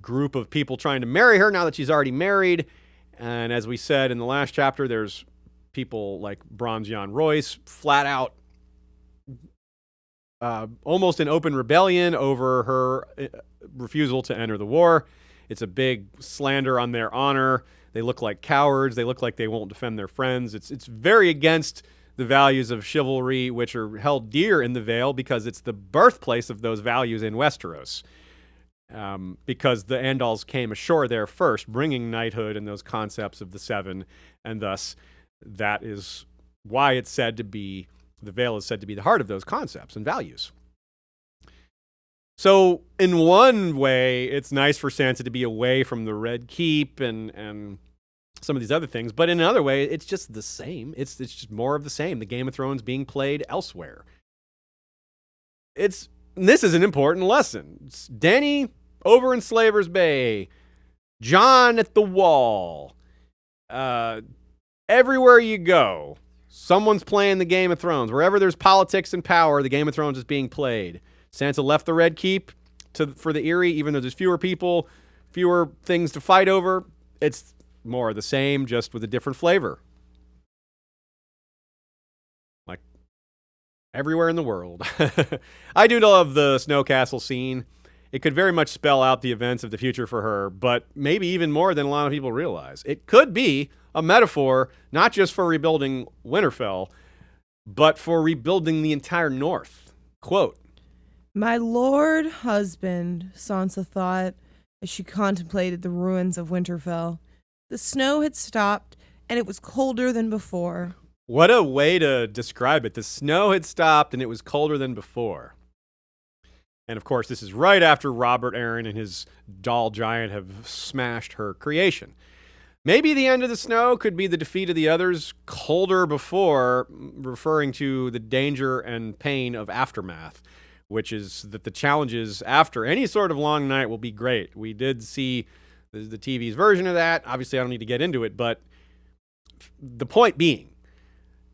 group of people trying to marry her now that she's already married. And as we said in the last chapter, there's people like Bronze Jon Royce flat out almost in open rebellion over her refusal to enter the war. It's a big slander on their honor. They look like cowards. They look like they won't defend their friends. It's very against the values of chivalry, which are held dear in the Vale because it's the birthplace of those values in Westeros. Because the Andals came ashore there first, bringing knighthood and those concepts of the Seven, and thus that is why it's said to be, the Vale is said to be the heart of those concepts and values. So in one way, it's nice for Sansa to be away from the Red Keep and some of these other things, but in another way, it's just the same. It's just more of the same. The Game of Thrones being played elsewhere. This is an important lesson. It's Dany over in Slaver's Bay, Jon at the Wall. Everywhere you go, someone's playing the Game of Thrones. Wherever there's politics and power, the Game of Thrones is being played. Sansa left the Red Keep for the Eyrie, even though there's fewer people, fewer things to fight over. It's more of the same, just with a different flavor. Like everywhere in the world. I do love the Snow Castle scene. It could very much spell out the events of the future for her, but maybe even more than a lot of people realize. It could be a metaphor, not just for rebuilding Winterfell, but for rebuilding the entire North. Quote, "My lord husband," Sansa thought as she contemplated the ruins of Winterfell. The snow had stopped, and it was colder than before. what a way to describe it. The snow had stopped, and it was colder than before. And of course, this is right after Robert Arryn and his doll giant have smashed her creation. Maybe the end of the snow could be the defeat of the others colder before, referring to the danger and pain of aftermath, which is that the challenges after any sort of long night will be great. We did see the TV's version of that. Obviously, I don't need to get into it, but the point being,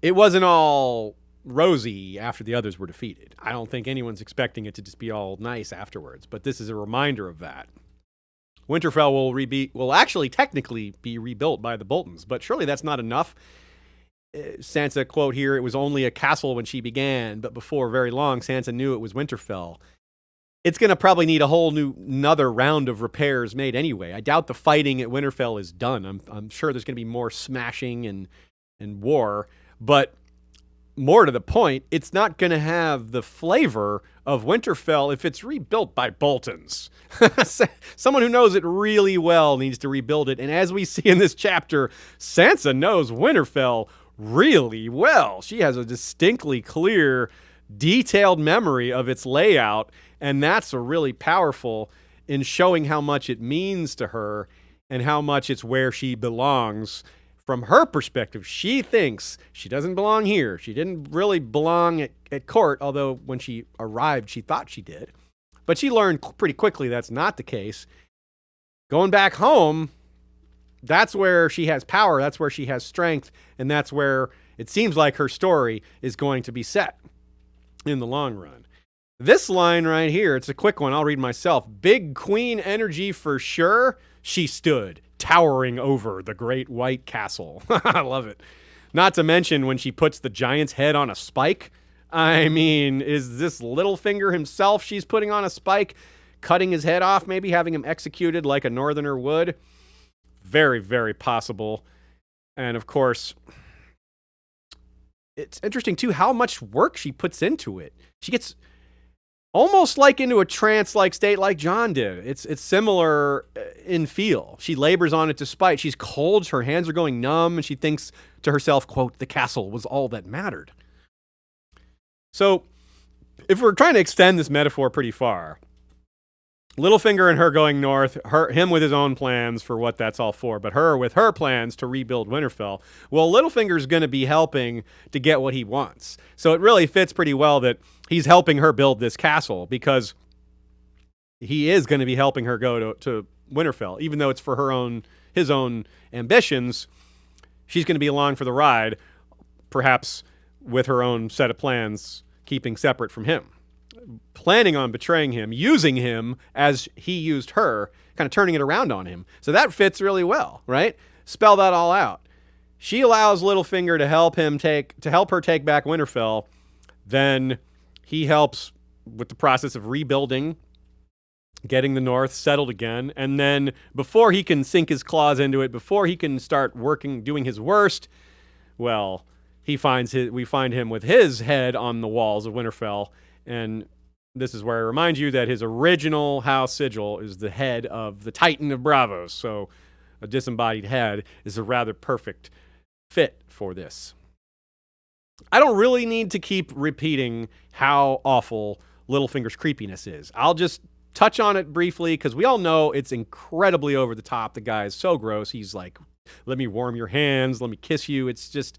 it wasn't all rosy after the others were defeated. I don't think anyone's expecting it to just be all nice afterwards, but this is a reminder of that. Winterfell will actually technically be rebuilt by the Boltons, but surely that's not enough. Sansa, quote here, "It was only a castle when she began, but before very long, Sansa knew it was Winterfell." It's going to probably need a whole another round of repairs made anyway. I doubt the fighting at Winterfell is done. I'm sure there's going to be more smashing and war, but more to the point, it's not going to have the flavor of Winterfell if it's rebuilt by Boltons. Someone who knows it really well needs to rebuild it. And as we see in this chapter, Sansa knows Winterfell really well. She has a distinctly clear, detailed memory of its layout, and that's really powerful in showing how much it means to her and how much it's where she belongs. From her perspective, she thinks she doesn't belong here. She didn't really belong at court, although when she arrived, she thought she did. But she learned pretty quickly that's not the case. Going back home, that's where she has power, that's where she has strength, and that's where it seems like her story is going to be set in the long run. This line right here, it's a quick one, I'll read myself. "Big queen energy for sure. She stood, towering over the great white castle." I love it. Not to mention when she puts the giant's head on a spike. I mean, is this Littlefinger himself she's putting on a spike, cutting his head off, maybe having him executed like a northerner would? Very, very possible. And of course, it's interesting too how much work she puts into it. She gets almost like into a trance-like state like Jon did. It's similar in feel. She labors on it despite. She's cold, her hands are going numb, and she thinks to herself, quote, "The castle was all that mattered." So, if we're trying to extend this metaphor pretty far, Littlefinger and her going north, him with his own plans for what that's all for, but her with her plans to rebuild Winterfell, well, Littlefinger's going to be helping to get what he wants. So it really fits pretty well that he's helping her build this castle because he is going to be helping her go to Winterfell, even though it's for his own ambitions. She's going to be along for the ride, perhaps with her own set of plans, keeping separate from him, planning on betraying him, using him as he used her, kind of turning it around on him. So that fits really well, right? Spell that all out. She allows Littlefinger to help her take back Winterfell. Then he helps with the process of rebuilding, getting the North settled again. And then before he can sink his claws into it, before he can start doing his worst, well, we find him with his head on the walls of Winterfell. And this is where I remind you that his original house sigil is the head of the Titan of Braavos. So a disembodied head is a rather perfect fit for this. I don't really need to keep repeating how awful Littlefinger's creepiness is. I'll just touch on it briefly because we all know it's incredibly over the top. The guy is so gross. He's like, "Let me warm your hands. Let me kiss you." It's just,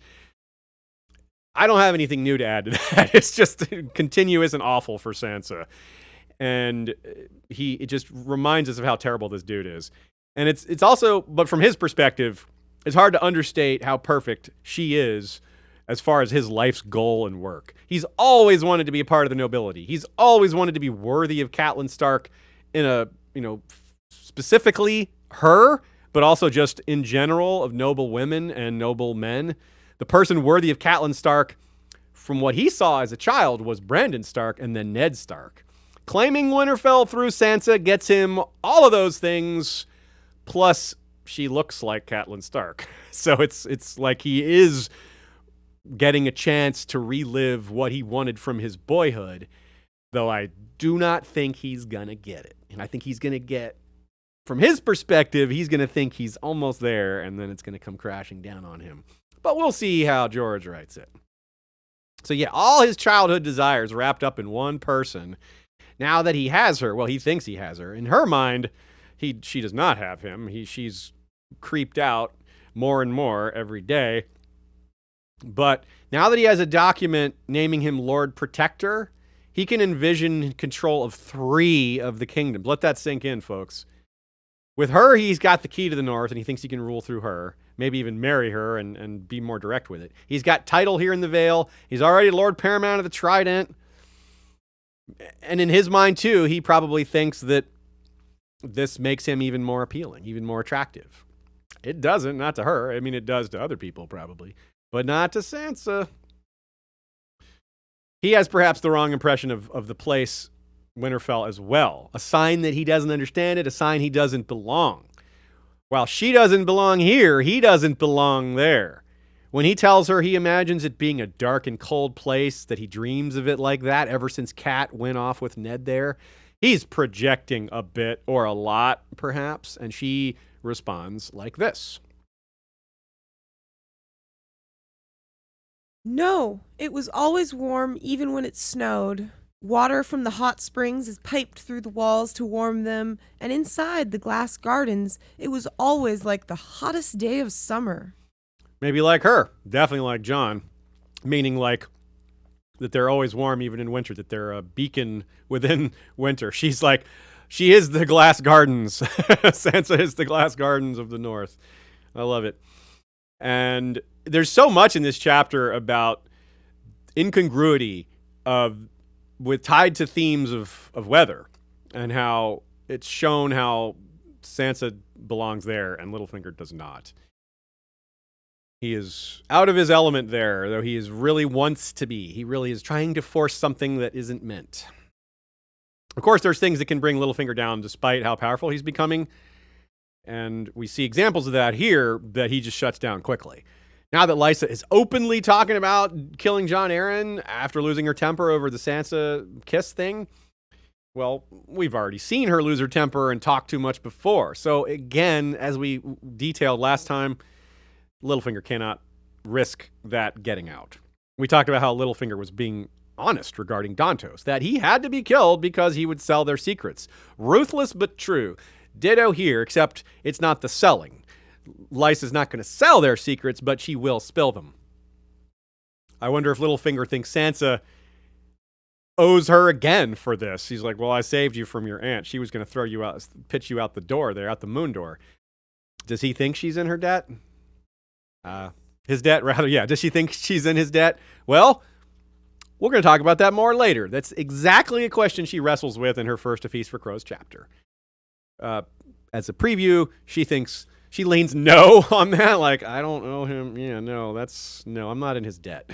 I don't have anything new to add to that. It's just continuous and awful for Sansa. And it just reminds us of how terrible this dude is. And it's also, but from his perspective, it's hard to understate how perfect she is as far as his life's goal and work. He's always wanted to be a part of the nobility. He's always wanted to be worthy of Catelyn Stark in specifically her, but also just in general of noble women and noble men. The person worthy of Catelyn Stark, from what he saw as a child, was Brandon Stark and then Ned Stark. Claiming Winterfell through Sansa gets him all of those things, plus she looks like Catelyn Stark. So it's like he is getting a chance to relive what he wanted from his boyhood. Though I do not think he's going to get it. And I think he's going to get, from his perspective, he's going to think he's almost there, and then it's going to come crashing down on him. But we'll see how George writes it. So yeah, all his childhood desires wrapped up in one person. Now that he has her, well, he thinks he has her. In her mind, she does not have him. She's creeped out more and more every day. But now that he has a document naming him Lord Protector, he can envision control of 3 of the kingdoms. Let that sink in, folks. With her, he's got the key to the north, and he thinks he can rule through her. Maybe even marry her and be more direct with it. He's got title here in the Vale. He's already Lord Paramount of the Trident. And in his mind, too, he probably thinks that this makes him even more appealing, even more attractive. It doesn't, not to her. I mean, it does to other people, probably. But not to Sansa. He has perhaps the wrong impression of the place Winterfell as well. A sign that he doesn't understand it, a sign he doesn't belong. While she doesn't belong here, he doesn't belong there. When he tells her he imagines it being a dark and cold place, that he dreams of it like that ever since Cat went off with Ned there, he's projecting a bit or a lot, perhaps, and she responds like this. No, it was always warm even when it snowed. Water from the hot springs is piped through the walls to warm them, and inside the glass gardens, it was always like the hottest day of summer. Maybe like her, definitely like Jon, meaning like that they're always warm even in winter, that they're a beacon within winter. She's like, she is the glass gardens. Sansa is the glass gardens of the north. I love it. And there's so much in this chapter about incongruity tied to themes of weather, and how it's shown how Sansa belongs there and Littlefinger does not. He is out of his element there, though he really wants to be. He really is trying to force something that isn't meant. Of course, there's things that can bring Littlefinger down despite how powerful he's becoming. And we see examples of that here, that he just shuts down quickly. Now that Lysa is openly talking about killing Jon Arryn after losing her temper over the Sansa kiss thing, well, we've already seen her lose her temper and talk too much before. So again, as we detailed last time, Littlefinger cannot risk that getting out. We talked about how Littlefinger was being honest regarding Dantos, that he had to be killed because he would sell their secrets. Ruthless but true. Ditto here, except it's not the selling. Lysa's not going to sell their secrets, but she will spill them. I wonder if Littlefinger thinks Sansa owes her again for this. He's like, well, I saved you from your aunt. She was going to throw you out, pitch you out the door there, out the moon door. Does he think she's in her debt? His debt, rather, yeah. Does she think she's in his debt? Well, we're going to talk about that more later. That's exactly a question she wrestles with in her first A Feast for Crows chapter. As a preview, she leans no on that. Like, I don't owe him. Yeah, no, I'm not in his debt.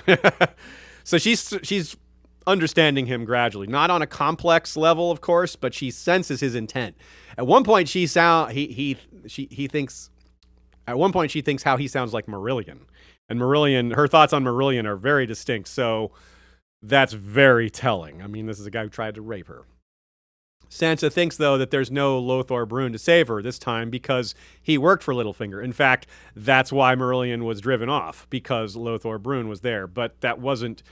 So she's understanding him gradually, not on a complex level, of course, but she senses his intent. At one point, she thinks how he sounds like Marillion, and her thoughts on Marillion are very distinct. So that's very telling. I mean, this is a guy who tried to rape her. Sansa thinks, though, that there's no Lothar Brune to save her this time because he worked for Littlefinger. In fact, that's why Marillion was driven off, because Lothar Brune was there. But that wasn't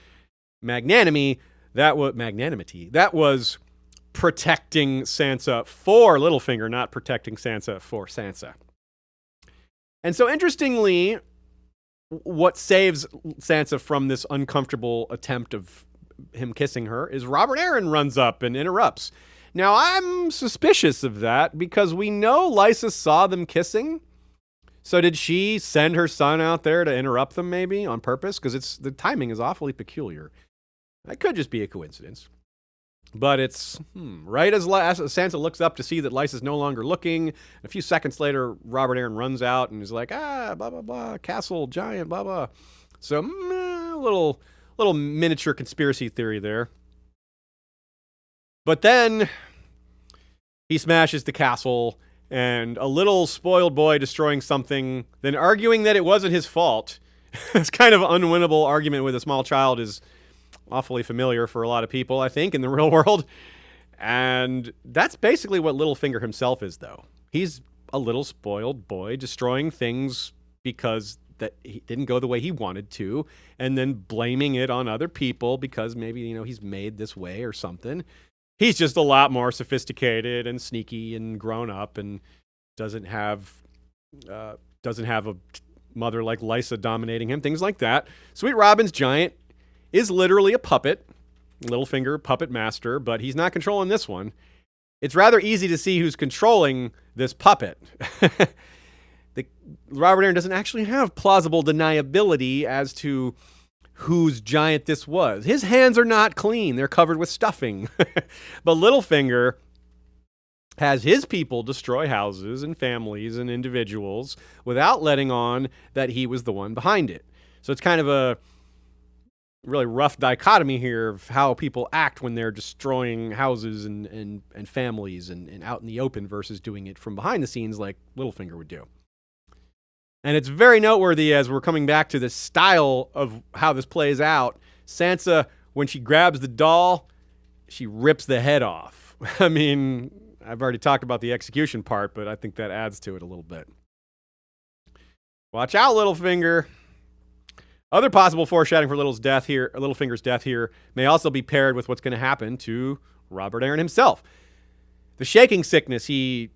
magnanimity. That was protecting Sansa for Littlefinger, not protecting Sansa for Sansa. And so, interestingly, what saves Sansa from this uncomfortable attempt of him kissing her is Robert Arryn runs up and interrupts. Now, I'm suspicious of that because we know Lysa saw them kissing. So did she send her son out there to interrupt them maybe on purpose? Because the timing is awfully peculiar. That could just be a coincidence. But it's right as Sansa looks up to see that Lysa's no longer looking. A few seconds later, Robert Arryn runs out and is like, blah, blah, blah, castle, giant, blah, blah. So a little miniature conspiracy theory there. But then he smashes the castle, and a little spoiled boy destroying something, then arguing that it wasn't his fault. This kind of unwinnable argument with a small child is awfully familiar for a lot of people, I think, in the real world. And that's basically what Littlefinger himself is, though. He's a little spoiled boy destroying things because that he didn't go the way he wanted to, and then blaming it on other people because maybe, you know, he's made this way or something. He's just a lot more sophisticated and sneaky and grown up, and doesn't have a mother like Lysa dominating him, things like that. Sweet Robin's giant is literally a puppet, Littlefinger, puppet master, but he's not controlling this one. It's rather easy to see who's controlling this puppet. Robert Aaron doesn't actually have plausible deniability as to whose giant this was. His hands are not clean. They're covered with stuffing. But Littlefinger has his people destroy houses and families and individuals without letting on that he was the one behind it. So it's kind of a really rough dichotomy here of how people act when they're destroying houses and families and out in the open versus doing it from behind the scenes like Littlefinger would do. And it's very noteworthy as we're coming back to the style of how this plays out. Sansa, when she grabs the doll, she rips the head off. I mean, I've already talked about the execution part, but I think that adds to it a little bit. Watch out, Littlefinger. Other possible foreshadowing for Littlefinger's death here may also be paired with what's going to happen to Robert Aaron himself. The shaking sickness he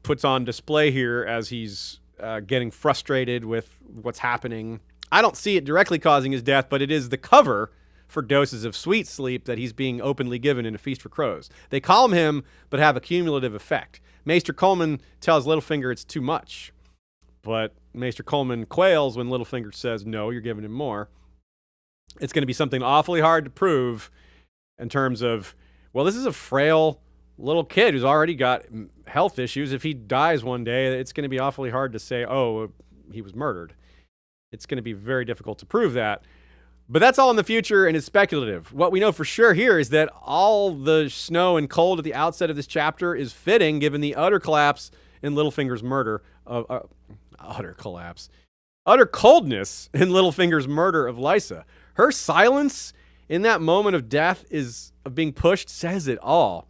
puts on display here as he's getting frustrated with what's happening. I don't see it directly causing his death, but it is the cover for doses of sweet sleep that he's being openly given in A Feast for Crows. They calm him, but have a cumulative effect. Maester Coleman tells Littlefinger it's too much, but Maester Coleman quails when Littlefinger says, no, you're giving him more. It's going to be something awfully hard to prove in terms of, well, this is a frail little kid who's already got health issues. If he dies one day, it's going to be awfully hard to say, oh, he was murdered. It's going to be very difficult to prove that. But that's all in the future and it's speculative. What we know for sure here is that all the snow and cold at the outset of this chapter is fitting given the utter collapse in Littlefinger's murder of utter coldness in Littlefinger's murder of Lysa. Her silence in that moment of death of being pushed says it all.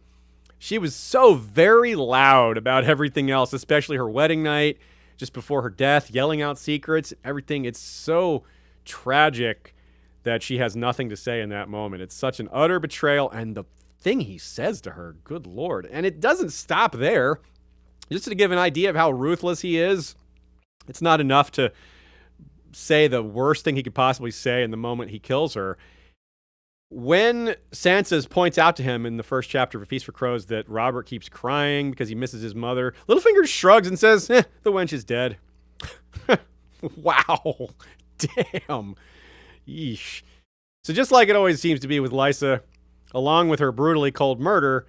She was so very loud about everything else, especially her wedding night, just before her death, yelling out secrets, everything. It's so tragic that she has nothing to say in that moment. It's such an utter betrayal, and the thing he says to her, good Lord. And it doesn't stop there. Just to give an idea of how ruthless he is, it's not enough to say the worst thing he could possibly say in the moment he kills her. When Sansa points out to him in the first chapter of A Feast for Crows that Robert keeps crying because he misses his mother, Littlefinger shrugs and says, the wench is dead. Wow. Damn. Yeesh. So just like it always seems to be with Lysa, along with her brutally cold murder,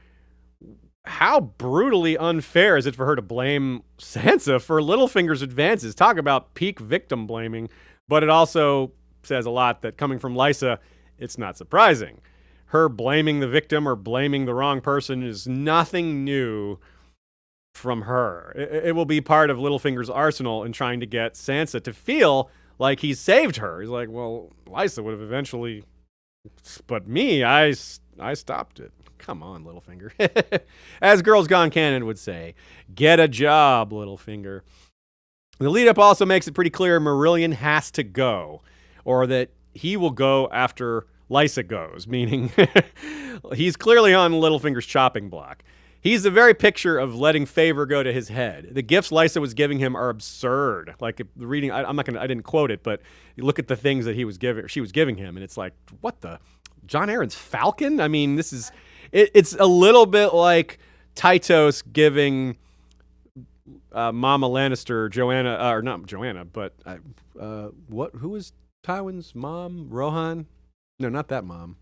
how brutally unfair is it for her to blame Sansa for Littlefinger's advances? Talk about peak victim blaming. But it also says a lot that coming from Lysa, it's not surprising. Her blaming the victim or blaming the wrong person is nothing new from her. It will be part of Littlefinger's arsenal in trying to get Sansa to feel like he saved her. He's like, well, Lysa would have eventually, but me, I stopped it. Come on, Littlefinger. As Girls Gone Canon would say, get a job, Littlefinger. The lead-up also makes it pretty clear Marillion has to go, or that he will go after Lysa goes, meaning he's clearly on Littlefinger's chopping block. He's the very picture of letting favor go to his head. The gifts Lysa was giving him are absurd. Like the reading, I didn't quote it, but you look at the things that she was giving him, and it's like, what the? John Aaron's Falcon? I mean, it's a little bit like Tytos giving Mama Lannister, Joanna, or not Joanna, but who was Tywin's mom? Rohan? No, not that mom.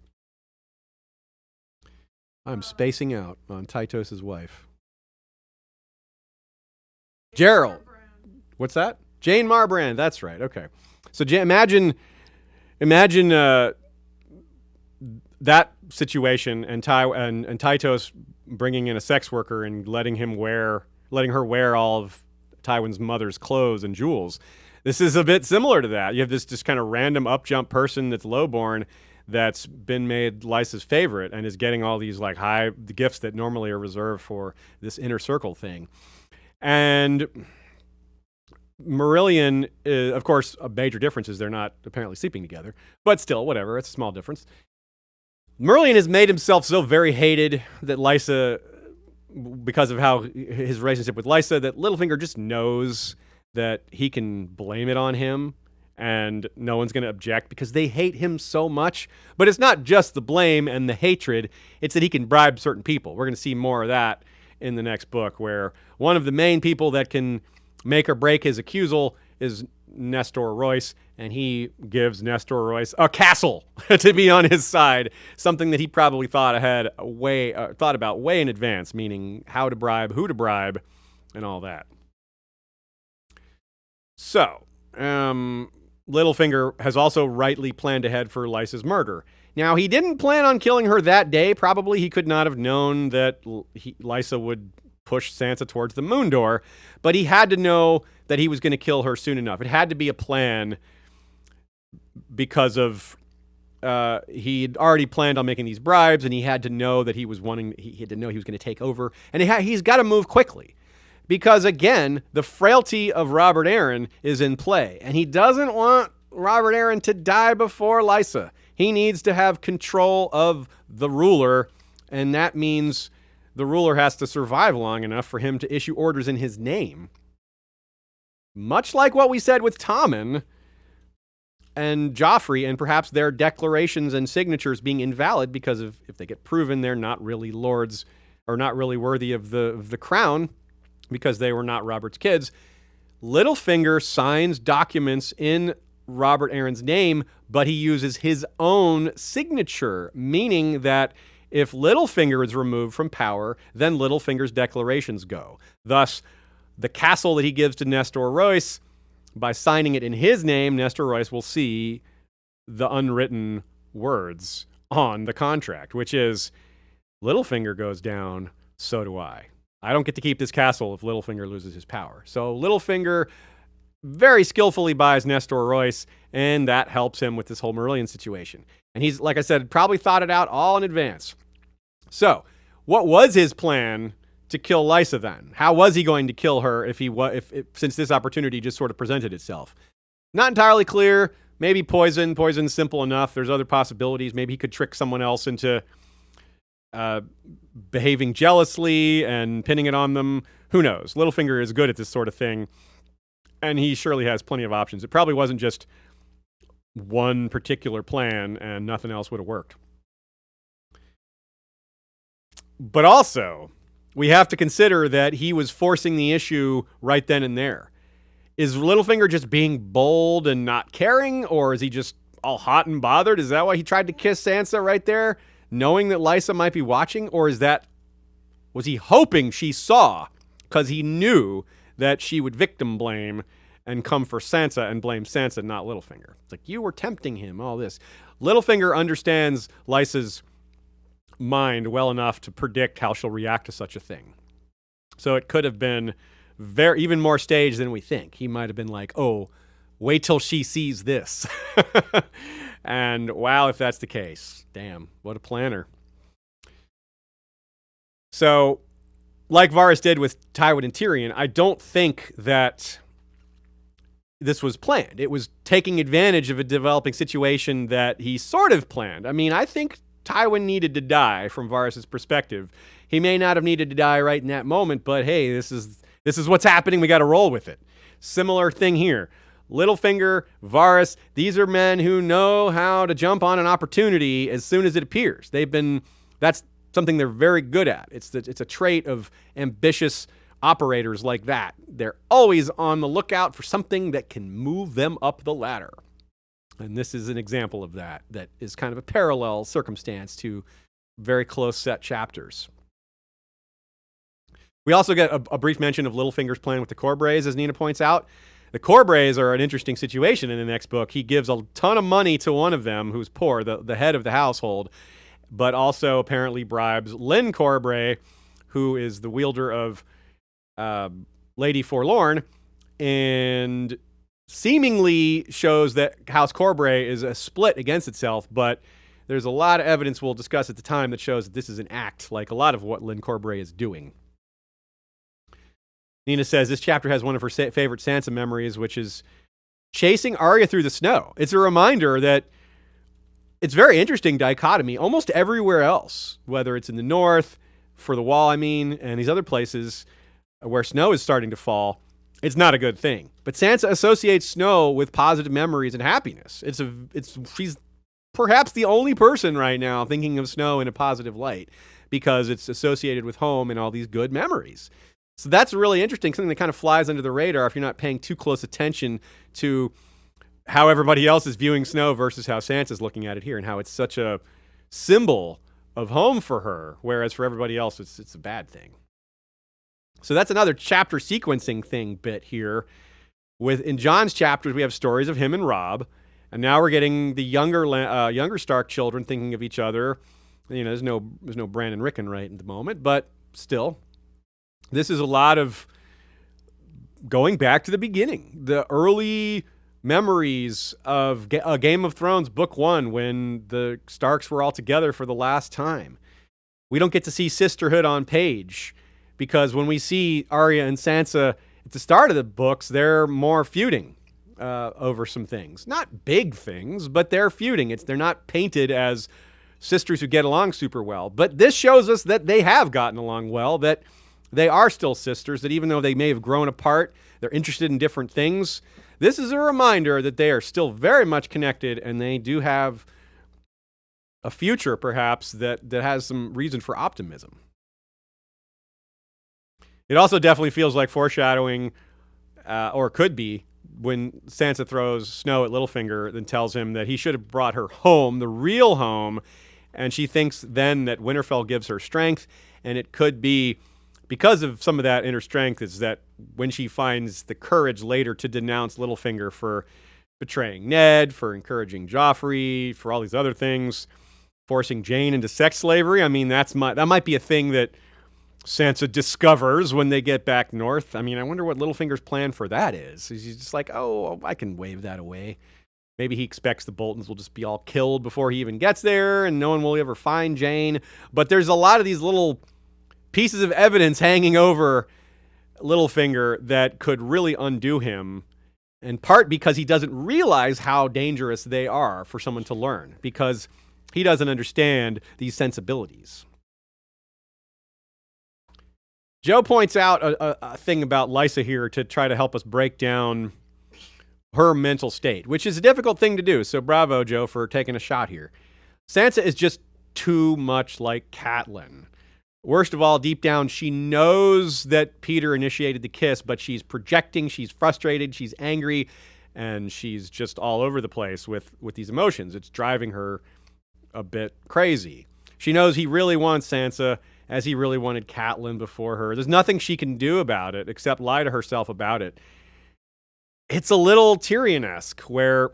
I'm spacing out on Tytos' wife. Gerald. What's that? Jane Marbrand. That's right. Okay. So imagine that situation and Tytos bringing in a sex worker and letting her wear all of Tywin's mother's clothes and jewels. This is a bit similar to that. You have this just kind of random up-jump person that's lowborn that's been made Lysa's favorite and is getting all these like high gifts that normally are reserved for this inner circle thing. And Marillion, of course, a major difference is they're not apparently sleeping together, but still, whatever, it's a small difference. Marillion has made himself so very hated that Lysa, because of how his relationship with Lysa, that Littlefinger just knows that he can blame it on him and no one's going to object because they hate him so much. But it's not just the blame and the hatred, it's that he can bribe certain people. We're going to see more of that in the next book, where one of the main people that can make or break his accusal is Nestor Royce, and he gives Nestor Royce a castle to be on his side, something that he probably thought about way in advance, meaning how to bribe, who to bribe, and all that. So, Littlefinger has also rightly planned ahead for Lysa's murder. Now, he didn't plan on killing her that day. Probably he could not have known that Lysa would push Sansa towards the moon door, but he had to know that he was going to kill her soon enough. It had to be a plan because of he'd already planned on making these bribes, and he had to know that he had to know he was going to take over, and he's got to move quickly. Because, again, the frailty of Robert Arryn is in play, and he doesn't want Robert Arryn to die before Lysa. He needs to have control of the ruler, and that means the ruler has to survive long enough for him to issue orders in his name. Much like what we said with Tommen and Joffrey, and perhaps their declarations and signatures being invalid because of if they get proven they're not really lords or not really worthy of the crown, because they were not Robert's kids. Littlefinger signs documents in Robert Arryn's name, but he uses his own signature, meaning that if Littlefinger is removed from power, then Littlefinger's declarations go. Thus, the castle that he gives to Nestor Royce, by signing it in his name, Nestor Royce will see the unwritten words on the contract, which is, Littlefinger goes down, so do I. I don't get to keep this castle if Littlefinger loses his power. So Littlefinger very skillfully buys Nestor Royce, and that helps him with this whole Marillion situation. And he's, like I said, probably thought it out all in advance. So, what was his plan to kill Lysa then? How was he going to kill her since this opportunity just sort of presented itself? Not entirely clear. Maybe poison. Poison's simple enough. There's other possibilities. Maybe he could trick someone else into behaving jealously and pinning it on them. Who knows? Littlefinger is good at this sort of thing, and he surely has plenty of options. It probably wasn't just one particular plan and nothing else would have worked. But also, we have to consider that he was forcing the issue right then and there. Is Littlefinger just being bold and not caring, or is he just all hot and bothered? Is that why he tried to kiss Sansa right there, knowing that Lysa might be watching? Or was he hoping she saw because he knew that she would victim blame and come for Sansa and blame Sansa, not Littlefinger? It's like, you were tempting him, all this. Littlefinger understands Lysa's mind well enough to predict how she'll react to such a thing. So it could have been even more staged than we think. He might have been like, oh, wait till she sees this. And wow, if that's the case, damn, what a planner. So, like Varys did with Tywin and Tyrion, I don't think that this was planned. It was taking advantage of a developing situation that he sort of planned. I mean, I think Tywin needed to die from Varys' perspective. He may not have needed to die right in that moment, but hey, this is what's happening. We got to roll with it. Similar thing here. Littlefinger, Varys, these are men who know how to jump on an opportunity as soon as it appears. That's something they're very good at. It's a trait of ambitious operators like that. They're always on the lookout for something that can move them up the ladder. And this is an example of that is kind of a parallel circumstance to very close set chapters. We also get a brief mention of Littlefinger's plan with the Corbrays, as Nina points out. The Corbrays are an interesting situation in the next book. He gives a ton of money to one of them who's poor, the head of the household, but also apparently bribes Lyn Corbray, who is the wielder of Lady Forlorn, and seemingly shows that House Corbray is a split against itself, but there's a lot of evidence we'll discuss at the time that shows that this is an act, like a lot of what Lynn Corbray is doing. Nina says this chapter has one of her favorite Sansa memories, which is chasing Arya through the snow. It's a reminder that it's very interesting dichotomy. Almost everywhere else, whether it's in the north, for the Wall, and these other places where snow is starting to fall, it's not a good thing. But Sansa associates snow with positive memories and happiness. She's perhaps the only person right now thinking of snow in a positive light because it's associated with home and all these good memories. So that's really interesting, something that kind of flies under the radar if you're not paying too close attention to how everybody else is viewing snow versus how Sansa's looking at it here and how it's such a symbol of home for her, whereas for everybody else, it's a bad thing. So that's another chapter sequencing thing bit here. In Jon's chapters, we have stories of him and Robb, and now we're getting the younger Stark children thinking of each other. There's no Bran and Rickon right at the moment, but still, this is a lot of going back to the beginning, the early memories of Game of Thrones Book 1 when the Starks were all together for the last time. We don't get to see sisterhood on page because when we see Arya and Sansa at the start of the books, they're more feuding over some things. Not big things, but they're feuding. They're not painted as sisters who get along super well. But this shows us that they have gotten along well, that they are still sisters, that even though they may have grown apart, they're interested in different things. This is a reminder that they are still very much connected and they do have a future, perhaps, that has some reason for optimism. It also definitely feels like foreshadowing, or could be, when Sansa throws Snow at Littlefinger and tells him that he should have brought her home, the real home, and she thinks then that Winterfell gives her strength, and it could be because of some of that inner strength is that when she finds the courage later to denounce Littlefinger for betraying Ned, for encouraging Joffrey, for all these other things, forcing Jane into sex slavery. That might be a thing that Sansa discovers when they get back north. I wonder what Littlefinger's plan for that is. He's just like, oh, I can wave that away. Maybe he expects the Boltons will just be all killed before he even gets there and no one will ever find Jane. But there's a lot of these little pieces of evidence hanging over Littlefinger that could really undo him, in part because he doesn't realize how dangerous they are for someone to learn, because he doesn't understand these sensibilities. Joe points out a thing about Lysa here to try to help us break down her mental state, which is a difficult thing to do, so bravo, Joe, for taking a shot here. Sansa is just too much like Catelyn. Worst of all, deep down, she knows that Peter initiated the kiss, but she's projecting, she's frustrated, she's angry, and she's just all over the place with these emotions. It's driving her a bit crazy. She knows he really wants Sansa, as he really wanted Catelyn before her. There's nothing she can do about it, except lie to herself about it. It's a little Tyrion-esque, where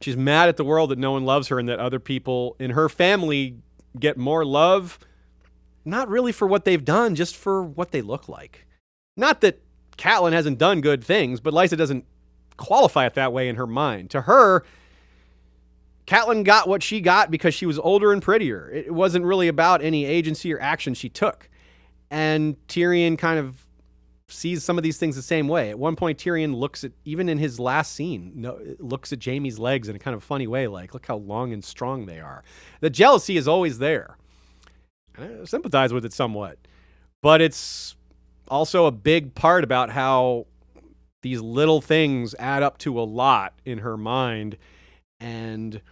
she's mad at the world that no one loves her and that other people in her family get more love, not really for what they've done, just for what they look like. Not that Catelyn hasn't done good things, but Lysa doesn't qualify it that way in her mind. To her, Catelyn got what she got because she was older and prettier. It wasn't really about any agency or action she took. And Tyrion kind of sees some of these things the same way. At one point, Tyrion looks at, even in his last scene, looks at Jaime's legs in a kind of funny way, like, look how long and strong they are. The jealousy is always there. I sympathize with it somewhat. But it's also a big part about how these little things add up to a lot in her mind. And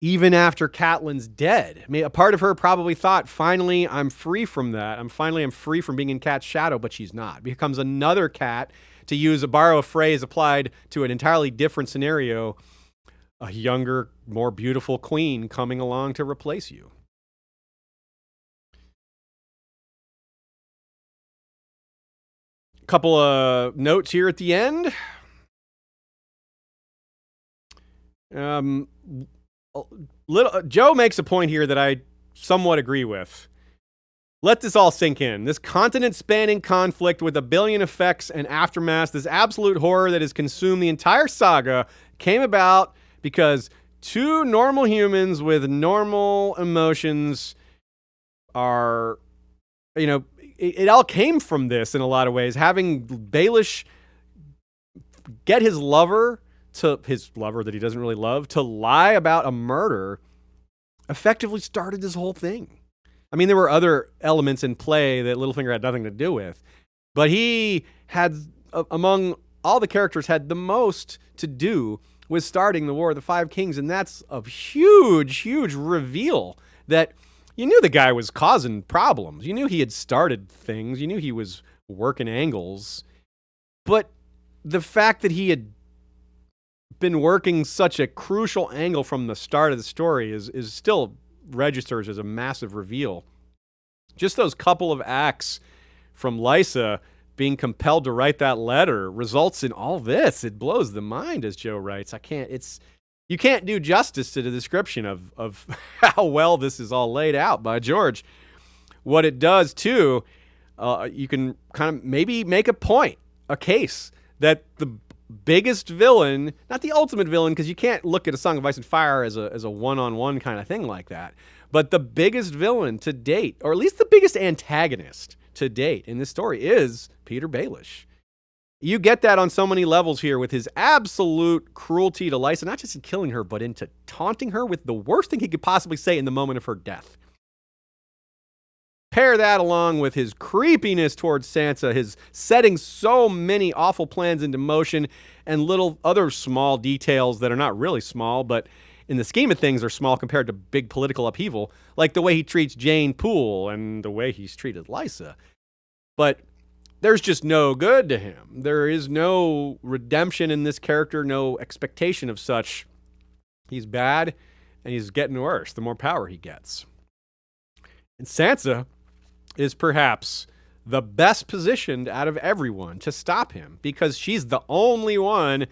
even after Catelyn's dead, a part of her probably thought, finally, I'm free from that. I'm free from being in Cat's shadow, but she's not. Becomes another Cat, to borrow a phrase applied to an entirely different scenario, a younger, more beautiful queen coming along to replace you. Couple of notes here at the end. Joe makes a point here that I somewhat agree with. Let this all sink in. This continent-spanning conflict with a billion effects and aftermath, this absolute horror that has consumed the entire saga, came about because two normal humans with normal emotions are, it all came from this in a lot of ways. Having Baelish get his lover that he doesn't really love to lie about a murder effectively started this whole thing. I mean, there were other elements in play that Littlefinger had nothing to do with, but he had, among all the characters, had the most to do with starting the War of the Five Kings, and that's a huge, huge reveal that you knew the guy was causing problems. You knew he had started things. You knew he was working angles. But the fact that he had been working such a crucial angle from the start of the story is still registers as a massive reveal. Just those couple of acts from Lysa being compelled to write that letter results in all this. It blows the mind, as Joe writes. You can't do justice to the description of how well this is all laid out by George. What it does, too, you can kind of maybe make a case that the biggest villain, not the ultimate villain, because you can't look at A Song of Ice and Fire as a one-on-one kind of thing like that, but the biggest villain to date, or at least the biggest antagonist to date in this story, is Peter Baelish. You get that on so many levels here with his absolute cruelty to Lysa, not just in killing her, but into taunting her with the worst thing he could possibly say in the moment of her death. Pair that along with his creepiness towards Sansa, his setting so many awful plans into motion, and little other small details that are not really small, but in the scheme of things are small compared to big political upheaval, like the way he treats Jane Poole and the way he's treated Lysa. But there's just no good to him. There is no redemption in this character, no expectation of such. He's bad, and he's getting worse the more power he gets. And Sansa is perhaps the best positioned out of everyone to stop him, because she's the only one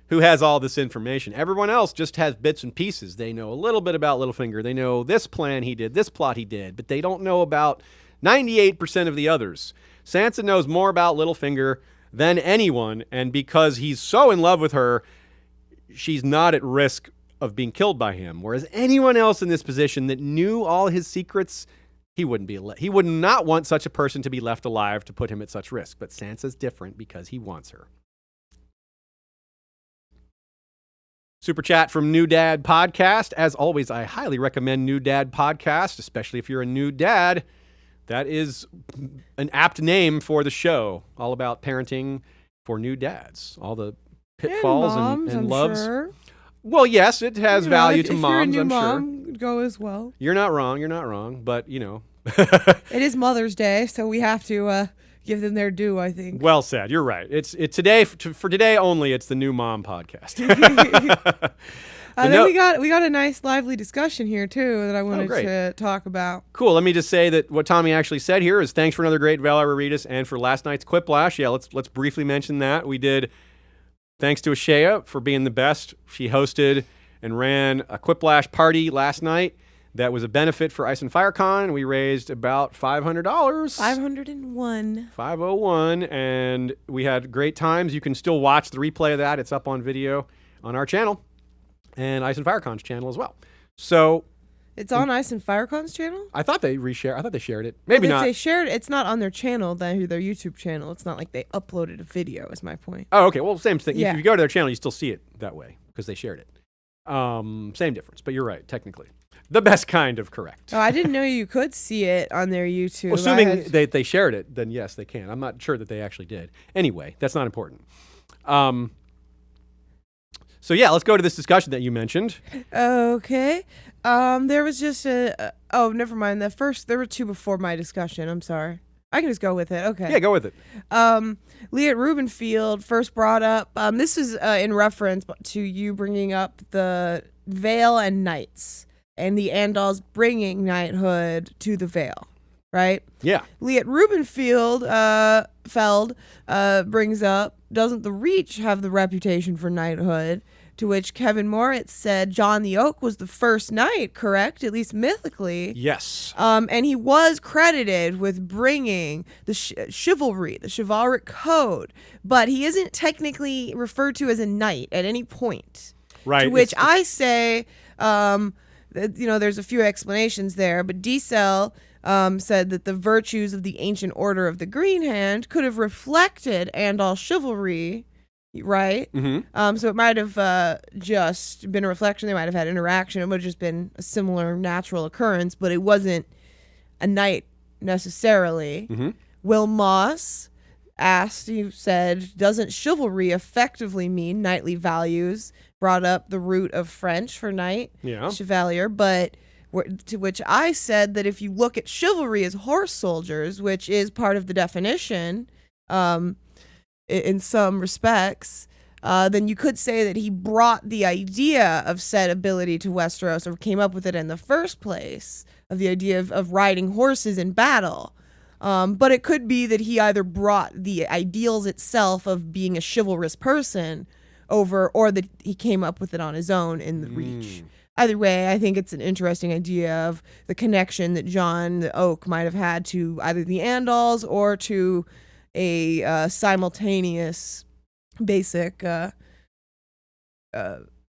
who has all this information. Everyone else just has bits and pieces. They know a little bit about Littlefinger. They know this plan he did, this plot he did, but they don't know about 98% of the others. Sansa knows more about Littlefinger than anyone, and because he's so in love with her, she's not at risk of being killed by him. Whereas anyone else in this position that knew all his secrets, he would not want such a person to be left alive to put him at such risk. But Sansa's different because he wants her. Super chat from New Dad Podcast. As always, I highly recommend New Dad Podcast, especially if you're a new dad. That is an apt name for the show, all about parenting for new dads. All the pitfalls and loves. Sure. Well, yes, it has value to moms, you're a new I'm mom, sure. Go as well. You're not wrong, but, It is Mother's Day, so we have to give them their due, I think. Well said. You're right. It's today, for today only, it's the New Mom Podcast. Then we got a nice lively discussion here too that I wanted to talk about. Cool. Let me just say that what Tommy actually said here is thanks for another great Valar Rereadis and for last night's Quiplash. Yeah, let's briefly mention that. We did thanks to Shae for being the best. She hosted and ran a Quiplash party last night that was a benefit for Ice and Fire Con. We raised about $500. 501. 501, and we had great times. You can still watch the replay of that. It's up on video on our channel. And Ice and Firecon's channel as well. So it's on Ice and Firecon's channel? I thought they shared it. Maybe not. If they shared it, it's not on their channel, their YouTube channel. It's not like they uploaded a video, is my point. Oh, okay. Well, same thing. Yeah. If you go to their channel, you still see it that way because they shared it. Same difference, but you're right, technically. The best kind of correct. Oh, I didn't know you could see it on their YouTube. Well, assuming they shared it, then yes, they can. I'm not sure that they actually did. Anyway, that's not important. So yeah, let's go to this discussion that you mentioned. Okay. There was just oh, never mind. There were two before my discussion. I'm sorry. I can just go with it. Okay. Yeah, go with it. Liet Rubenfield first brought up, this is in reference to you bringing up the Vale and Knights and the Andals bringing knighthood to the Vale, right? Yeah. Liet Rubenfield brings up, doesn't the Reach have the reputation for knighthood? To which Kevin Moritz said John the Oak was the first knight, correct? At least mythically. Yes. And he was credited with bringing the chivalry, the chivalric code, but he isn't technically referred to as a knight at any point. Right. To which I say, there's a few explanations there, but D-Cell said that the virtues of the ancient order of the Green Hand could have reflected Andal chivalry, right? Mm-hmm. So it might have just been a reflection. They might have had interaction. It would have just been a similar natural occurrence, but it wasn't a knight necessarily. Mm-hmm. Will Moss asked, he said, doesn't chivalry effectively mean knightly values? Brought up the root of French for knight, chevalier, but to which I said that if you look at chivalry as horse soldiers, which is part of the definition in some respects, then you could say that he brought the idea of said ability to Westeros, or came up with it in the first place, of the idea of riding horses in battle. But it could be that he either brought the ideals itself of being a chivalrous person over, or that he came up with it on his own in the Reach. Either way, I think it's an interesting idea of the connection that Jon the Oak might have had to either the Andals or to a simultaneous basic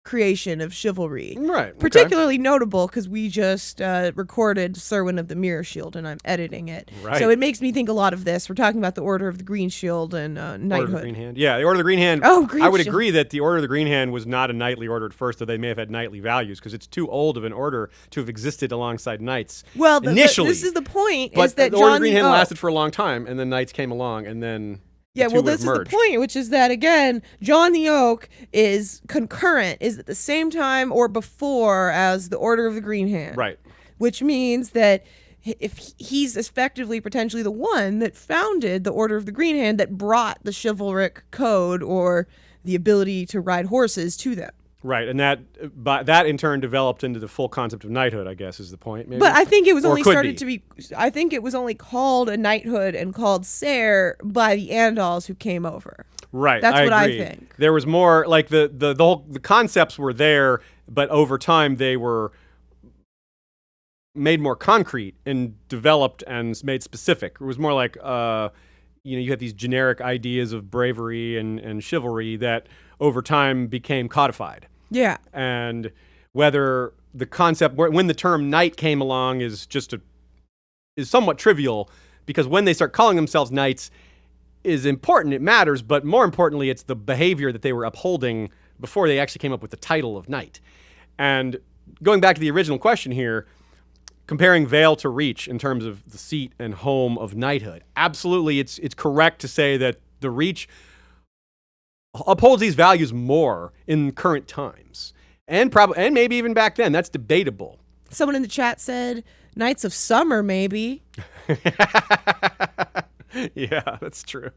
creation of chivalry. Right. Particularly notable because we just recorded Serwyn of the Mirror Shield and I'm editing it. Right. So it makes me think a lot of this. We're talking about the Order of the Green Shield and knighthood. Order of the Green Hand. Yeah, the Order of the Green Hand. Oh, Green I would Shield. agree that the Order of the Green Hand was not a knightly order at first, though they may have had knightly values, because it's too old of an order to have existed alongside knights. Well, initially. this is the point. But is that the Order of the Jon Green Hand Oak- lasted for a long time, and then knights came along, and then Yeah, the two well, would this have is the merged. point, which is that, again, Jon the Oak is concurrent, is at the same time or before as the Order of the Green Hand. Right. Which means that if he's effectively potentially the one that founded the Order of the Green Hand that brought the chivalric code or the ability to ride horses to them. Right, and that in turn developed into the full concept of knighthood, I guess, is the point. Maybe? But I think it was Or only could started to be. I think it was only called a knighthood and called Ser by the Andals who came over. Right, That's what I agree. think. There was more like the whole the concepts were there, but over time they were made more concrete and developed and made specific. It was more like you had these generic ideas of bravery and chivalry that over time became codified. Yeah. And whether the concept, when the term knight came along, is somewhat trivial, because when they start calling themselves knights is important, it matters, but more importantly, it's the behavior that they were upholding before they actually came up with the title of knight. And going back to the original question here, comparing Vale to Reach in terms of the seat and home of knighthood, absolutely, it's correct to say that the Reach upholds these values more in current times, and maybe even back then. That's debatable. Someone in the chat said Knights of Summer, maybe. Yeah, that's true.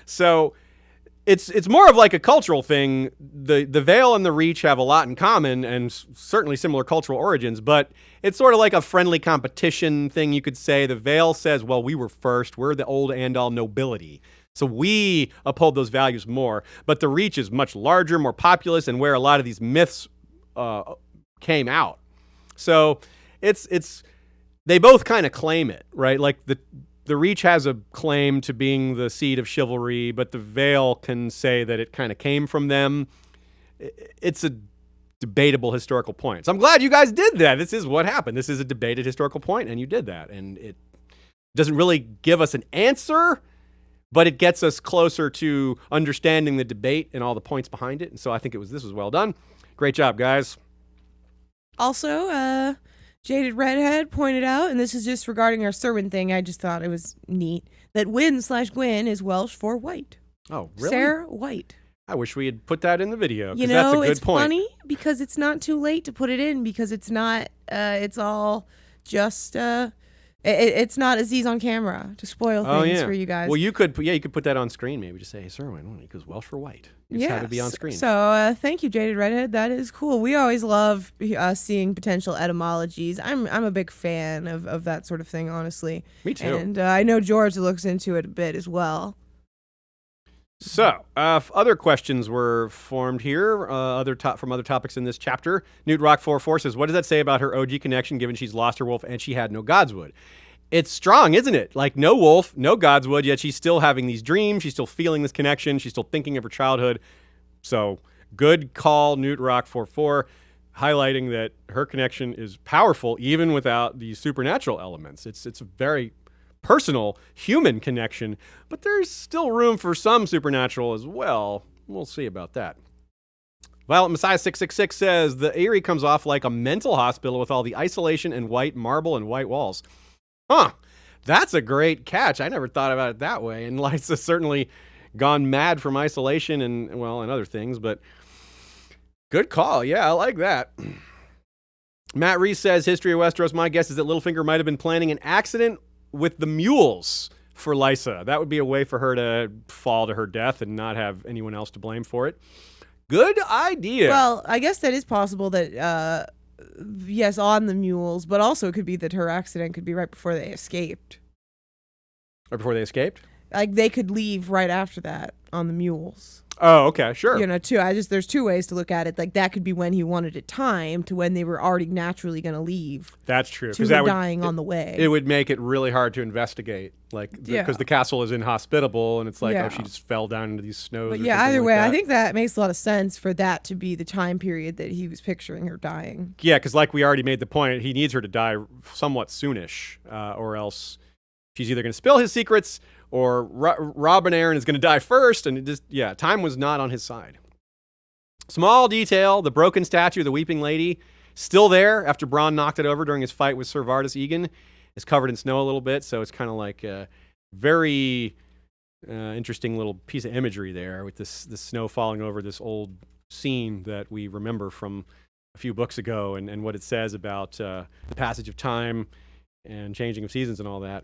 So it's more of like a cultural thing. The Vale and the Reach have a lot in common and certainly similar cultural origins, but it's sort of like a friendly competition thing, you could say. The Vale says, well, we were first. We're the old Andal nobility. So we uphold those values more. But the Reach is much larger, more populous, and where a lot of these myths came out. So they both kind of claim it, right? Like the Reach has a claim to being the seed of chivalry, but the Vale can say that it kind of came from them. It's a debatable historical point. So I'm glad you guys did that. This is what happened. This is a debated historical point, and you did that. And it doesn't really give us an answer, but it gets us closer to understanding the debate and all the points behind it. And so I think this was well done. Great job, guys. Also, Jaded Redhead pointed out, and this is just regarding our Serwyn thing, I just thought it was neat, that Wyn/Gwyn is Welsh for white. Oh, really? Sarah White. I wish we had put that in the video, You because that's a know, good it's point. funny because it's not too late to put it in, because it's not, it's all just, it's not Aziz on camera to spoil things for you guys. Well, you could put that on screen, maybe just say, hey, Serwyn, because Welsh for white. You just have it be on screen. So thank you, Jaded Redhead. That is cool. We always love seeing potential etymologies. I'm a big fan of that sort of thing, honestly. Me too. And I know George looks into it a bit as well. So, other questions were formed here, from other topics in this chapter. Newt Rock 44 says, what does that say about her OG connection, given she's lost her wolf and she had no Godswood? It's strong, isn't it? Like, no wolf, no Godswood, yet she's still having these dreams. She's still feeling this connection. She's still thinking of her childhood. So, Good call, Newt Rock 44, highlighting that her connection is powerful even without the supernatural elements. It's a very personal human connection, but there's still room for some supernatural as well. We'll see about that. Violet Messiah 666 says the Eyrie comes off like a mental hospital with all the isolation and white marble and white walls. Huh. That's a great catch. I never thought about it that way. And Lysa's certainly gone mad from isolation and other things, but good call. Yeah, I like that. Matt Reese says, History of Westeros, my guess is that Littlefinger might have been planning an accident with the mules for Lysa. That would be a way for her to fall to her death and not have anyone else to blame for it. Good idea. Well, I guess that is possible that, yes, on the mules, but also it could be that her accident could be right before they escaped. Or before they escaped? Like, they could leave right after that on the mules. Oh, okay, sure. You know, there's two ways to look at it. Like, that could be when he wanted it timed to when they were already naturally going to leave. That's true. To her dying on the way. It would make it really hard to investigate, because the castle is inhospitable, and it's like, oh, she just fell down into these snows. But yeah, either way, I think that makes a lot of sense for that to be the time period that he was picturing her dying. Yeah, because like we already made the point, he needs her to die somewhat soonish, or else she's either going to spill his secrets or Robin Aaron is going to die first, and time was not on his side. Small detail, the broken statue of the Weeping Lady, still there after Bronn knocked it over during his fight with Ser Vardis Egan, is covered in snow a little bit, so it's kind of like a very interesting little piece of imagery there with this snow falling over this old scene that we remember from a few books ago, and what it says about the passage of time and changing of seasons and all that.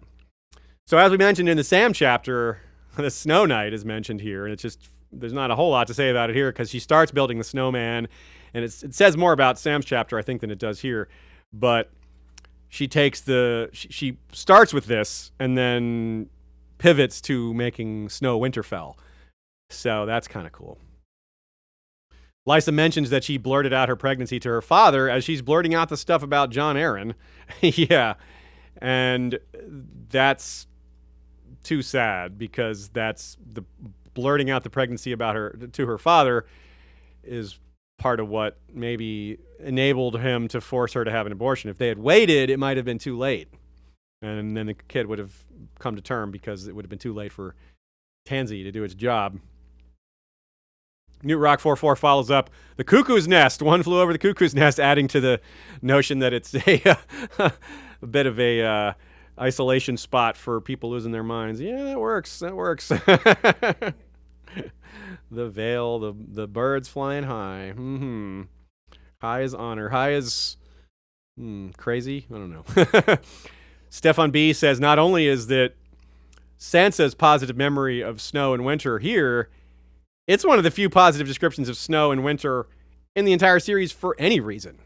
So as we mentioned in the Sam chapter, the Snow Knight is mentioned here, and it's just, there's not a whole lot to say about it here because she starts building the snowman, and it says more about Sam's chapter, I think, than it does here. But she she starts with this and then pivots to making snow Winterfell. So that's kind of cool. Lysa mentions that she blurted out her pregnancy to her father as she's blurting out the stuff about Jon Arryn. Yeah, and that's too sad because that's the blurting out the pregnancy about her to her father is part of what maybe enabled him to force her to have an abortion. If they had waited, it might have been too late, and then the kid would have come to term because it would have been too late for Tansy to do its job. Newt Rock 44 follows up, the cuckoo's nest. One flew over the cuckoo's nest, adding to the notion that it's a bit of a isolation spot for people losing their minds. Yeah, that works. The veil, the birds flying high. High as honor. High as crazy. I don't know. Stefan B says not only is that Sansa's positive memory of snow and winter here, it's one of the few positive descriptions of snow and winter in the entire series for any reason.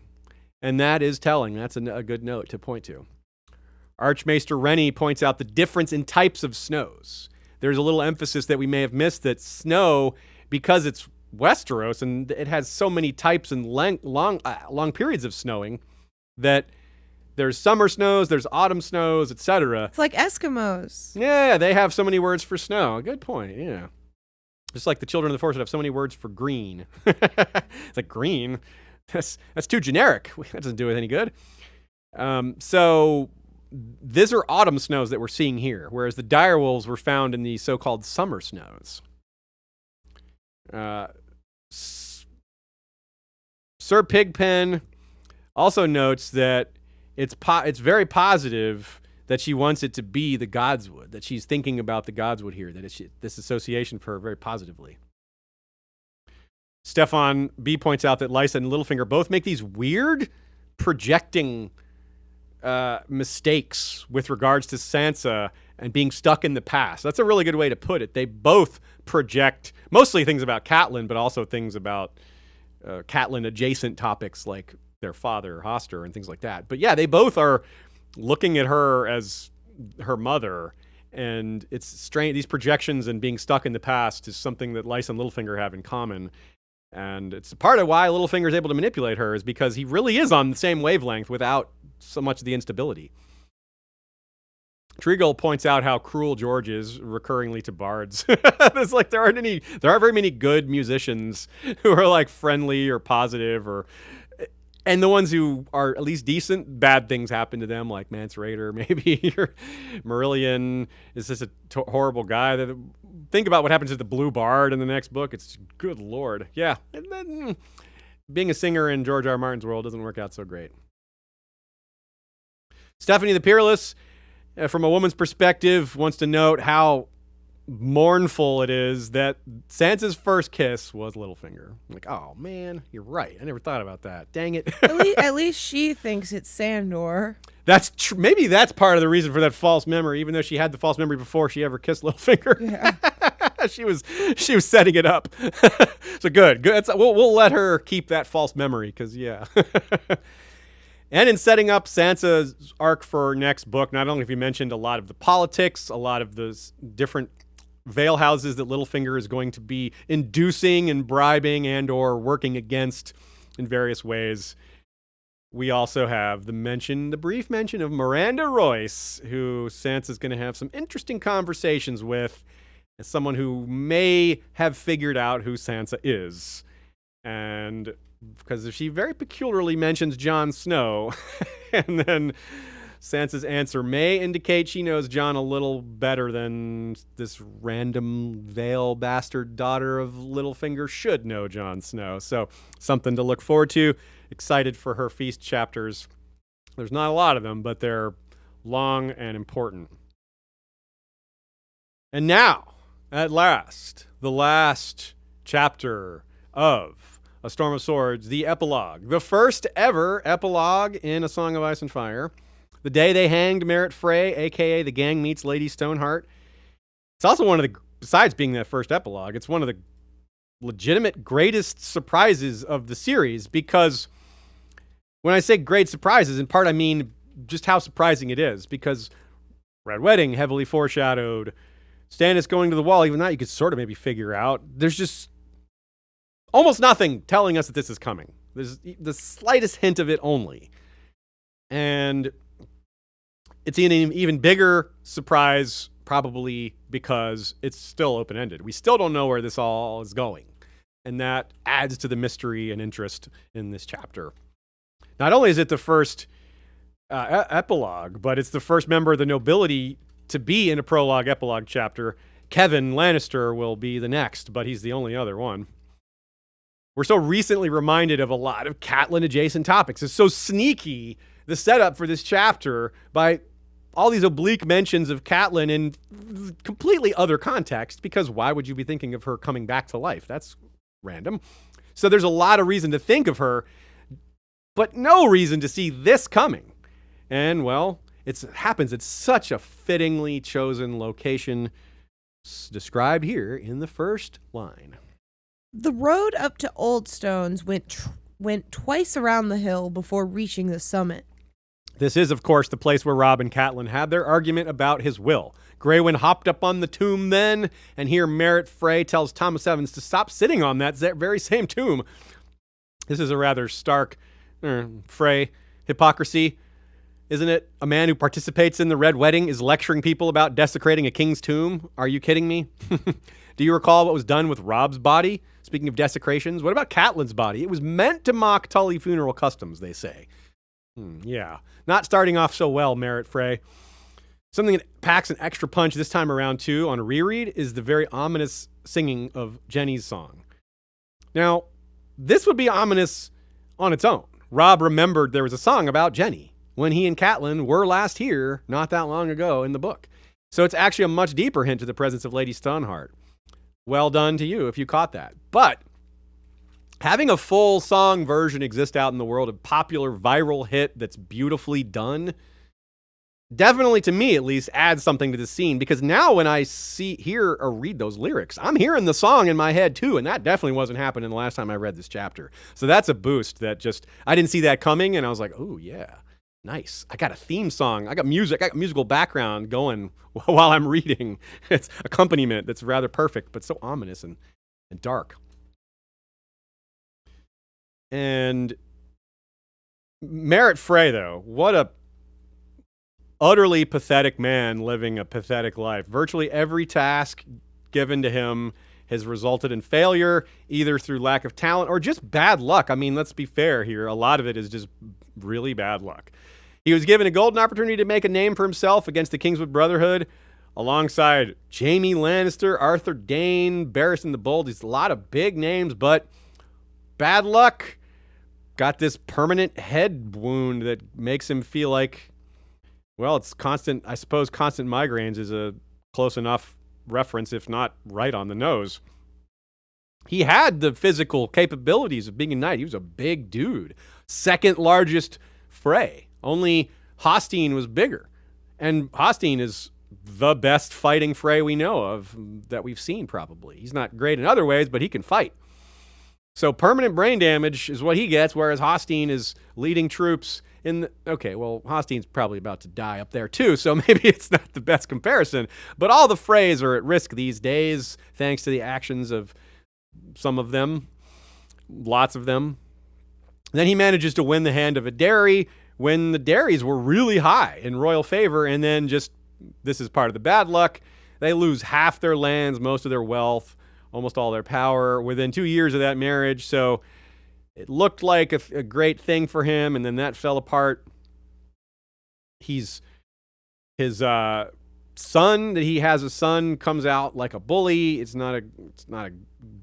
And that is telling. That's a good note to point to. Archmaester Rennie points out the difference in types of snows. There's a little emphasis that we may have missed that snow, because it's Westeros and it has so many types and long periods of snowing, that there's summer snows, there's autumn snows, etc. It's like Eskimos. Yeah, they have so many words for snow. Good point, yeah. Just like the Children of the Forest would have so many words for green. It's like green? That's too generic. That doesn't do it any good. So these are autumn snows that we're seeing here, whereas the direwolves were found in the so-called summer snows. Sir Pigpen also notes that it's very positive that she wants it to be the Godswood, that she's thinking about the Godswood here, that it's this association for her very positively. Stefan B points out that Lysa and Littlefinger both make these weird projecting mistakes with regards to Sansa and being stuck in the past. That's a really good way to put it. They both project mostly things about Catelyn, but also things about Catelyn adjacent topics like their father, Hoster, and things like that. But yeah, they both are looking at her as her mother, and it's strange. These projections and being stuck in the past is something that Lysa and Littlefinger have in common. And it's part of why Littlefinger is able to manipulate her, is because he really is on the same wavelength without so much of the instability. Treagle points out how cruel George is recurringly to bards. It's like there aren't very many good musicians who are like friendly or positive, and the ones who are at least decent, bad things happen to them, like Mance Rayder, maybe, or Marillion is just a horrible guy. Think about what happens to the Blue Bard in the next book. It's good lord. Yeah. And then being a singer in George R. R. Martin's world doesn't work out so great. Stephanie the Peerless, from a woman's perspective, wants to note how mournful it is that Sansa's first kiss was Littlefinger. I'm like, oh man, you're right. I never thought about that. Dang it. At least she thinks it's Sandor. That's maybe that's part of the reason for that false memory, even though she had the false memory before she ever kissed Littlefinger. Yeah. she was setting it up. So good. We'll let her keep that false memory, because yeah. And in setting up Sansa's arc for next book, not only have you mentioned a lot of the politics, a lot of the different Vale houses that Littlefinger is going to be inducing and bribing and or working against in various ways, we also have the brief mention of Miranda Royce, who Sansa's going to have some interesting conversations with, as someone who may have figured out who Sansa is. And because she very peculiarly mentions Jon Snow, and then Sansa's answer may indicate she knows Jon a little better than this random Vale bastard daughter of Littlefinger should know Jon Snow. So something to look forward to. Excited for her feast chapters. There's not a lot of them, but they're long and important. And now, at last, the last chapter of A Storm of Swords, the epilogue. The first ever epilogue in A Song of Ice and Fire. The day they hanged Merrett Frey, a.k.a. the gang meets Lady Stoneheart. It's also one of the, besides being that first epilogue, it's one of the legitimate greatest surprises of the series, because when I say great surprises, in part I mean just how surprising it is, because Red Wedding, heavily foreshadowed, Stannis going to the wall, even that you could sort of maybe figure out. There's just almost nothing telling us that this is coming. There's the slightest hint of it only. And it's an even bigger surprise, probably because it's still open-ended. We still don't know where this all is going. And that adds to the mystery and interest in this chapter. Not only is it the first epilogue, but it's the first member of the nobility to be in a prologue epilogue chapter. Kevin Lannister will be the next, but he's the only other one. We're so recently reminded of a lot of Catelyn adjacent topics. It's so sneaky, the setup for this chapter, by all these oblique mentions of Catelyn in completely other context, because why would you be thinking of her coming back to life? That's random. So there's a lot of reason to think of her, but no reason to see this coming. And, well, it happens at such a fittingly chosen location, described here in the first line. The road up to Old Stones went twice around the hill before reaching the summit. This is, of course, the place where Robb and Catelyn had their argument about his will. Grey Wind hopped up on the tomb then, and here Merrett Frey tells Thomas Evans to stop sitting on that very same tomb. This is a rather stark Frey hypocrisy, isn't it? A man who participates in the Red Wedding is lecturing people about desecrating a king's tomb? Are you kidding me? Do you recall what was done with Robb's body? Speaking of desecrations, what about Catelyn's body? It was meant to mock Tully funeral customs, they say. Yeah, not starting off so well, Merrett Frey. Something that packs an extra punch this time around, too, on a reread is the very ominous singing of Jenny's song. Now, this would be ominous on its own. Robb remembered there was a song about Jenny when he and Catelyn were last here not that long ago in the book. So it's actually a much deeper hint to the presence of Lady Stoneheart. Well done to you if you caught that. But having a full song version exist out in the world, a popular viral hit that's beautifully done, definitely, to me at least, adds something to the scene, because now when I hear or read those lyrics, I'm hearing the song in my head too, and that definitely wasn't happening the last time I read this chapter. So that's a boost that just, I didn't see that coming, and I was like, oh yeah, nice. I got a theme song. I got music. I got musical background going while I'm reading. It's accompaniment that's rather perfect, but so ominous and dark. And Merrett Frey, though, what a utterly pathetic man living a pathetic life. Virtually every task given to him has resulted in failure, either through lack of talent or just bad luck. I mean, let's be fair here. A lot of it is just really bad luck. He was given a golden opportunity to make a name for himself against the Kingswood Brotherhood, alongside Jaime Lannister, Arthur Dayne, Barristan the Bold. He's a lot of big names, but bad luck. Got this permanent head wound that makes him feel like, well, it's constant. I suppose constant migraines is a close enough reference, if not right on the nose. He had the physical capabilities of being a knight. He was a big dude. Second largest Frey. Only Hostine was bigger. And Hostine is the best fighting Frey we know of that we've seen, probably. He's not great in other ways, but he can fight. So permanent brain damage is what he gets, whereas Hostine is leading troops in the... Okay, well, Hostine's probably about to die up there too, so maybe it's not the best comparison. But all the Freys are at risk these days, thanks to the actions of some of them, lots of them. Then he manages to win the hand of a Derry when the Derrys were really high in royal favor, and then just, this is part of the bad luck, they lose half their lands, most of their wealth, almost all their power within 2 years of that marriage. So it looked like a great thing for him, and then that fell apart. His son, that he has a son, comes out like a bully. It's not a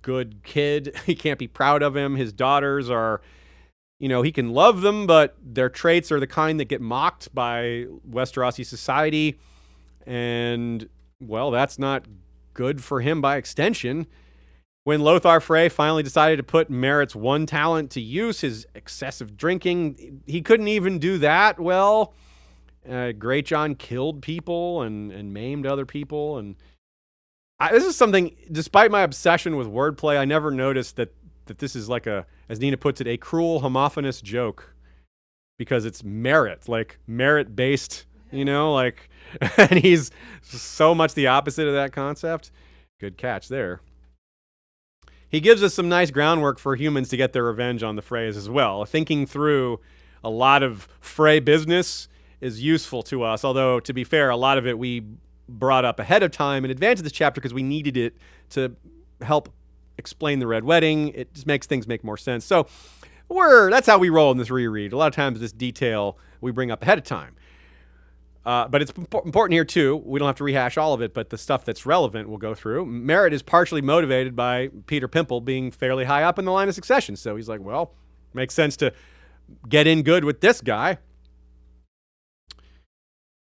good kid. He can't be proud of him. His daughters are, he can love them, but their traits are the kind that get mocked by Westerosi society. And, well, that's not good for him by extension. When Lothar Frey finally decided to put Merrett's one talent to use, his excessive drinking, he couldn't even do that well. Greatjon killed people and maimed other people. And this is something, despite my obsession with wordplay, I never noticed that this is like as Nina puts it, a cruel homophonous joke. Because it's Merrett, like Merrett-based, and he's so much the opposite of that concept. Good catch there. He gives us some nice groundwork for humans to get their revenge on the Freys as well. Thinking through a lot of Frey business is useful to us, although, to be fair, a lot of it we brought up ahead of time in advance of this chapter because we needed it to help explain the Red Wedding. It just makes things make more sense. So that's how we roll in this reread. A lot of times this detail we bring up ahead of time. But it's important here, too. We don't have to rehash all of it, but the stuff that's relevant we'll go through. Merrett is partially motivated by Peter Pimple being fairly high up in the line of succession. So he's like, well, makes sense to get in good with this guy.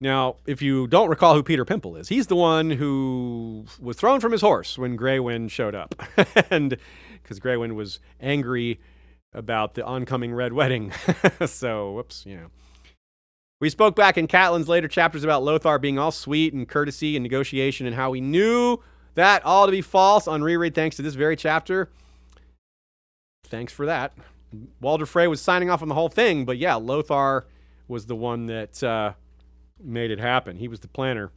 Now, if you don't recall who Peter Pimple is, he's the one who was thrown from his horse when Grey Wind showed up. And because Grey Wind was angry about the oncoming Red Wedding. So, whoops, We spoke back in Catelyn's later chapters about Lothar being all sweet and courtesy and negotiation and how we knew that all to be false on reread thanks to this very chapter. Thanks for that. Walder Frey was signing off on the whole thing, but yeah, Lothar was the one that made it happen. He was the planner.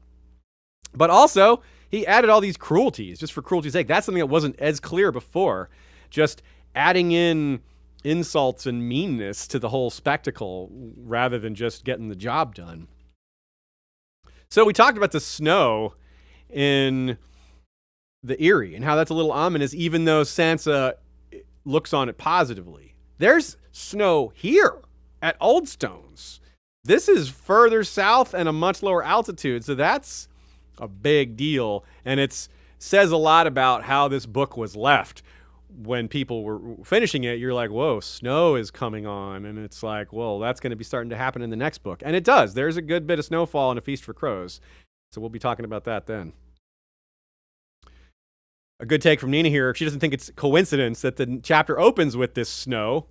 But also, he added all these cruelties just for cruelty's sake. That's something that wasn't as clear before. Just adding in insults and meanness to the whole spectacle rather than just getting the job done. So we talked about the snow in the Eyrie and how that's a little ominous, even though Sansa looks on it positively. There's snow here at Old Stones. This is further south and a much lower altitude, so that's a big deal. And it says a lot about how this book was left. When people were finishing it, you're like, whoa, snow is coming on. And it's like, well, that's going to be starting to happen in the next book. And it does. There's a good bit of snowfall in A Feast for Crows. So we'll be talking about that then. A good take from Nina here. She doesn't think it's coincidence that the chapter opens with this snow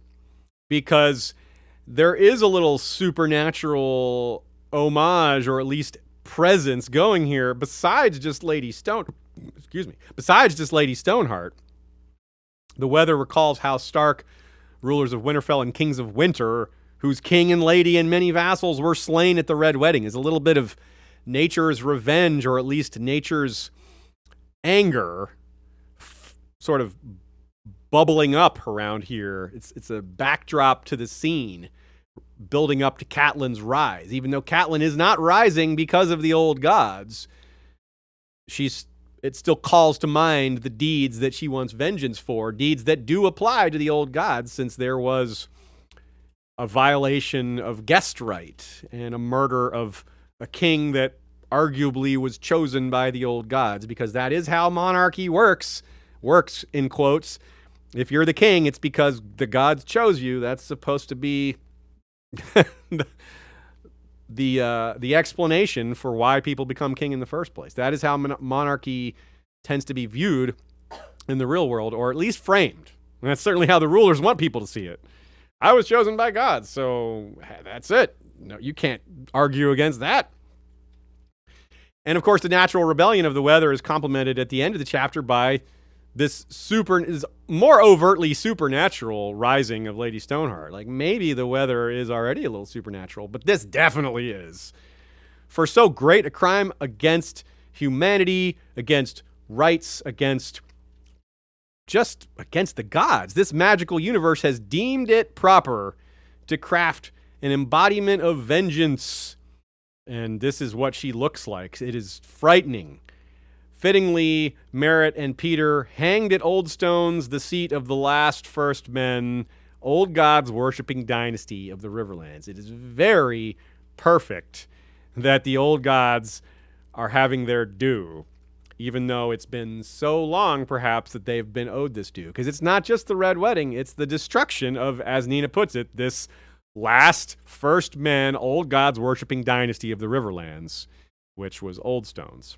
because there is a little supernatural homage, or at least presence going here besides just Lady Stoneheart. The weather recalls how Stark, rulers of Winterfell and kings of winter, whose king and lady and many vassals were slain at the Red Wedding, is a little bit of nature's revenge, or at least nature's anger, sort of bubbling up around here. It's a backdrop to the scene building up to Catelyn's rise. Even though Catelyn is not rising because of the old gods, it still calls to mind the deeds that she wants vengeance for, deeds that do apply to the old gods, since there was a violation of guest right and a murder of a king that arguably was chosen by the old gods, because that is how monarchy works in quotes. If you're the king, it's because the gods chose you. That's supposed to be the explanation for why people become king in the first place. That is how monarchy tends to be viewed in the real world, or at least framed. And that's certainly how the rulers want people to see it. I was chosen by God, so that's it. No, you can't argue against that. And of course, the natural rebellion of the weather is complemented at the end of the chapter by this more overtly supernatural rising of Lady Stoneheart. Like, maybe the weather is already a little supernatural, but this definitely is. For so great a crime against humanity, against rights, against the gods, this magical universe has deemed it proper to craft an embodiment of vengeance. And this is what she looks like. It is frightening. Fittingly, Merrett and Peter hanged at Old Stones, the seat of the last first men, old gods worshipping dynasty of the Riverlands. It is very perfect that the old gods are having their due, even though it's been so long, perhaps, that they've been owed this due. Because it's not just the Red Wedding, it's the destruction of, as Nina puts it, this last first men, old gods worshipping dynasty of the Riverlands, which was Old Stones.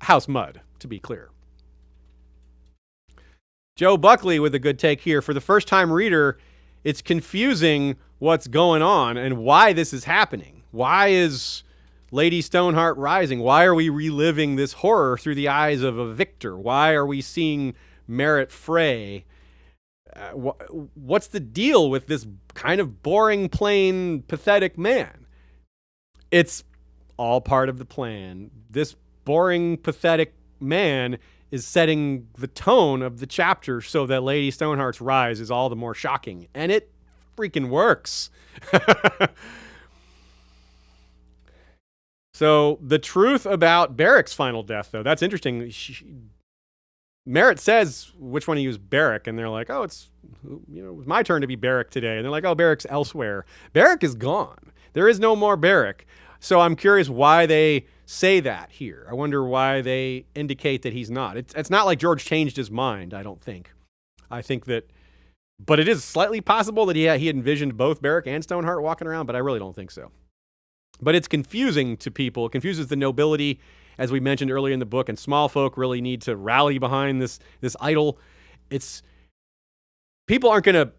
House Mud, to be clear. Joe Buckley with a good take here. For the first time reader, it's confusing what's going on and why this is happening. Why is Lady Stoneheart rising? Why are we reliving this horror through the eyes of a victor? Why are we seeing Merrett Frey? What's the deal with this kind of boring, plain, pathetic man? It's all part of the plan. This boring, pathetic man is setting the tone of the chapter so that Lady Stoneheart's rise is all the more shocking. And it freaking works. So the truth about Beric's final death, though, that's interesting. Merrett says which one he was Beric, and they're like, oh, it was my turn to be Beric today. And they're like, oh, Beric's elsewhere. Beric is gone. There is no more Beric. So I'm curious why they say that here. I wonder why they indicate that he's not. It's not like George changed his mind, I don't think. I think that, but it is slightly possible that he had envisioned both Beric and Stoneheart walking around, but I really don't think so. But it's confusing to people. It confuses the nobility, as we mentioned earlier in the book, and small folk really need to rally behind this idol. People aren't going to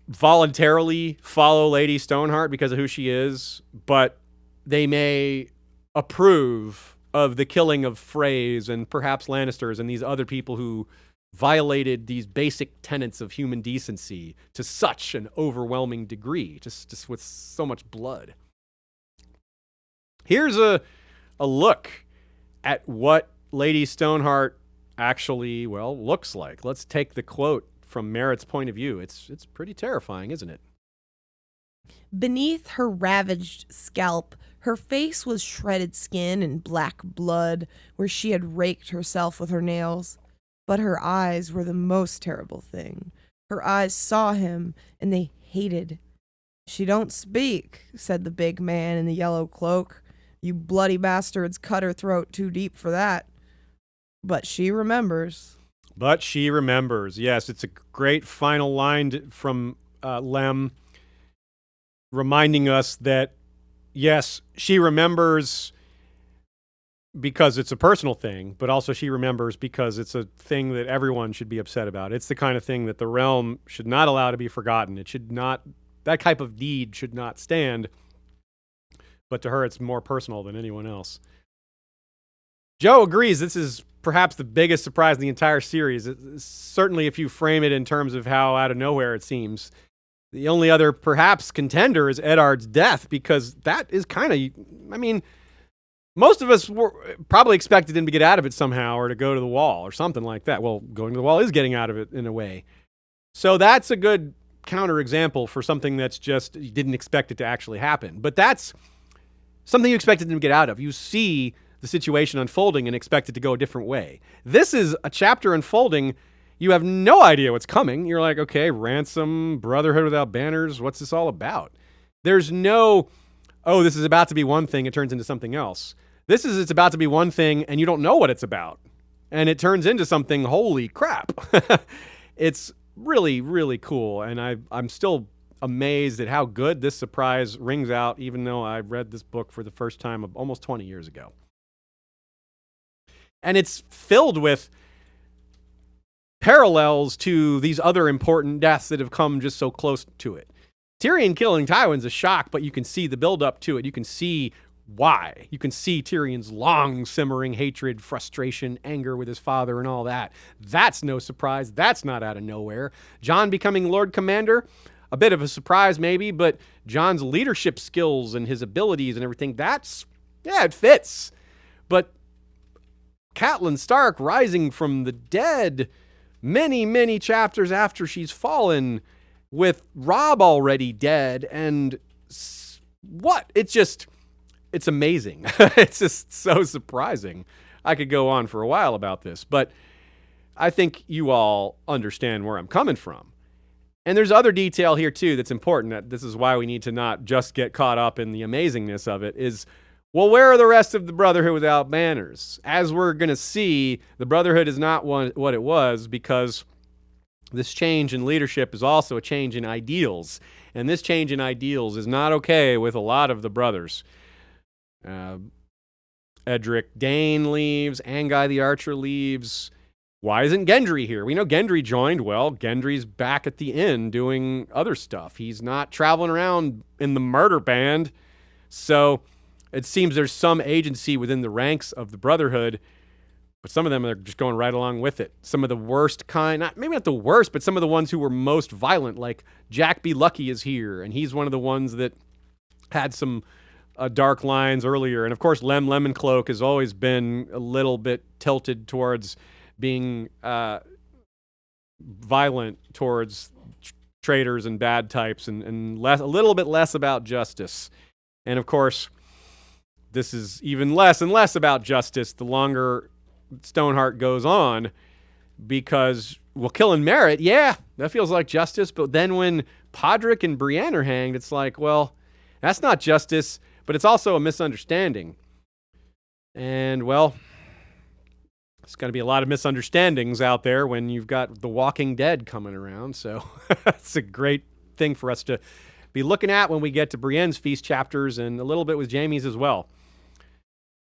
voluntarily follow Lady Stoneheart because of who she is, but they may approve of the killing of Freys and perhaps Lannisters and these other people who violated these basic tenets of human decency to such an overwhelming degree, just with so much blood. Here's a look at what Lady Stoneheart actually, looks like. Let's take the quote from Merritt's point of view. It's pretty terrifying, isn't it? Beneath her ravaged scalp, her face was shredded skin and black blood where she had raked herself with her nails. But her eyes were the most terrible thing. Her eyes saw him, and they hated. She don't speak, said the big man in the yellow cloak. You bloody bastards cut her throat too deep for that. But she remembers. But she remembers. Yes, it's a great final line from Lem, reminding us that, yes, she remembers because it's a personal thing, but also she remembers because it's a thing that everyone should be upset about. It's the kind of thing that the realm should not allow to be forgotten. It should not, that type of deed should not stand, but to her it's more personal than anyone else. Joe agrees this is perhaps the biggest surprise in the entire series. Certainly if you frame it in terms of how out of nowhere it seems. The only other perhaps contender is Eddard's death, because that is kind of, most of us were probably expected him to get out of it somehow or to go to the wall or something like that. Well, going to the wall is getting out of it in a way. So that's a good counterexample for something that's just, you didn't expect it to actually happen. But that's something you expected them to get out of. You see the situation unfolding and expect it to go a different way. This is a chapter unfolding. You have no idea what's coming. You're like, okay, ransom, brotherhood without banners. What's this all about? There's no, oh, this is about to be one thing. It turns into something else. It's about to be one thing and you don't know what it's about. And it turns into something, holy crap. It's really, really cool. And I'm still amazed at how good this surprise rings out, even though I read this book for the first time almost 20 years ago. And it's filled with parallels to these other important deaths that have come just so close to it. Tyrion killing Tywin's a shock, but you can see the build-up to it. You can see why. You can see Tyrion's long simmering hatred, frustration, anger with his father and all that. That's no surprise. That's not out of nowhere. Jon becoming Lord Commander, a bit of a surprise maybe, but Jon's leadership skills and his abilities and everything, it fits. But Catelyn Stark rising from the dead many, many chapters after she's fallen, with Robb already dead, and what? It's amazing. It's just so surprising. I could go on for a while about this, but I think you all understand where I'm coming from. And there's other detail here too that's important. That this is why we need to not just get caught up in the amazingness of it. Is, well, where are the rest of the Brotherhood without banners? As we're going to see, the Brotherhood is not what it was, because this change in leadership is also a change in ideals. And this change in ideals is not okay with a lot of the brothers. Edric Dane leaves. Anguy the Archer leaves. Why isn't Gendry here? We know Gendry joined. Well, Gendry's back at the inn doing other stuff. He's not traveling around in the murder band. So it seems there's some agency within the ranks of the Brotherhood, but some of them are just going right along with it. Some of the worst kind, maybe not the worst, but some of the ones who were most violent, like Jack B. Lucky is here, and he's one of the ones that had some dark lines earlier. And of course, Lemoncloak has always been a little bit tilted towards being violent towards traitors and bad types, and a little bit less about justice. And of course, this is even less and less about justice the longer Stoneheart goes on, because, well, killing Merrett, yeah, that feels like justice. But then when Podrick and Brienne are hanged, it's like, well, that's not justice, but it's also a misunderstanding. And, well, there's going to be a lot of misunderstandings out there when you've got The Walking Dead coming around. So it's a great thing for us to be looking at when we get to Brienne's feast chapters, and a little bit with Jaime's as well.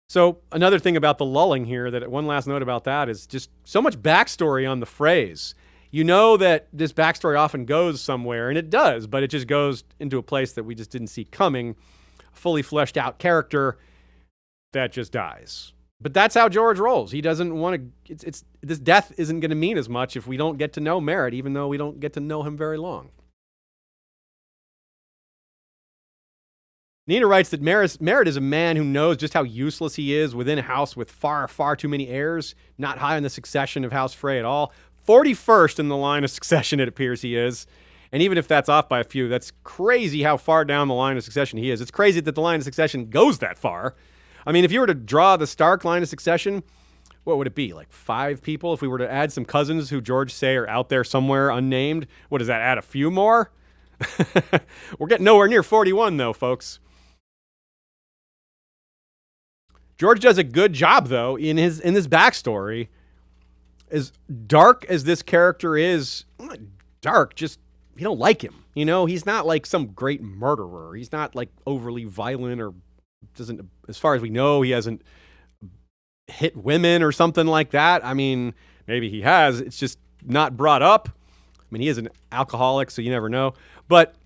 So another thing about the lulling here, that one last note about that, is just so much backstory on the Freys. You know that this backstory often goes somewhere, and it does, but it just goes into a place that we just didn't see coming. A fully fleshed out character that just dies. But that's how George rolls. He doesn't want to, this death isn't going to mean as much if we don't get to know Merrett, even though we don't get to know him very long. Nina writes that Merrett is a man who knows just how useless he is within a house with far, far too many heirs, not high in the succession of House Frey at all. 41st in the line of succession, it appears he is. And even if that's off by a few, that's crazy how far down the line of succession he is. It's crazy that the line of succession goes that far. I mean, if you were to draw the Stark line of succession, what would it be? Like 5 people? If we were to add some cousins who George say are out there somewhere unnamed, what does that add? A few more? We're getting nowhere near 41 though, folks. George does a good job, though, in this backstory. As dark as this character is, not dark, just you don't like him. You know, he's not like some great murderer. He's not like overly violent, or doesn't, as far as we know, he hasn't hit women or something like that. I mean, maybe he has. It's just not brought up. I mean, he is an alcoholic, so you never know. But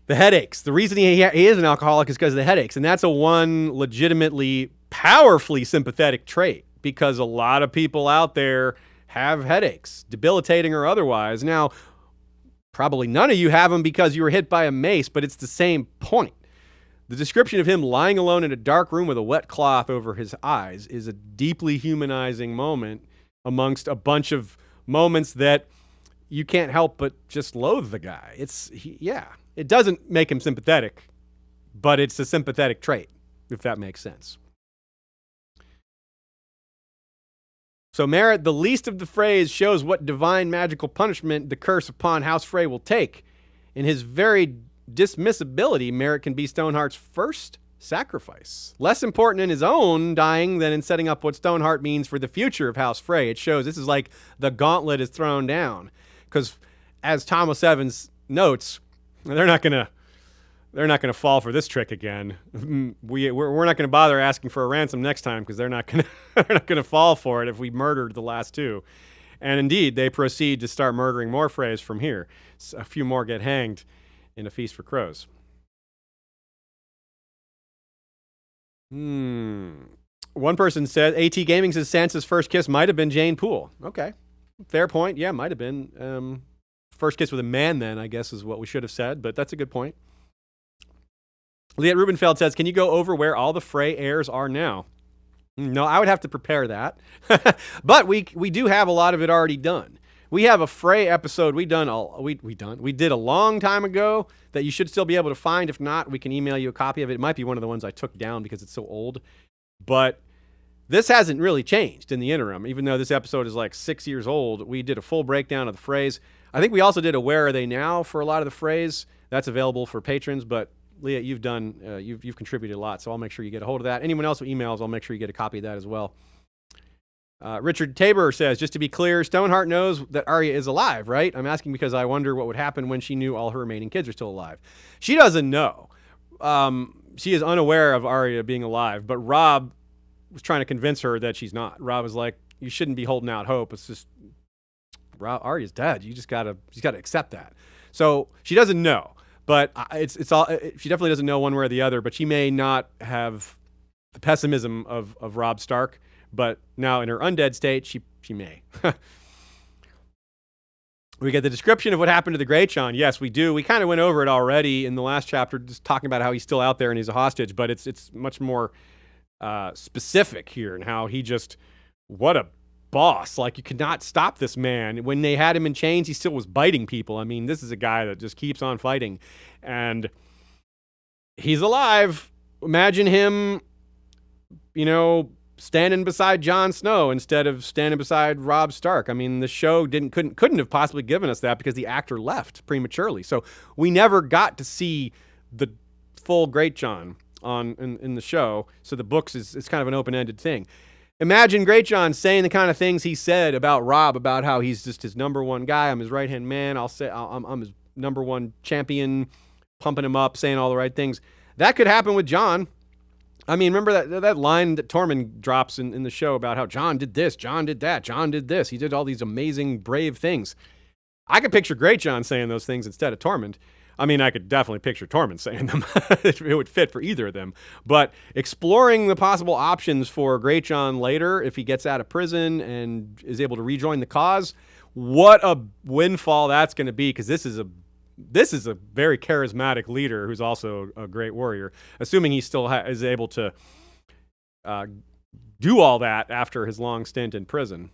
the headaches. The reason he is an alcoholic is because of the headaches. And that's a one legitimately, powerfully sympathetic trait, because a lot of people out there have headaches, debilitating or otherwise. Now, probably none of you have them because you were hit by a mace, but it's the same point. The description of him lying alone in a dark room with a wet cloth over his eyes is a deeply humanizing moment amongst a bunch of moments that you can't help but just loathe the guy. It doesn't make him sympathetic, but it's a sympathetic trait, if that makes sense. So Merrett, the least of the Freys, shows what divine magical punishment the curse upon House Frey will take. In his very dismissibility, Merrett can be Stoneheart's first sacrifice. Less important in his own dying than in setting up what Stoneheart means for the future of House Frey. It shows this is like the gauntlet is thrown down. Because as Thomas Evans notes, they're not gonna fall for this trick again. We're not gonna bother asking for a ransom next time because they're not gonna fall for it if we murdered the last two. And indeed, they proceed to start murdering more Freys from here. A few more get hanged in A Feast for Crows. One person said, AT Gaming says Sansa's first kiss might have been Jane Poole. Okay. Fair point. Yeah, might have been. First kiss with a man then, I guess, is what we should have said, but that's a good point. Liet Rubenfeld says, can you go over where all the Frey heirs are now? No, I would have to prepare that. But we do have a lot of it already done. We have a Frey episode we did a long time ago that you should still be able to find. If not, we can email you a copy of it. It might be one of the ones I took down because it's so old. But this hasn't really changed in the interim. Even though this episode is like 6 years old, we did a full breakdown of the Freys. I think we also did a Where Are They Now for a lot of the Freys. That's available for patrons, but Leah, you've contributed a lot, so I'll make sure you get a hold of that. Anyone else who emails, I'll make sure you get a copy of that as well. Richard Tabor says, just to be clear, Stoneheart knows that Arya is alive, right? I'm asking because I wonder what would happen when she knew all her remaining kids are still alive. She doesn't know. She is unaware of Arya being alive, but Robb was trying to convince her that she's not. Robb was like, you shouldn't be holding out hope. It's just, Arya's dead. You just gotta accept that. So she doesn't know. But it's all. She definitely doesn't know one way or the other. But she may not have the pessimism of Robb Stark. But now in her undead state, she may. We get the description of what happened to the Great Sean. Yes, we do. We kind of went over it already in the last chapter, just talking about how he's still out there and he's a hostage. But it's much more specific here, and how he just, what a boss. Like, you could not stop this man. When they had him in chains, he still was biting people. I mean, this is a guy that just keeps on fighting. And he's alive. Imagine him, standing beside Jon Snow instead of standing beside Robb Stark. I mean, the show couldn't have possibly given us that because the actor left prematurely. So we never got to see the full Great Jon in the show. So the books is kind of an open-ended thing. Imagine Great Jon saying the kind of things he said about Robb, about how he's just his number one guy. I'm his right-hand man. I'm his number one champion, pumping him up, saying all the right things. That could happen with Jon. I mean, remember that line that Tormund drops in the show about how Jon did this, Jon did that, Jon did this. He did all these amazing, brave things. I could picture Great Jon saying those things instead of Tormund. I mean, I could definitely picture Tormund saying them. It would fit for either of them. But exploring the possible options for Great Jon later, if he gets out of prison and is able to rejoin the cause, what a windfall that's going to be, because this is a very charismatic leader who's also a great warrior, assuming he still is able to do all that after his long stint in prison.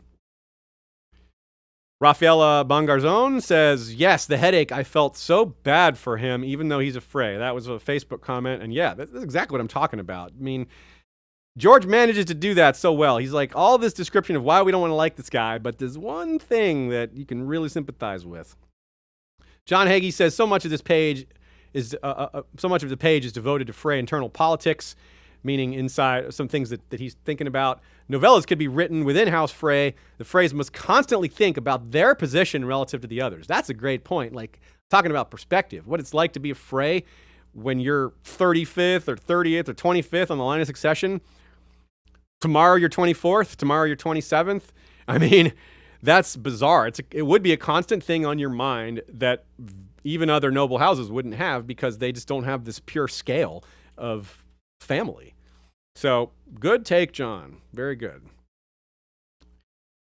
Rafaela Bangarzon says, yes, the headache, I felt so bad for him, even though he's a Frey. That was a Facebook comment, and yeah, that's exactly what I'm talking about. I mean, George manages to do that so well. He's like, all this description of why we don't want to like this guy, but there's one thing that you can really sympathize with. John Hagee says, so much of the page is devoted to Frey internal politics, meaning inside some things that he's thinking about. Novellas could be written within House Frey. The Freys must constantly think about their position relative to the others. That's a great point. Like, talking about perspective, what it's like to be a Frey when you're 35th or 30th or 25th on the line of succession. Tomorrow you're 24th. Tomorrow you're 27th. I mean, that's bizarre. It would be a constant thing on your mind that even other noble houses wouldn't have, because they just don't have this pure scale of family. So, good take, John. Very good.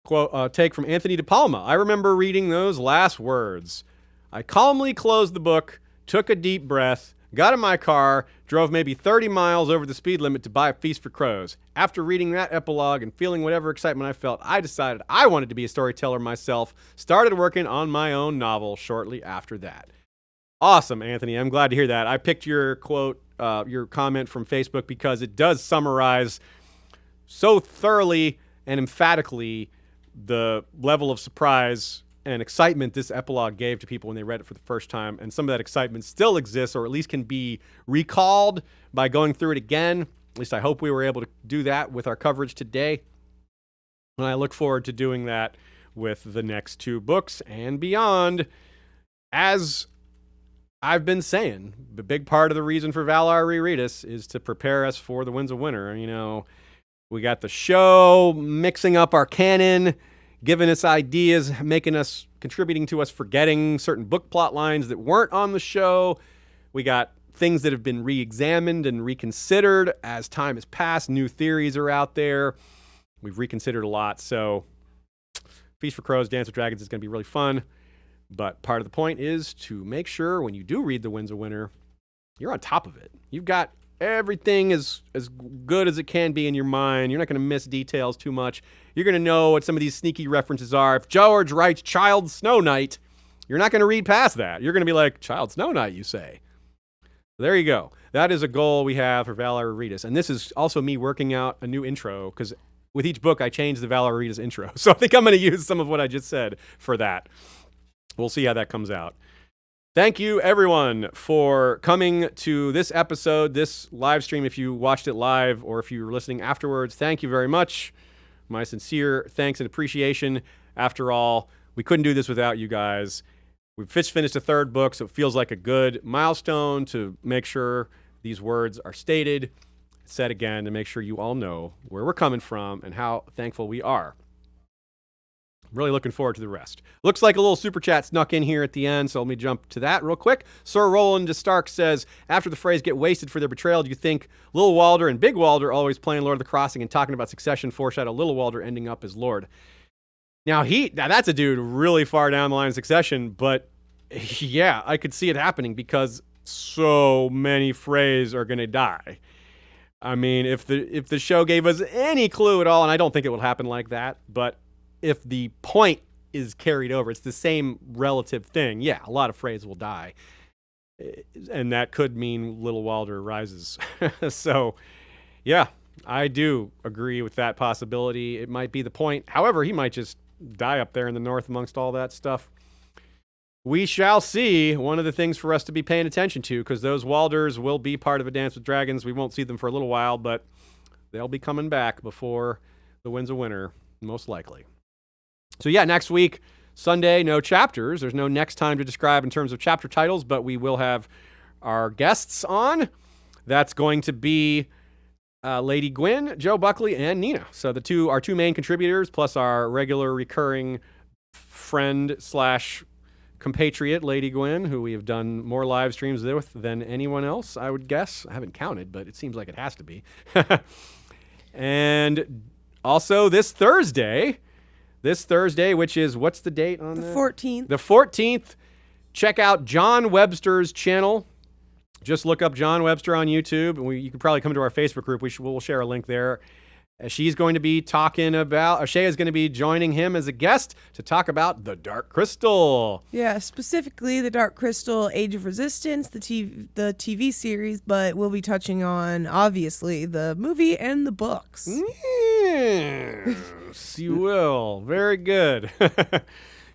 Quote, take from Anthony De Palma. I remember reading those last words. I calmly closed the book, took a deep breath, got in my car, drove maybe 30 miles over the speed limit to buy A Feast for Crows. After reading that epilogue and feeling whatever excitement I felt, I decided I wanted to be a storyteller myself, started working on my own novel shortly after that. Awesome, Anthony. I'm glad to hear that. I picked your quote, your comment from Facebook because it does summarize so thoroughly and emphatically the level of surprise and excitement this epilogue gave to people when they read it for the first time. And some of that excitement still exists, or at least can be recalled by going through it again. At least I hope we were able to do that with our coverage today. And I look forward to doing that with the next 2 books and beyond. As I've been saying, the big part of the reason for Valar Rereadis is to prepare us for the Winds of Winter. You know, we got the show mixing up our canon, giving us ideas, contributing to us forgetting certain book plot lines that weren't on the show. We got things that have been re-examined and reconsidered as time has passed. New theories are out there. We've reconsidered a lot. So Feast for Crows, Dance with Dragons is going to be really fun. But part of the point is to make sure when you do read The Winds of Winter, you're on top of it. You've got everything as good as it can be in your mind. You're not going to miss details too much. You're going to know what some of these sneaky references are. If George writes Child Snow Knight, you're not going to read past that. You're going to be like, Child Snow Knight, you say. There you go. That is a goal we have for Valar Rereadis. And this is also me working out a new intro, because with each book I change the Valar Rereadis intro. So I think I'm going to use some of what I just said for that. We'll see how that comes out. Thank you, everyone, for coming to this episode, this live stream. If you watched it live or if you were listening afterwards, thank you very much. My sincere thanks and appreciation. After all, we couldn't do this without you guys. We've finished the 3rd book, so it feels like a good milestone to make sure these words are stated, said again, to make sure you all know where we're coming from and how thankful we are. I'm really looking forward to the rest. Looks like a little super chat snuck in here at the end, so let me jump to that real quick. Sir Roland de Stark says, after the Freys get wasted for their betrayal, do you think Little Walder and Big Walder, always playing Lord of the Crossing and talking about succession, foreshadow Little Walder ending up as Lord? Now that's a dude really far down the line of succession, but yeah, I could see it happening because so many Freys are going to die. I mean, if the show gave us any clue at all, and I don't think it will happen like that, but if the point is carried over, it's the same relative thing. Yeah, a lot of Freys will die. And that could mean Little Walder rises. So, yeah, I do agree with that possibility. It might be the point. However, he might just die up there in the north amongst all that stuff. We shall see. One of the things for us to be paying attention to, because those Walders will be part of A Dance with Dragons. We won't see them for a little while, but they'll be coming back before the Winds of Winter, most likely. So yeah, next week, Sunday, no chapters. There's no next time to describe in terms of chapter titles, but we will have our guests on. That's going to be Lady Gwyn, Joe Buckley, and Nina. So our two main contributors, plus our regular recurring friend / compatriot, Lady Gwyn, who we have done more live streams with than anyone else, I would guess. I haven't counted, but it seems like it has to be. And also this Thursday, which is, what's the date on that? 14th. The 14th. Check out John Webster's channel. Just look up John Webster on YouTube, and you can probably come to our Facebook group. We'll share a link there. She's going to be talking about, Shae is going to be joining him as a guest to talk about The Dark Crystal. Yeah, specifically The Dark Crystal Age of Resistance, the TV series, but we'll be touching on, obviously, the movie and the books. Yes, you will. Very good.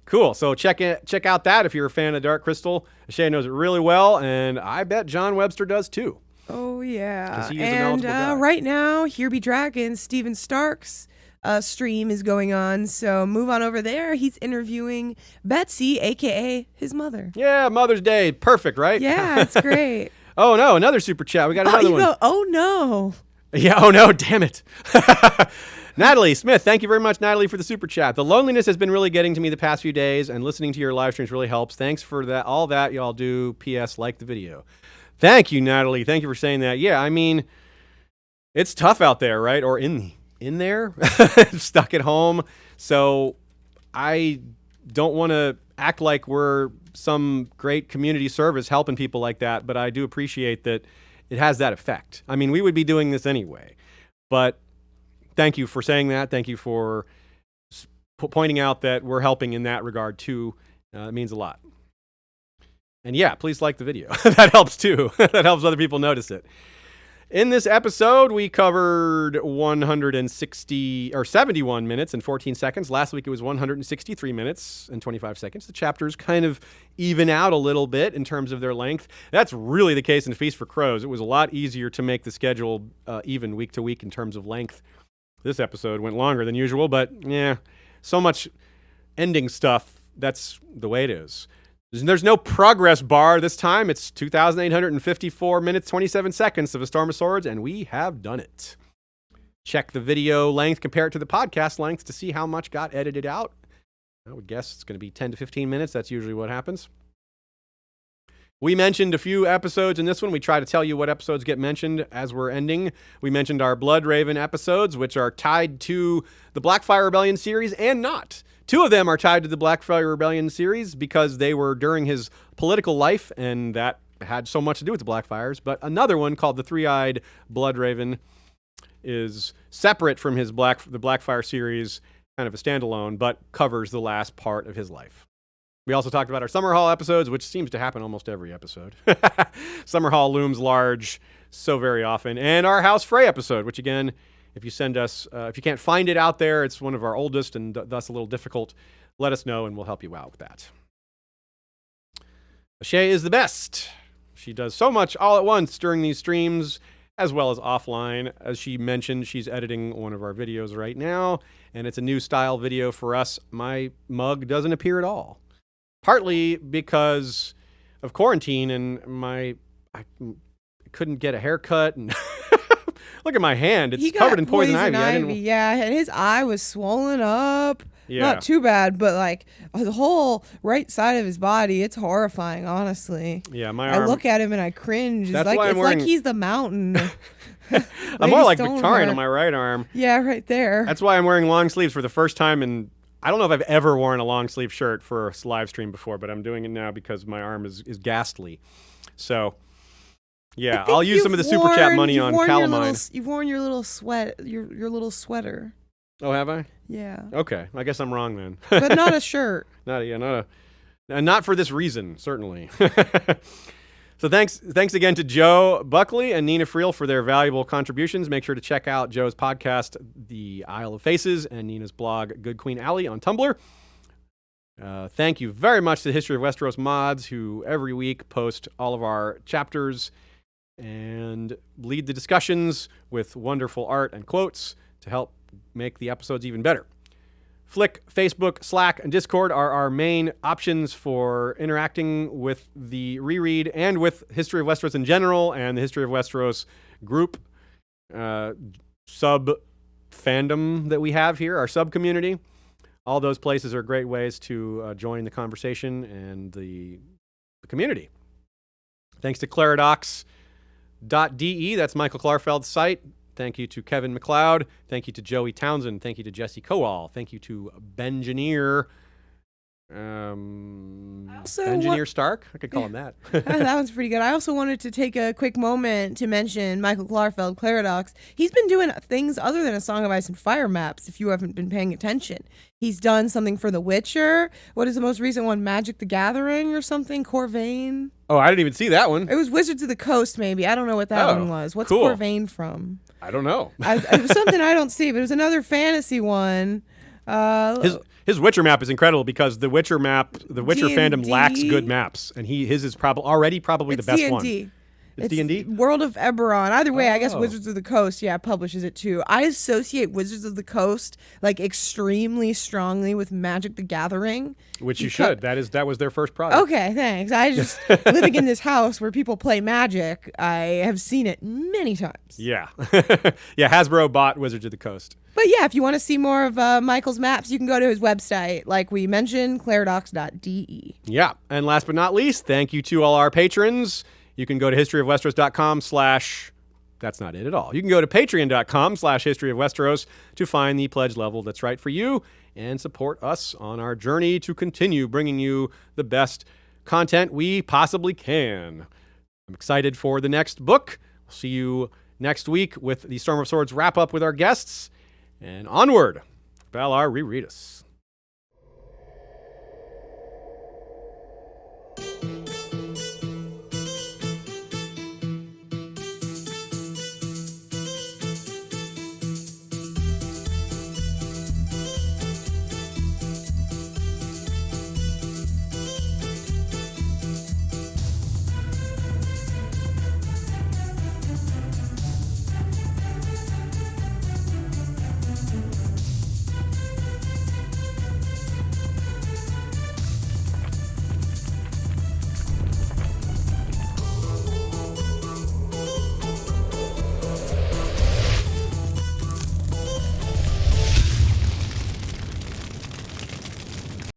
Cool. So check out that if you're a fan of Dark Crystal. Shae knows it really well, and I bet John Webster does too. Oh, yeah. He is a knowledgeable guy. Right now, Here Be Dragons, Steven Stark's stream is going on, so move on over there. He's interviewing Betsy, a.k.a. his mother. Yeah, Mother's Day. Perfect, right? Yeah, it's great. Oh, no, another super chat. We got another one. Oh, no. Yeah, oh, no, damn it. Natalie Smith, thank you very much, Natalie, for the super chat. The loneliness has been really getting to me the past few days, and listening to your live streams really helps. Thanks for that. All that y'all do. P.S. Like the video. Thank you, Natalie. Thank you for saying that. Yeah, I mean, it's tough out there, right? Or in there, stuck at home. So I don't want to act like we're some great community service helping people like that, but I do appreciate that it has that effect. I mean, we would be doing this anyway, but thank you for saying that. Thank you for pointing out that we're helping in that regard too. It means a lot. And yeah, please like the video. That helps too. That helps other people notice it. In this episode, we covered 71 minutes and 14 seconds. Last week, it was 163 minutes and 25 seconds. The chapters kind of even out a little bit in terms of their length. That's really the case in Feast for Crows. It was a lot easier to make the schedule even week to week in terms of length. This episode went longer than usual, but yeah, so much ending stuff. That's the way it is. There's no progress bar this time. It's 2,854 minutes, 27 seconds of A Storm of Swords, and we have done it. Check the video length, compare it to the podcast length to see how much got edited out. I would guess it's going to be 10 to 15 minutes. That's usually what happens. We mentioned a few episodes in this one. We try to tell you what episodes get mentioned as we're ending. We mentioned our Bloodraven episodes, which are tied to the Blackfire Rebellion series and not. 2 of them are tied to the Blackfire Rebellion series because they were during his political life, and that had so much to do with the Blackfires. But another one called the Three-Eyed Bloodraven is separate from the Blackfire series, kind of a standalone, but covers the last part of his life. We also talked about our Summerhall episodes, which seems to happen almost every episode. Summerhall looms large so very often. And our House Frey episode, which again, if you send us, if you can't find it out there, it's one of our oldest and thus a little difficult, let us know and we'll help you out with that. Shae is the best. She does so much all at once during these streams, as well as offline. As she mentioned, she's editing one of our videos right now, and it's a new style video for us. My mug doesn't appear at all. Partly because of quarantine and I couldn't get a haircut and look at my hand. It's covered in poison ivy. Yeah, and his eye was swollen up. Yeah. Not too bad, but like the whole right side of his body, it's horrifying, honestly. Yeah, my arm. I look at him and I cringe. That's why I'm wearing... like he's the mountain. I'm more like Victorian on my right arm. Yeah, right there. That's why I'm wearing long sleeves for the first time in... I don't know if I've ever worn a long sleeve shirt for a live stream before, but I'm doing it now because my arm is ghastly. So, yeah, I'll use some of the super chat money on calamine. You've worn your little your little sweater. Oh, have I? Yeah. Okay, I guess I'm wrong then. But not a shirt. And not for this reason, certainly. So thanks again to Joe Buckley and Nina Friel for their valuable contributions. Make sure to check out Joe's podcast, The Isle of Faces, and Nina's blog, Good Queen Alley, on Tumblr. Thank you very much to the History of Westeros mods, who every week post all of our chapters and lead the discussions with wonderful art and quotes to help make the episodes even better. Flick, Facebook, Slack, and Discord are our main options for interacting with the reread and with History of Westeros in general and the History of Westeros group sub-fandom that we have here, our sub-community. All those places are great ways to join the conversation and the community. Thanks to Claridox.de, that's Michael Klarfeld's site. Thank you to Kevin McLeod. Thank you to Joey Townsend. Thank you to Jesse Kowal. Thank you to Bengineer. Bengineer Stark? I could call him that. That one's pretty good. I also wanted to take a quick moment to mention Michael Klarfeld, Claridox. He's been doing things other than A Song of Ice and Fire maps, if you haven't been paying attention. He's done something for The Witcher. What is the most recent one? Magic the Gathering or something? Corvain? Oh, I didn't even see that one. It was Wizards of the Coast, maybe. I don't know what that one was. What's cool. Corvain from? I don't know. It was something I don't see, but it was another fantasy one. His Witcher map is incredible because the Witcher D&D. fandom lacks good maps, and his is probably the best D&D. one. It's D&D? World of Eberron. Either way, I guess Wizards of the Coast, publishes it too. I associate Wizards of the Coast like extremely strongly with Magic the Gathering. Which you should. That was their first product. Okay, thanks. I just, living in this house where people play Magic, I have seen it many times. Yeah. Yeah, Hasbro bought Wizards of the Coast. But yeah, if you want to see more of Michael's maps, you can go to his website, like we mentioned, claridox.de. Yeah, and last but not least, thank you to all our patrons. You can go to historyofwesteros.com/ that's not it at all. You can go to patreon.com/historyofwesteros to find the pledge level that's right for you and support us on our journey to continue bringing you the best content we possibly can. I'm excited for the next book. We'll see you next week with the Storm of Swords wrap up with our guests. And onward, Valar Rereadis.